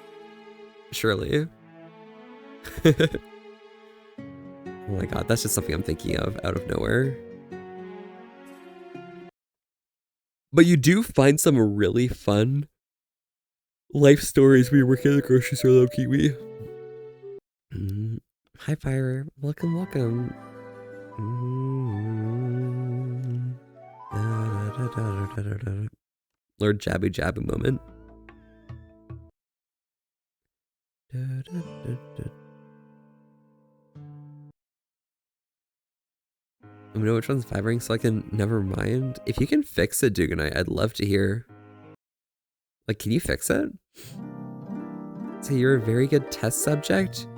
[SPEAKER 1] Surely. Oh my god, that's just something I'm thinking of out of nowhere. But you do find some really fun life stories when you're working at the grocery store, though, Kiwi. Hi, Fire. Welcome, welcome. Lord Jabby Jabby moment. I know which one's vibrating, so I can never mind. If you can fix it, Duganite, I'd love to hear. Like, can you fix it? So you're a very good test subject?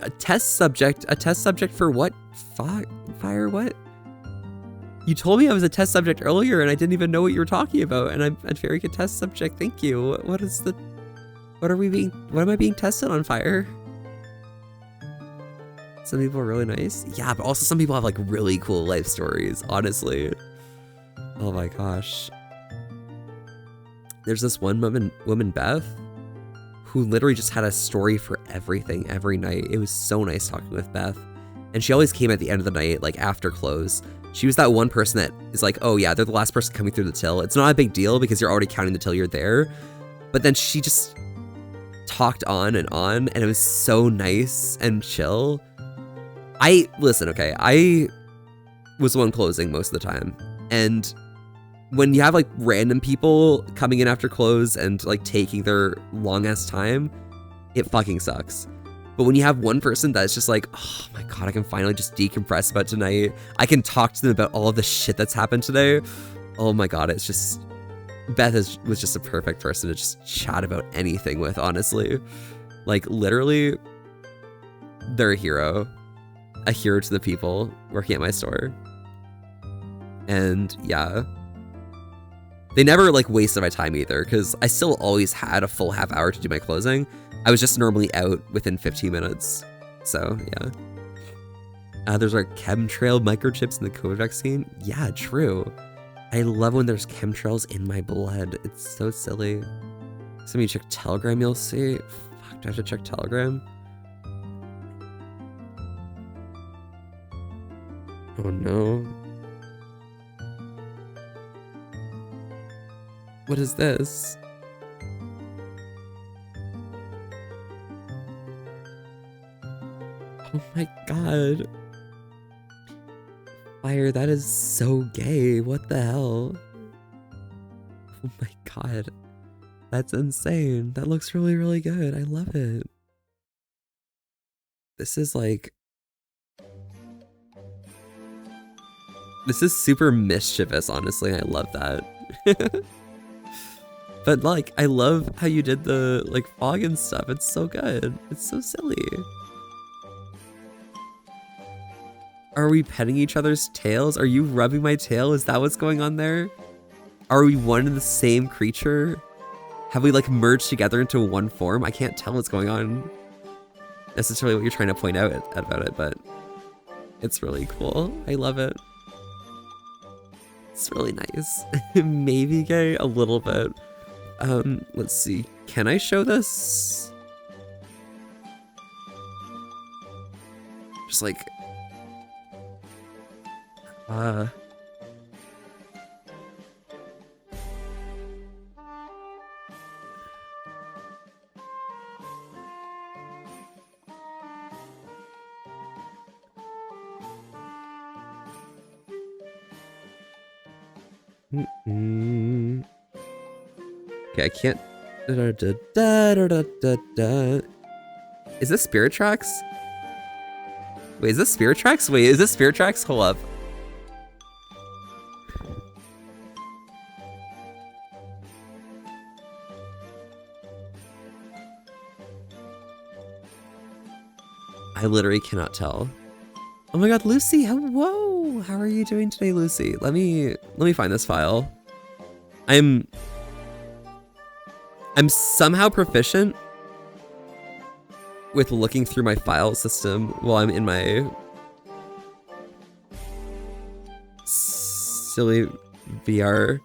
[SPEAKER 1] A test subject? A test subject for what? Fire, what? You told me I was a test subject earlier and I didn't even know what you were talking about, and I'm a very good test subject, thank you. What am I being tested on, Fire? Some people are really nice. Yeah, but also some people have like really cool life stories, honestly. Oh my gosh. There's this one woman, Beth, who literally just had a story for everything every night. It was so nice talking with Beth. And she always came at the end of the night, like after close. She was that one person that is like, oh yeah, they're the last person coming through the till. It's not a big deal because you're already counting the till you're there. But then she just talked on, and it was so nice and chill. Listen, okay, I was the one closing most of the time. And when you have like random people coming in after close and like taking their long ass time, it fucking sucks. But when you have one person that's just like, oh my god, I can finally just decompress about tonight. I can talk to them about all of the shit that's happened today. Oh my god, it's just, Beth was just a perfect person to just chat about anything with, honestly. Like literally, they're a hero to the people working at my store. And yeah. They never like wasted my time either, because I still always had a full half hour to do my closing. I was just normally out within 15 minutes. So yeah. There's our chemtrail microchips in the COVID vaccine. Yeah, true. I love when there's chemtrails in my blood. It's so silly. So when you check Telegram, you'll see. Fuck, do I have to check Telegram? Oh no. What is this? Oh my god. Fire, that is so gay. What the hell? Oh my god. That's insane. That looks really, really good. I love it. This is like... This is super mischievous, honestly. I love that. But like, I love how you did the like fog and stuff. It's so good. It's so silly. Are we petting each other's tails? Are you rubbing my tail? Is that what's going on there? Are we one and the same creature? Have we like merged together into one form? I can't tell what's going on. Necessarily what you're trying to point out about it, but it's really cool. I love it. It's really nice. Maybe gay a little bit. Let's see. Can I show this? Just like... Okay, I can't... Is this Spirit Tracks? Wait, is this Spirit Tracks? Wait, is this Spirit Tracks? Hold up. I literally cannot tell. Oh my god, Lucy, hello! How are you doing today, Lucy? Let me find this file. I'm somehow proficient with looking through my file system while I'm in my silly VR.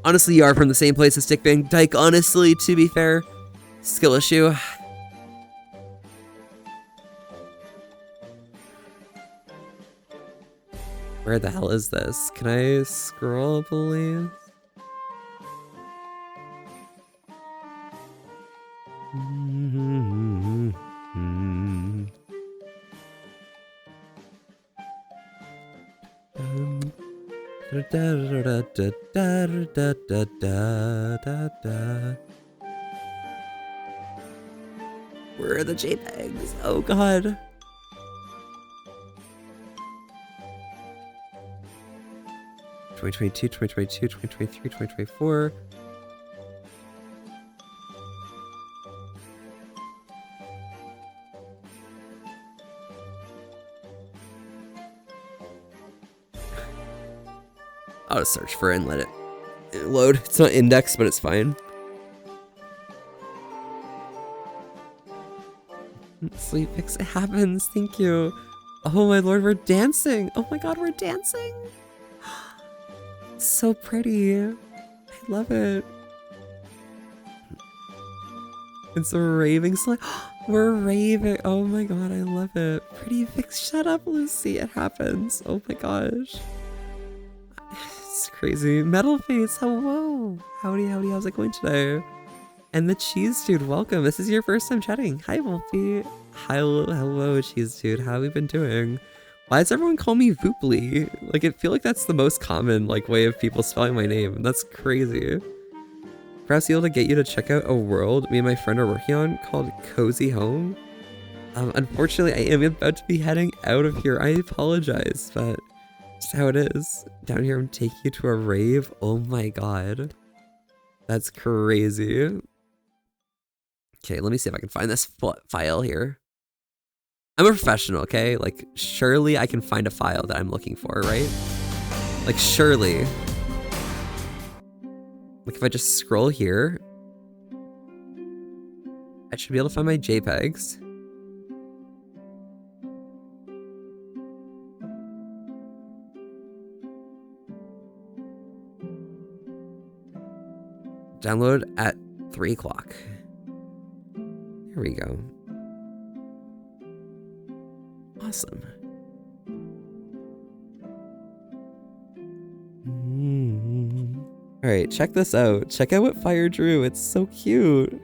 [SPEAKER 1] Honestly, you are from the same place as Dick Van Dyke, honestly, to be fair. Skill issue. Where the hell is this? Can I scroll, please? Where are the JPEGs? Oh god. (2022, 2022, 2023, 2024). I'll just search for it and let it load. It's not indexed, but it's fine. Sleep fix, it happens. Thank you. Oh my lord, we're dancing. Oh my god, we're dancing. It's so pretty. I love it. It's a raving slide. We're raving. Oh my god, I love it. Pretty fix. Shut up, Lucy. It happens. Oh my gosh. It's crazy. Metal face. Hello. Howdy, howdy. How's it going today? And the cheese dude, welcome. This is your first time chatting. Hi, Wolfie. Hello, cheese dude. How have we been doing? Why does everyone call me Vooply? Like, I feel like that's the most common, like, way of people spelling my name. That's crazy. Perhaps able to get you to check out a world me and my friend are working on called Cozy Home. Unfortunately, I am about to be heading out of here. I apologize, but just how it is. Down here, I'm taking you to a rave. Oh my god. That's crazy. Okay, let me see if I can find this file here. I'm a professional, okay? Like, surely I can find a file that I'm looking for, right? Like, surely. Like, if I just scroll here, I should be able to find my JPEGs. Download at 3 o'clock. There we go. Awesome. All right, check this out. Check out what Fire drew. It's so cute.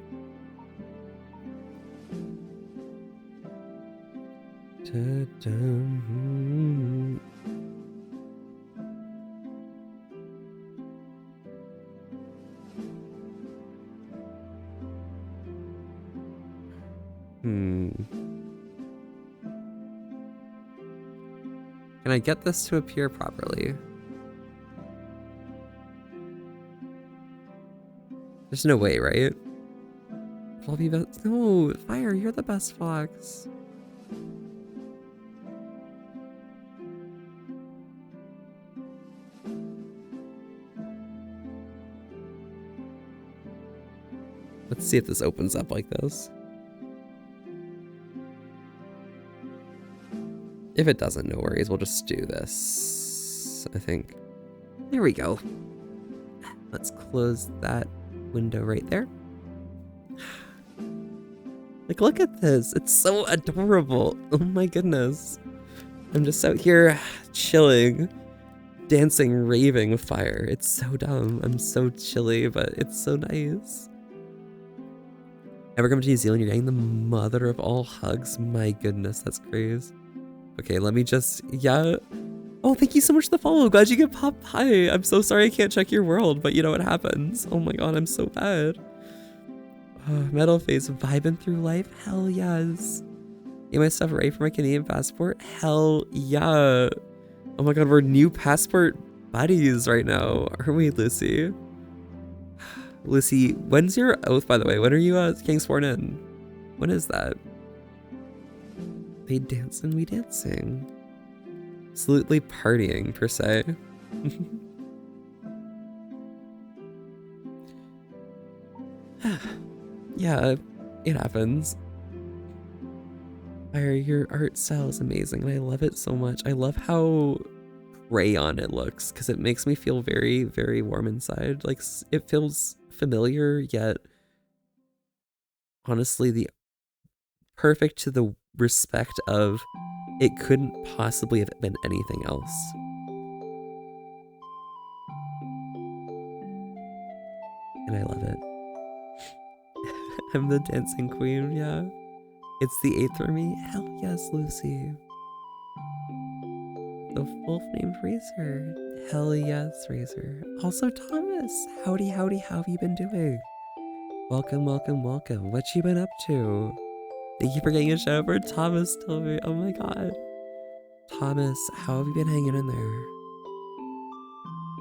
[SPEAKER 1] Can I get this to appear properly? There's no way, right? No, Fire, you're the best fox. Let's see if this opens up like this. If it doesn't, no worries. We'll just do this, I think. There we go. Let's close that window right there. Like, look at this. It's so adorable. Oh my goodness. I'm just out here chilling, dancing, raving with Fire. It's so dumb. I'm so chilly, but it's so nice. Ever come to New Zealand? You're getting the mother of all hugs. My goodness, that's crazy. Okay, let me just, yeah. Oh, thank you so much for the follow. Glad you get popped. Hi. I'm so sorry I can't check your world, but you know what happens. Oh my god, I'm so bad. Metal face, vibing through life. Hell yes. Get my stuff right for my Canadian passport. Hell yeah. Oh my god, we're new passport buddies right now. Aren't we, Lucy? Lucy, when's your oath, by the way? When are you getting sworn in? When is that? They dance and we dancing. Absolutely partying, per se. Yeah, it happens. Fire, your art style is amazing, and I love it so much. I love how crayon it looks, because it makes me feel very, very warm inside. Like, it feels familiar, yet honestly, the perfect to the respect of it couldn't possibly have been anything else. And I love it. I'm the dancing queen, yeah. It's the 8th for me. Hell yes, Lucy. The wolf named Razor. Hell yes, Razor. Also Thomas. Howdy, howdy, how have you been doing? Welcome, welcome, welcome. What you been up to? Thank you for getting a shout out for Thomas. Tell me, oh my god. Thomas, how have you been hanging in there?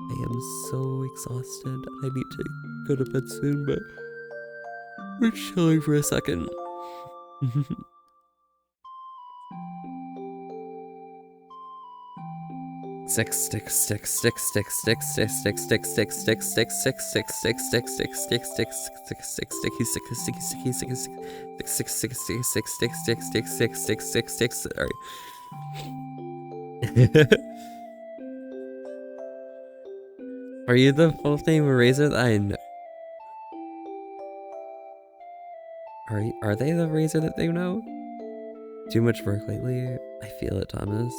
[SPEAKER 1] I am so exhausted. I need to go to bed soon, but we're chilling for a second. Six. Alright. Are you the full-name Razor? I know. Are they the Razor that they know? Too much work lately? I feel it, Thomas.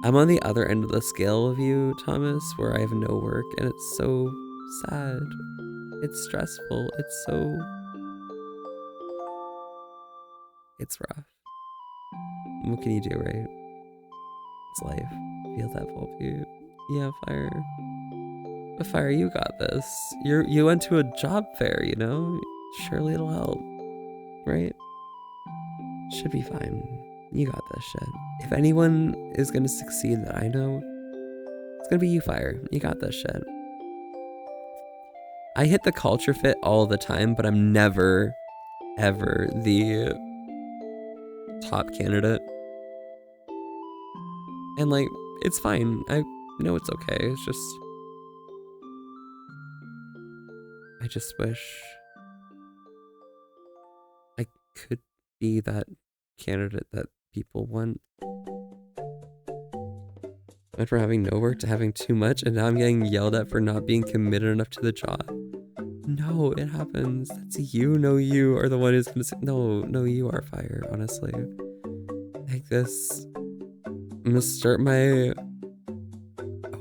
[SPEAKER 1] I'm on the other end of the scale of you, Thomas, where I have no work, and it's so sad. It's stressful. It's rough. What can you do, right? It's life. Feel that Volpe. Yeah, Fire. But Fire, you got this. You went to a job fair, you know? Surely it'll help. Right? Should be fine. You got this shit. If anyone is gonna succeed that I know, it's gonna be you, Fire. You got this shit. I hit the culture fit all the time, but I'm never, ever the top candidate. And like, it's fine. I know it's okay. It's just, I just wish I could be that candidate that people want. Went from having no work to having too much, and now I'm getting yelled at for not being committed enough to the job. No, it happens. That's you. No, you are the one who's gonna say, no, you are, Fire, honestly. Like this, I'm gonna start my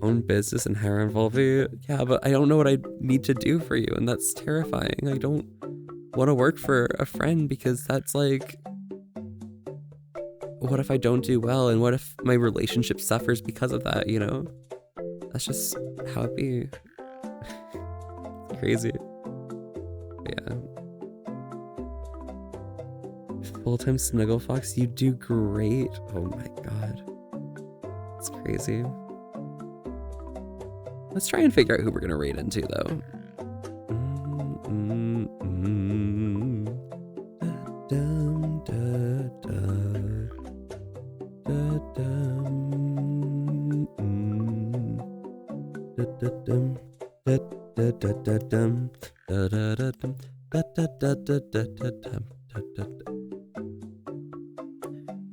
[SPEAKER 1] own business and hire on Volpe. Yeah, but I don't know what I need to do for you, and that's terrifying. I don't want to work for a friend because that's like, what if I don't do well, and what if my relationship suffers because of that, you know? That's just how it be. It's crazy. Yeah. Full-time Snuggle Fox, you do great. Oh my god. It's crazy. Let's try and figure out who we're gonna raid into, though.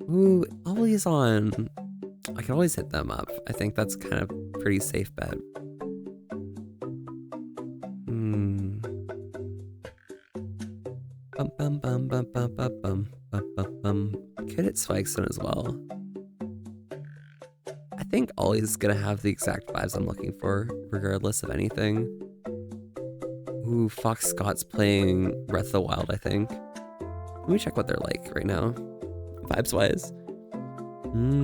[SPEAKER 1] Ooh, always on. I can always hit them up. I think that's kind of pretty safe bet. Bum bum bum bum bum bum bum bum bum bum. Could hit Spikestone as well. I think Ollie's gonna have the exact vibes I'm looking for, regardless of anything. Ooh, Fox Scott's playing Breath of the Wild, I think. Let me check what they're like right now, vibes-wise.
[SPEAKER 2] When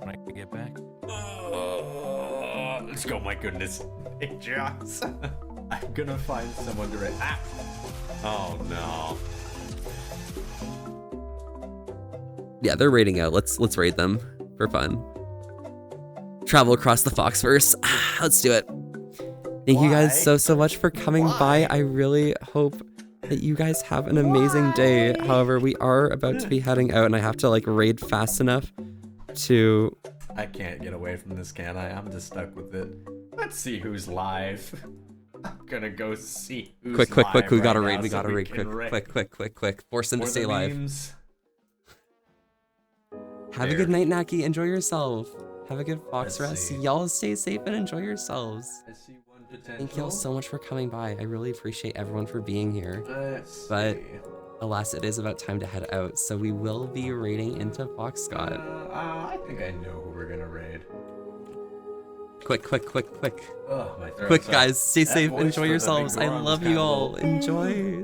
[SPEAKER 2] I get back. Let's go, my goodness. Hey, Joss. I'm gonna find someone to raid. Ah! Oh, no.
[SPEAKER 1] Yeah, they're raiding out. Let's raid them for fun. Travel across the Foxverse. Let's do it. Thank you guys so much for coming by. I really hope that you guys have an amazing day. However, we are about to be heading out, and I have to like raid fast enough to...
[SPEAKER 2] I can't get away from this, can I? I'm just stuck with it. Let's see who's live. I'm gonna go see who's
[SPEAKER 1] quick,
[SPEAKER 2] live
[SPEAKER 1] we gotta
[SPEAKER 2] right
[SPEAKER 1] raid,
[SPEAKER 2] now
[SPEAKER 1] we
[SPEAKER 2] so
[SPEAKER 1] gotta raid, quick. Force them to stay live.
[SPEAKER 2] Memes.
[SPEAKER 1] Have a good night, Naki. Enjoy yourself. Have a good Fox rest.
[SPEAKER 2] see.
[SPEAKER 1] Y'all stay safe and enjoy yourselves.
[SPEAKER 2] I see one potential.
[SPEAKER 1] Thank y'all so much for coming by. I really appreciate everyone for being here.
[SPEAKER 2] Let's
[SPEAKER 1] But
[SPEAKER 2] see.
[SPEAKER 1] alas, it is about time to head out, so we will be raiding into Fox Scott.
[SPEAKER 2] I think I know who we're gonna raid.
[SPEAKER 1] Quick.
[SPEAKER 2] Oh, my throat's
[SPEAKER 1] Quick,
[SPEAKER 2] up.
[SPEAKER 1] guys. Stay
[SPEAKER 2] That
[SPEAKER 1] safe.
[SPEAKER 2] voice
[SPEAKER 1] Enjoy
[SPEAKER 2] for the
[SPEAKER 1] yourselves.
[SPEAKER 2] big
[SPEAKER 1] I
[SPEAKER 2] drum
[SPEAKER 1] love
[SPEAKER 2] is
[SPEAKER 1] you
[SPEAKER 2] kinda
[SPEAKER 1] all.
[SPEAKER 2] low.
[SPEAKER 1] Enjoy.